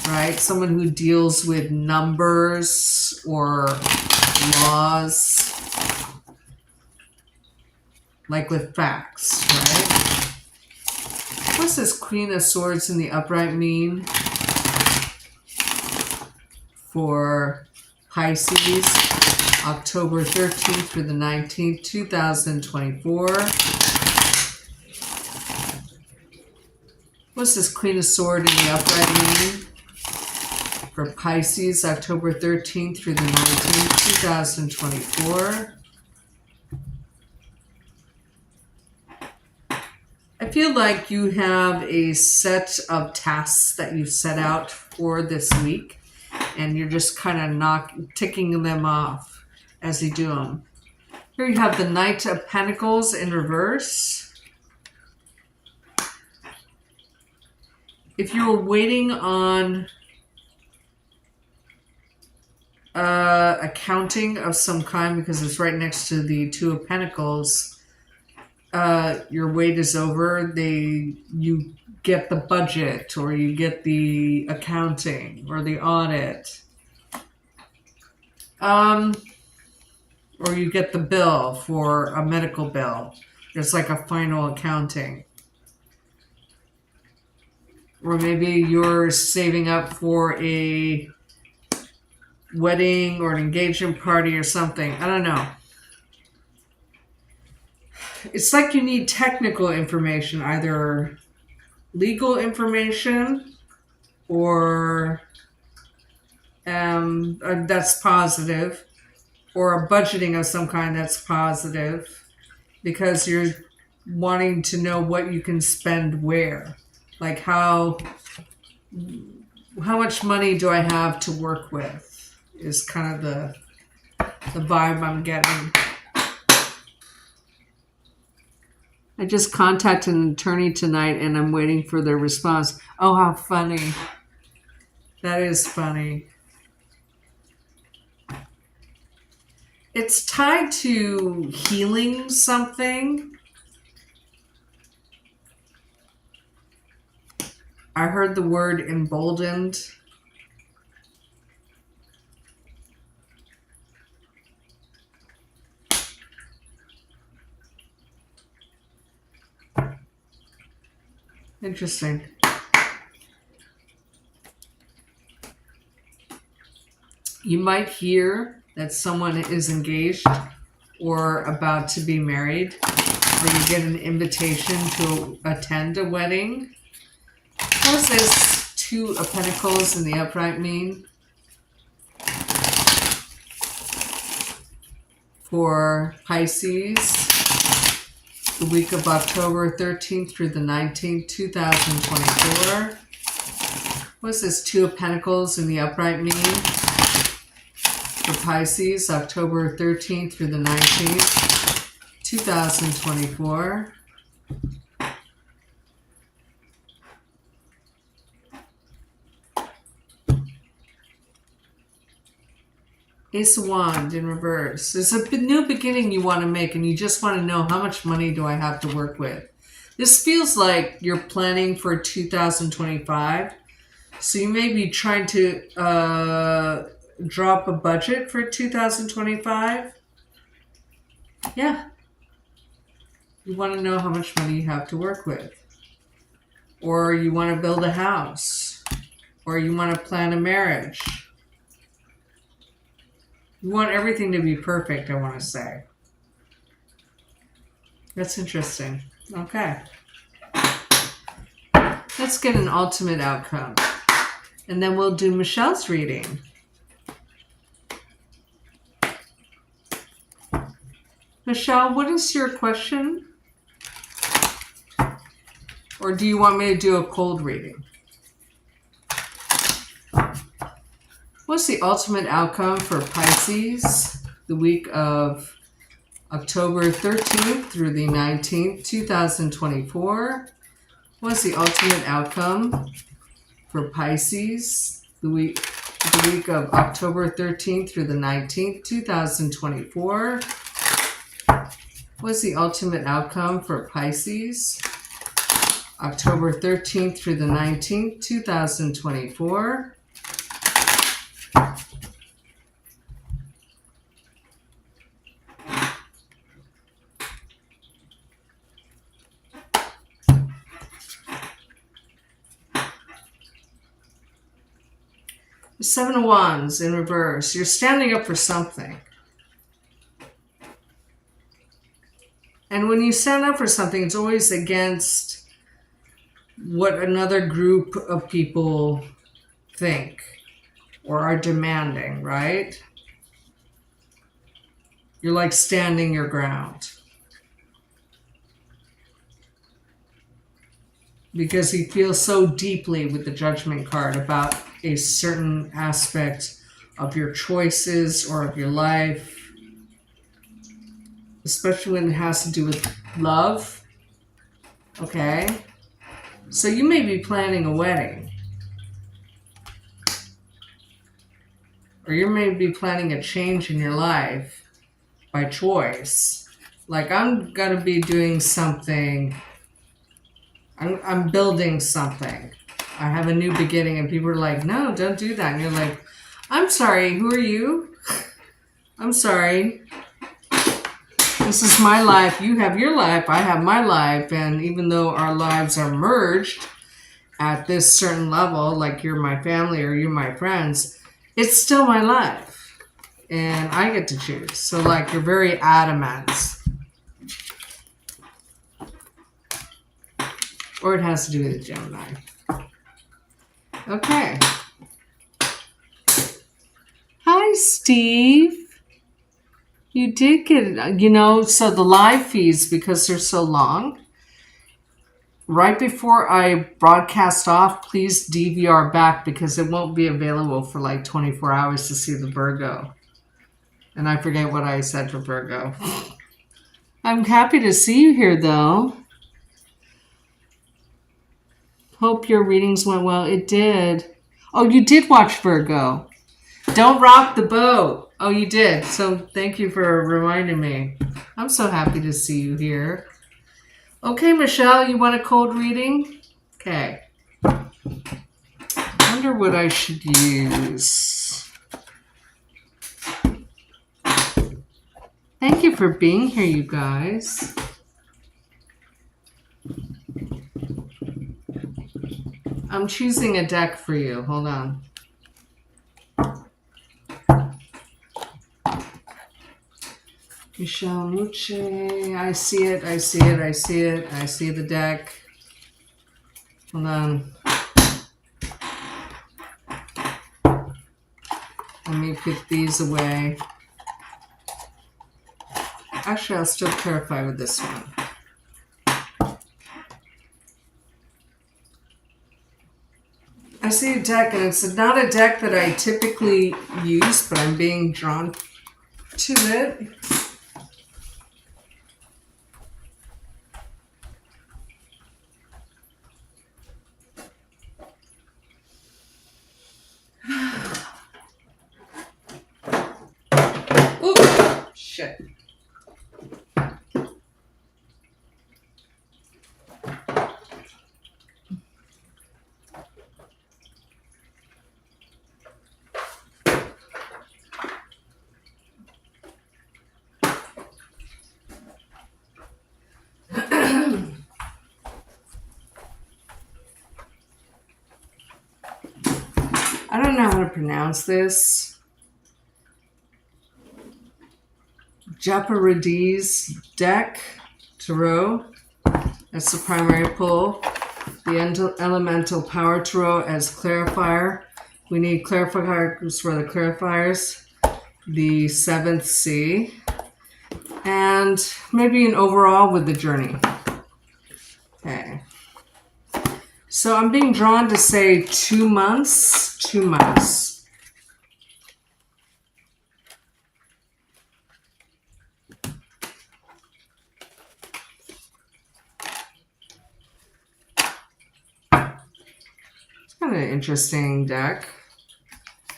right? Someone who deals with numbers or laws, like with facts, right? What's this Queen of Swords in the upright mean for Pisces, October 13th through the 19th, 2024? What's this Queen of Swords in the upright mean for Pisces, October 13th through the 19th, 2024? I feel like you have a set of tasks that you set out for this week, and you're just kind of ticking them off as you do them. Here you have the Knight of Pentacles in reverse. If you were waiting on accounting of some kind, because it's right next to the Two of Pentacles, your wait is over. You get the budget, or you get the accounting or the audit, or you get the bill for a medical bill. It's like a final accounting. Or maybe you're saving up for a wedding or an engagement party or something. I don't know. It's like you need technical information, either legal information or that's positive, or a budgeting of some kind that's positive, because you're wanting to know what you can spend where. Like how much money do I have to work with is kind of the vibe I'm getting. I just contacted an attorney tonight and I'm waiting for their response. Oh, how funny. That is funny. It's tied to healing something. I heard the word emboldened. Interesting. You might hear that someone is engaged or about to be married, or you get an invitation to attend a wedding. What does this Two of Pentacles in the upright mean? For Pisces, the week of October 13th through the 19th, 2024. What does this Two of Pentacles in the upright mean? For Pisces, October 13th through the 19th, 2024. Ace of Wands in reverse. There's a new beginning you want to make, and you just want to know, how much money do I have to work with? This feels like you're planning for 2025. So you may be trying to drop a budget for 2025. Yeah. You want to know how much money you have to work with. Or you want to build a house. Or you want to plan a marriage. You want everything to be perfect, I want to say. That's interesting. Okay. Let's get an ultimate outcome. And then we'll do Michelle's reading. Michelle, what is your question? Or do you want me to do a cold reading? What's the ultimate outcome for Pisces, the week of October 13th through the 19th, 2024? What's the ultimate outcome for Pisces, the week of October 13th through the 19th, 2024? What's the ultimate outcome for Pisces, October 13th through the 19th, 2024? The Seven of Wands in reverse. You're standing up for something. And when you stand up for something, it's always against what another group of people think or are demanding, right? You're like standing your ground. Because you feel so deeply with the Judgment card about a certain aspect of your choices or of your life. especially when it has to do with love. Okay? So you may be planning a wedding. Or you may be planning a change in your life by choice. Like, I'm going to be doing something. I'm building something. I have a new beginning, and people are like, no, don't do that. And you're like, I'm sorry, who are you? I'm sorry. This is my life. You have your life. I have my life. And even though our lives are merged at this certain level, like you're my family or you're my friends, it's still my life. And I get to choose. So, like, you're very adamant. Or it has to do with a Gemini. Okay. Hi, Steve. You did get, so the live feeds, because they're so long, right before I broadcast off, please DVR back because it won't be available for like 24 hours to see the Virgo. And I forget what I said for Virgo. I'm happy to see you here, though. Hope your readings went well. It did. Oh, you did watch Virgo. Don't rock the boat. Oh, you did. So thank you for reminding me. I'm so happy to see you here. Okay, Michelle, you want a cold reading? Okay. I wonder what I should use. Thank you for being here, you guys. I'm choosing a deck for you. Hold on. Michelle Muche. I see it. I see it. I see it. I see the deck. Hold on. Let me put these away. Actually, I'll still clarify with this one. I see a deck, and it's not a deck that I typically use, but I'm being drawn to it. Ooh, shit. I don't know how to pronounce this. Japarides deck, tarot. That's the primary pull. The elemental power tarot as clarifier. We need clarifiers for the clarifiers. The seventh C. And maybe an overall with the journey. Okay. So I'm being drawn to say 2 months. 2 months. It's kind of an interesting deck.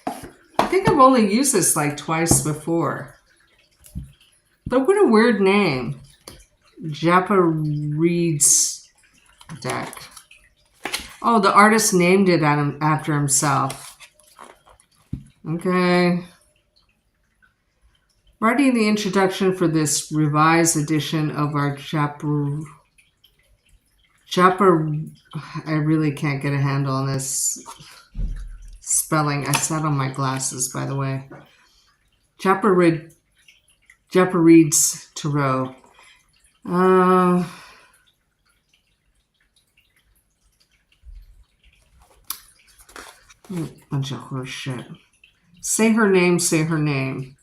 I think I've only used this like twice before. But what a weird name. Japarides deck. Oh, the artist named it after himself. Okay. Writing the introduction for this revised edition of our I really can't get a handle on this spelling. I sat on my glasses, by the way. Japarides tarot. Bunch of horse shit. Say her name, say her name.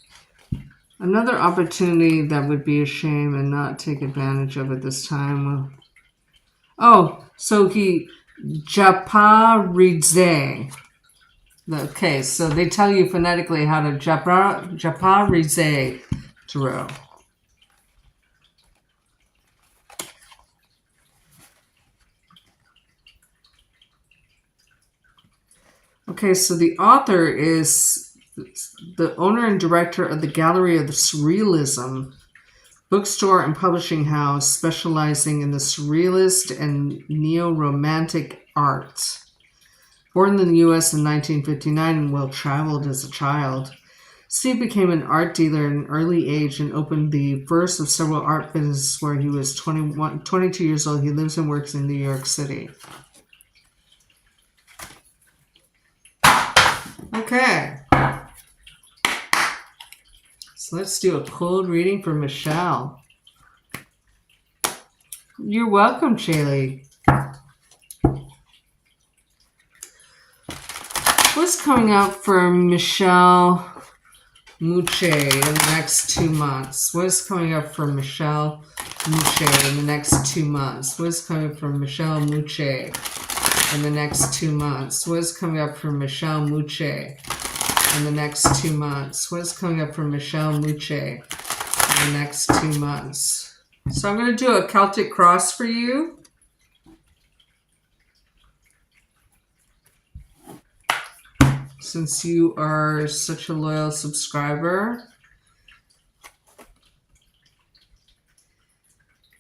Another opportunity that would be a shame and not take advantage of at this time. Oh, so he Japarides. Okay, so they tell you phonetically how to Japarides tarot. Okay, so the author is the owner and director of the Gallery of the Surrealism bookstore and publishing house specializing in the surrealist and neo-romantic art. Born in the U.S. in 1959 and well-traveled as a child, Steve became an art dealer at an early age and opened the first of several art businesses where he was 22 years old. He lives and works in New York City. Okay. So let's do a cold reading for Michelle. You're welcome, Shaylee. What's coming up for Michelle Muche in the next 2 months? What is coming up for Michelle Muche in the next 2 months? What is coming up for Michelle Muche in the next 2 months? What is coming up for Michelle Muche in the next 2 months? What is coming up for Michelle Muche in the next 2 months? So I'm going to do a Celtic cross for you. Since you are such a loyal subscriber.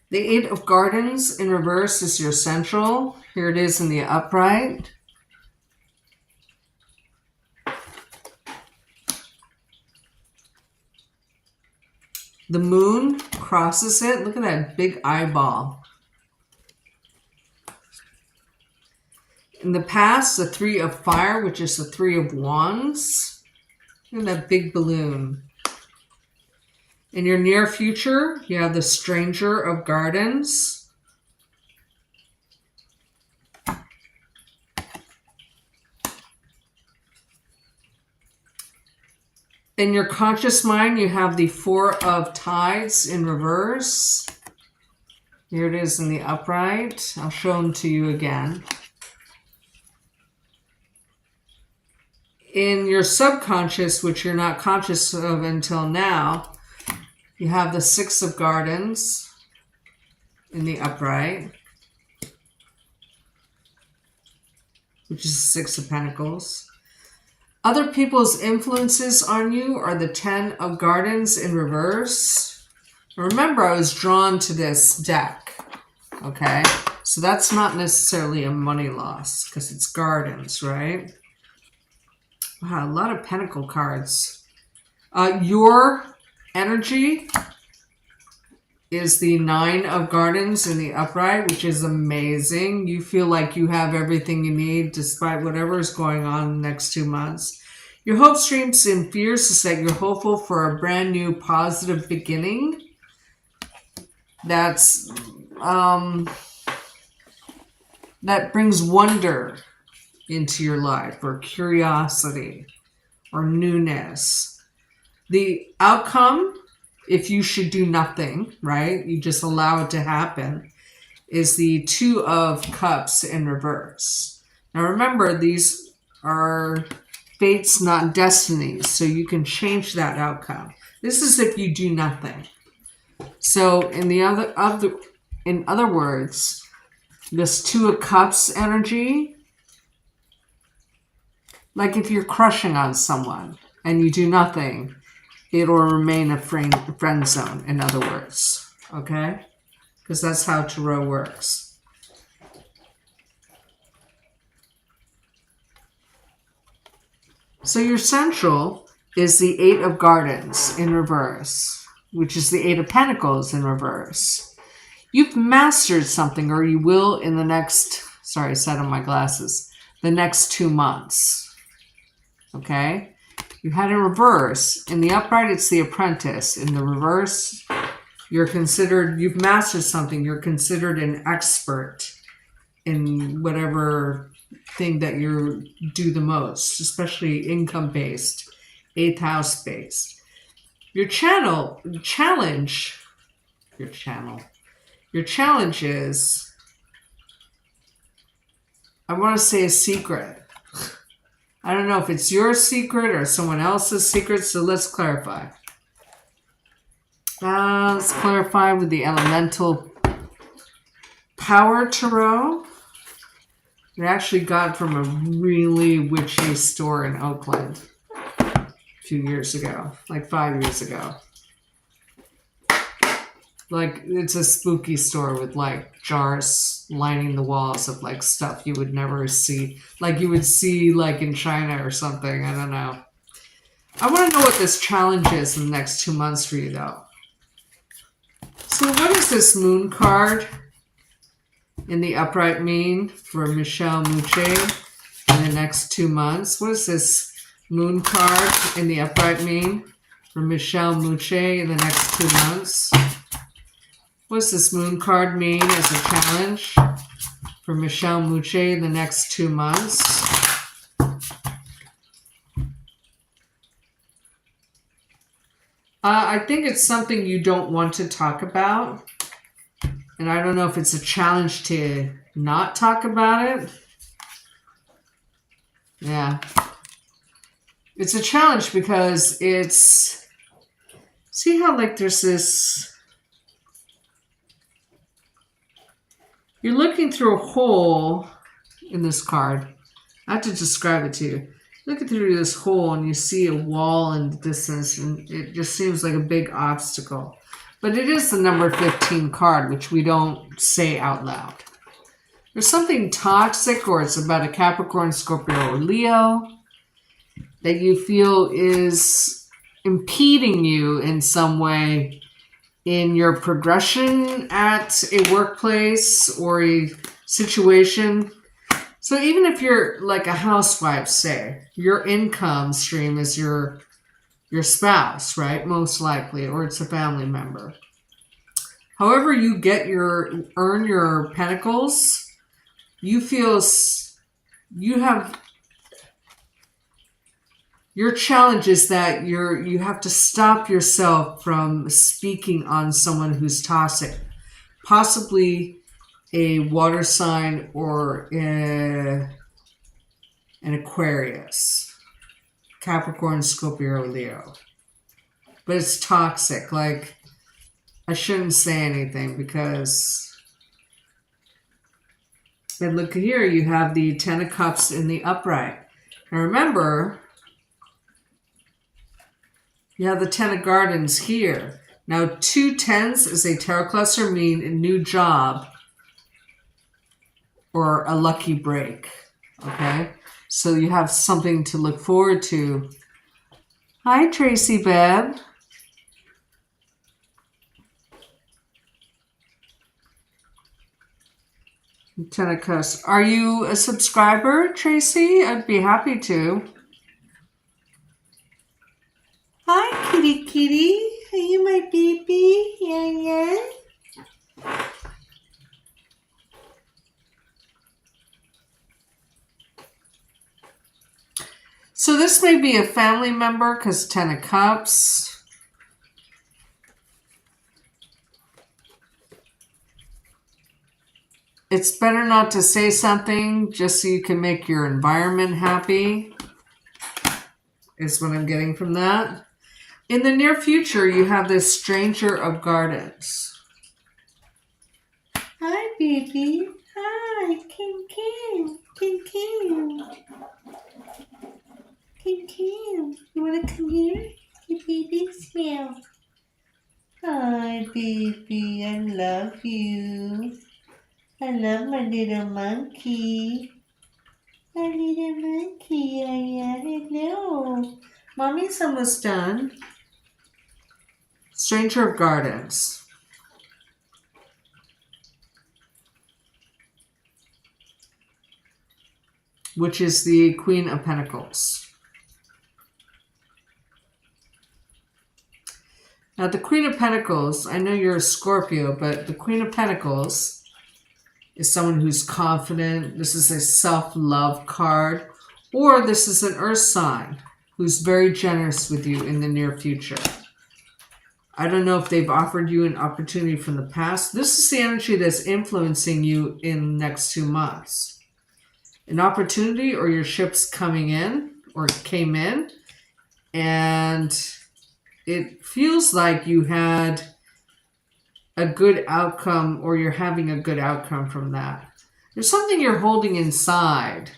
The Eight of Gardens in reverse is your central. Here it is in the upright. The moon crosses it. Look at that big eyeball. In the past, the Three of Fire, which is the Three of Wands. Look at that big balloon. In your near future, you have the Stranger of Gardens. In your conscious mind, you have the Four of Tides in reverse. Here it is in the upright. I'll show them to you again. In your subconscious, which you're not conscious of until now, you have the Six of Gardens in the upright, which is the Six of Pentacles. Other people's influences on you are the Ten of Gardens in reverse. Remember, I was drawn to this deck, okay? So that's not necessarily a money loss because it's gardens, right? Wow, a lot of pentacle cards. Your energy is the Nine of Gardens in the upright, which is amazing. You feel like you have everything you need despite whatever is going on in the next 2 months. Your hopes, dreams, and fears is that you're hopeful for a brand new positive beginning. That's that brings wonder into your life, or curiosity, or newness. The outcome, if you should do nothing, right? You just allow it to happen, is the Two of Cups in reverse. Now remember, these are fates, not destinies, so you can change that outcome. This is if you do nothing. So in other words, this Two of Cups energy, like if you're crushing on someone and you do nothing, it'll remain a friend zone, in other words, okay? Because that's how tarot works. So your central is the Eight of Gardens in reverse, which is the Eight of Pentacles in reverse. You've mastered something, or you will in the next, sorry, I set on my glasses, the next 2 months. Okay, you had in reverse. In the upright, it's the Apprentice. In the reverse, you're considered, you've mastered something. You're considered an expert in whatever thing that you do the most, especially income-based, 8th house-based. Your challenge is, I want to say a secret. I don't know if it's your secret or someone else's secret, so let's clarify. Let's clarify with the Elemental Power Tarot. I actually got it from a really witchy store in Oakland a few years ago, like 5 years ago. Like, it's a spooky store with like jars lining the walls of like stuff you would never see, like you would see like in China or something. I don't know. I want to know what this challenge is in the next 2 months for you, though. So what is this moon card in the upright mean for Michelle Mouche in the next 2 months? What does this moon card in the upright mean for Michelle Mouche in the next 2 months? What does this moon card mean as a challenge for Michelle Mouche in the next 2 months? I think it's something you don't want to talk about. And I don't know if it's a challenge to not talk about it. Yeah. It's a challenge because it's... See how like there's this... You're looking through a hole in this card. I have to describe it to you. Looking through this hole and you see a wall in the distance and it just seems like a big obstacle. But it is the number 15 card, which we don't say out loud. There's something toxic, or it's about a Capricorn, Scorpio, or Leo that you feel is impeding you in some way in your progression at a workplace or a situation. So even if you're like a housewife, say, your income stream is your spouse, right? Most likely, or it's a family member. However you earn your pentacles, you feel you have your challenge is that you have to stop yourself from speaking on someone who's toxic, possibly a water sign or an Aquarius, Capricorn, Scorpio, Leo. But it's toxic. Like, I shouldn't say anything because... And look here, you have the Ten of Cups in the upright. Now remember, you have the Ten of Gardens here. Now 2 tens is a tarot cluster, mean a new job or a lucky break. Okay? So you have something to look forward to. Hi, Tracy Bebb. Ten of Cups. Are you a subscriber, Tracy? I'd be happy to. Hi, kitty kitty. Are you my baby? Yeah, yeah. So this may be a family member because Ten of Cups. It's better not to say something just so you can make your environment happy, is what I'm getting from that. In the near future, you have this Stranger of Gardens. Hi, baby. Hi, Kim Kim. Kim Kim. Kim Kim. You want to come here? Your baby smell. Hi, baby. I love you. I love my little monkey. My little monkey. I know. Mommy's almost done. Stranger of Gardens. Which is the Queen of Pentacles. Now the Queen of Pentacles, I know you're a Scorpio, but the Queen of Pentacles is someone who's confident. This is a self-love card. Or this is an earth sign who's very generous with you in the near future. I don't know if they've offered you an opportunity from the past. This is the energy that's influencing you in the next 2 months. An opportunity, or your ship's coming in or came in, and it feels like you had a good outcome, or you're having a good outcome from that. There's something you're holding inside.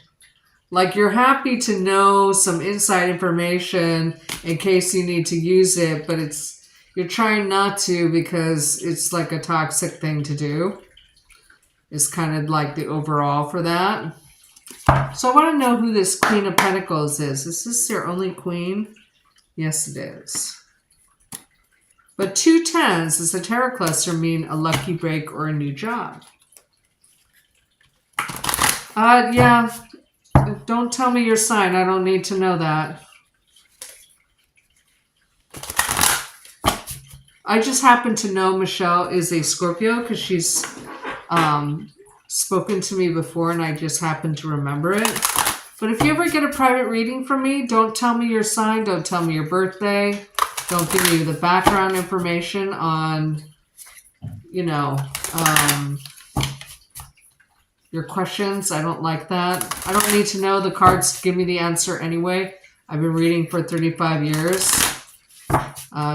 Like you're happy to know some inside information in case you need to use it, but you're trying not to because it's like a toxic thing to do. It's kind of like the overall for that. So I want to know who this Queen of Pentacles is. Is this your only queen? Yes, it is. But 2 10s as a tarot cluster mean a lucky break or a new job. Yeah. Don't tell me your sign. I don't need to know that. I just happen to know Michelle is a Scorpio because she's spoken to me before and I just happen to remember it. But if you ever get a private reading from me, don't tell me your sign. Don't tell me your birthday. Don't give me the background information on, you know, your questions. I don't like that. I don't need to know. The cards give me the answer anyway. I've been reading for 35 years,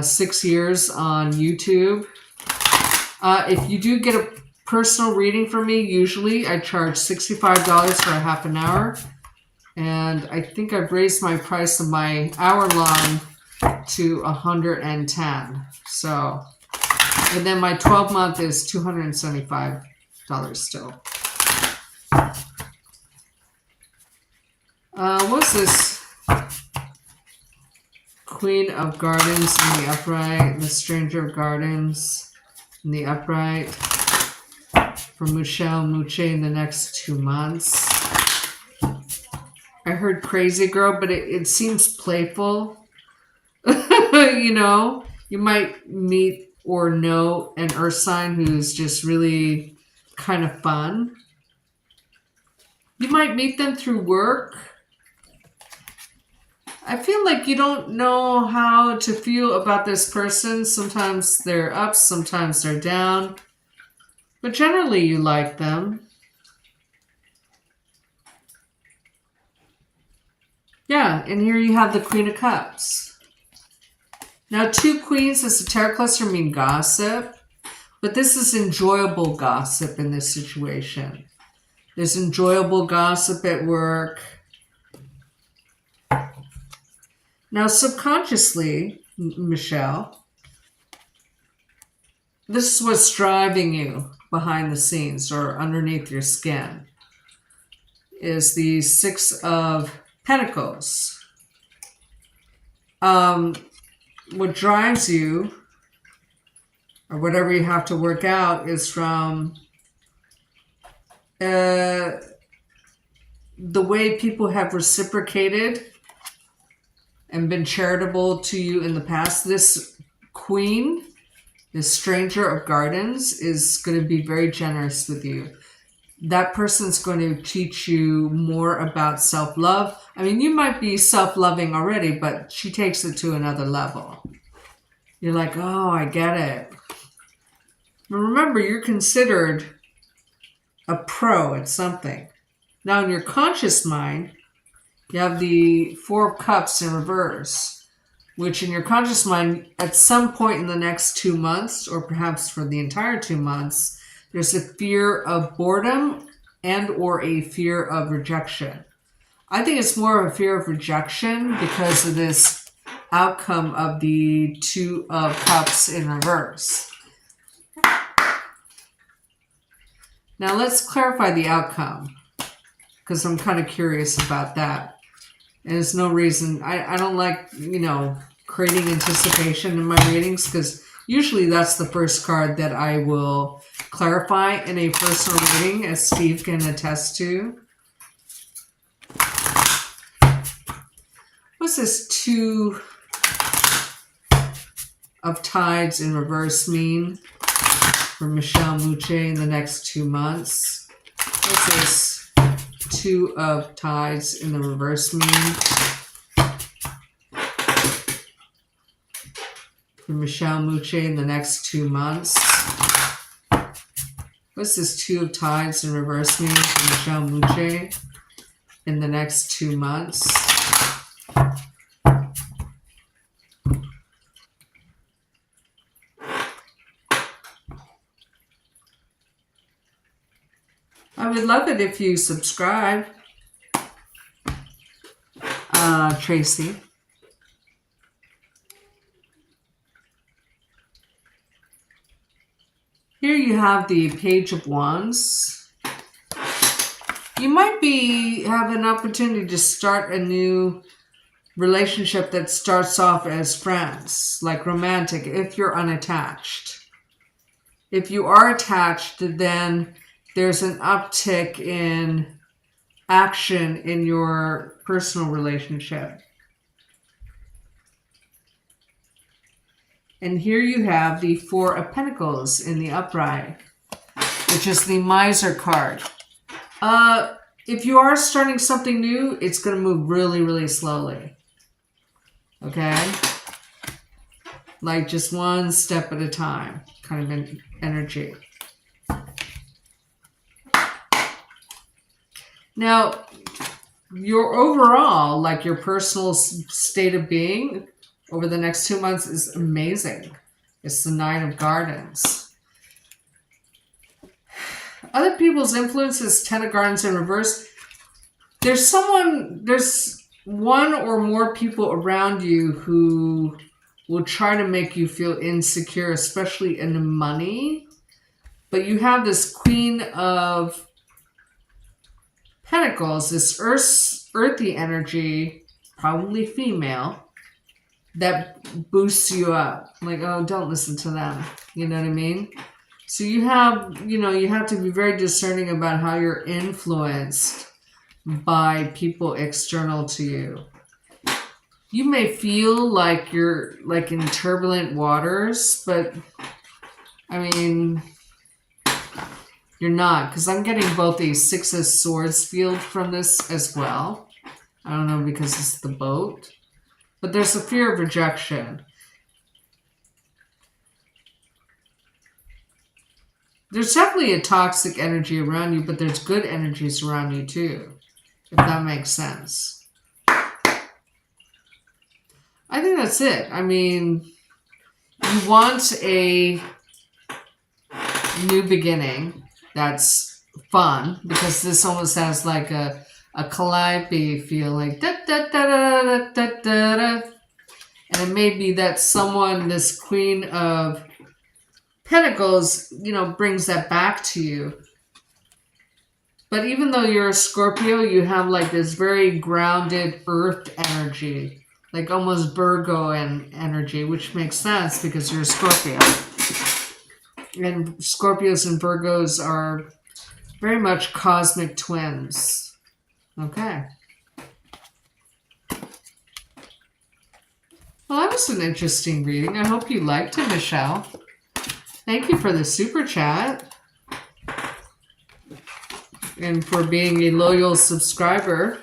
6 years on YouTube. If you do get a personal reading from me, usually I charge $65 for a half an hour. And I think I've raised my price of my hour-long to $110. So, and then my 12-month is $275 still. What's this? Queen of Gardens in the upright, the Stranger of Gardens in the upright. For Michelle Muche in the next 2 months. I heard crazy girl, but it seems playful. You know, you might meet or know an earth sign who's just really kind of fun. You might meet them through work. I feel like you don't know how to feel about this person. Sometimes they're up, sometimes they're down. But generally you like them. Yeah, and here you have the Queen of Cups. Now, 2 queens as a tarot cluster mean gossip, but this is enjoyable gossip in this situation. There's enjoyable gossip at work. Now, subconsciously, Michelle, this is what's driving you behind the scenes or underneath your skin, is the 6 of Pentacles. What drives you, or whatever you have to work out, is from the way people have reciprocated and been charitable to you in the past. This queen, this Stranger of Gardens, is going to be very generous with you. That person's going to teach you more about self-love. I mean, you might be self-loving already, but she takes it to another level. You're like, oh, I get it. But remember, you're considered a pro at something. Now, in your conscious mind, you have the 4 of Cups in reverse, which in your conscious mind, at some point in the next 2 months, or perhaps for the entire 2 months, there's a fear of boredom and or a fear of rejection. I think it's more of a fear of rejection because of this outcome of the 2 of Cups in reverse. Now let's clarify the outcome because I'm kind of curious about that. And there's no reason, I don't like, you know, creating anticipation in my readings because usually that's the first card that I will clarify in a personal reading, as Steve can attest to. What's this 2 of Tides in reverse mean for Michelle Muche in the next 2 months? What's this 2 of Tides in the reverse mean for Michelle Muche in the next 2 months? What's this 2 of Tides in reverse mean for Michelle Muche in the next 2 months? I would love it if you subscribe, Tracy. Here you have the Page of Wands. You might have an opportunity to start a new relationship that starts off as friends, like romantic, if you're unattached. If you are attached, then there's an uptick in action in your personal relationship. And here you have the Four of Pentacles in the upright, which is the Miser card. If you are starting something new, it's going to move really, really slowly. Okay? Like just one step at a time, kind of energy. Now, your overall, like your personal state of being over the next 2 months is amazing. It's the Nine of Gardens. Other people's influences, Ten of Gardens in reverse. There's one or more people around you who will try to make you feel insecure, especially in money. But you have this Queen of Pentacles, this earthy energy, probably female, that boosts you up. Like, oh, don't listen to them. You know what I mean? So you have to be very discerning about how you're influenced by people external to you. You may feel like you're like in turbulent waters, but I mean, you're not, because I'm getting both a Six of Swords field from this as well. I don't know, because it's the boat. But there's a fear of rejection. There's definitely a toxic energy around you, but there's good energies around you too, if that makes sense. I think that's it. I mean, you want a new beginning that's fun, because this almost has like a calliope feel, like da da da da da da da. And it may be that someone, this Queen of Pentacles, brings that back to you. But even though you're a Scorpio, you have like this very grounded earth energy, like almost Virgo energy, which makes sense because you're a Scorpio. And Scorpios and Virgos are very much cosmic twins. Okay. Well, that was an interesting reading. I hope you liked it, Michelle. Thank you for the super chat. And for being a loyal subscriber.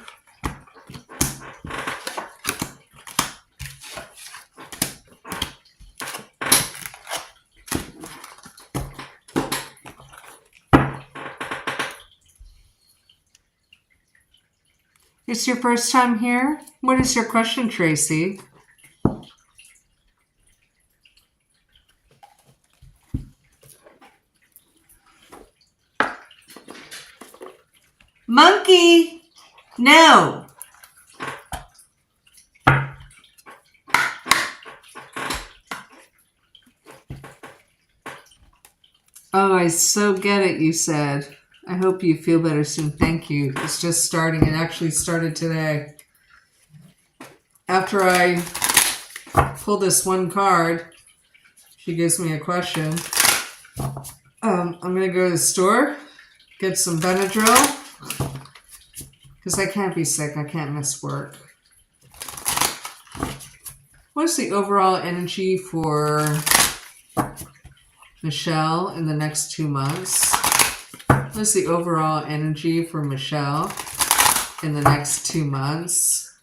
It's your first time here? What is your question, Tracy? Monkey! No! Oh, I so get it, you said. I hope you feel better soon. Thank you. It's just starting. It actually started today. After I pull this one card, she gives me a question. I'm going to go to the store, get some Benadryl, because I can't be sick. I can't miss work. What's the overall energy for Michelle in the next 2 months? What's the overall energy for Michelle in the next 2 months?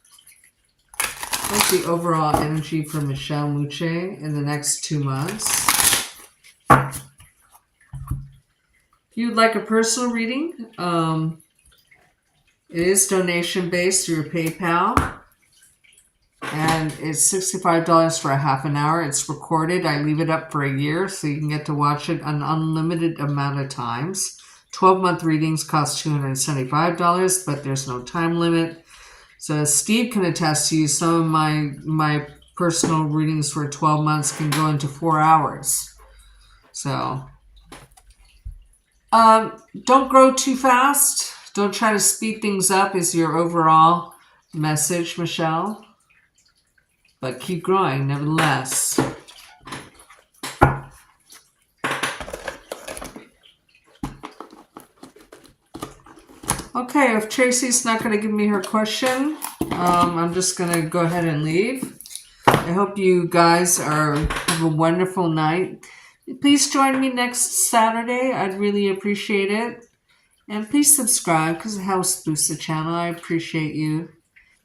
What's the overall energy for Michelle Muche in the next 2 months? If you'd like a personal reading, it is donation based through PayPal. And it's $65 for a half an hour. It's recorded. I leave it up for a year, so you can get to watch it an unlimited amount of times. 12-month readings cost $275, but there's no time limit. So as Steve can attest to you, some of my personal readings for 12 months can go into 4 hours. So don't grow too fast. Don't try to speed things up is your overall message, Michelle. But keep growing nevertheless. Okay, if Tracy's not going to give me her question, I'm just going to go ahead and leave. I hope you guys have a wonderful night. Please join me next Saturday. I'd really appreciate it. And please subscribe because it helps boost the channel. I appreciate you.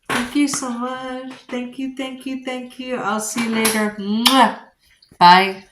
Thank you so much. Thank you, thank you, thank you. I'll see you later. Mwah. Bye.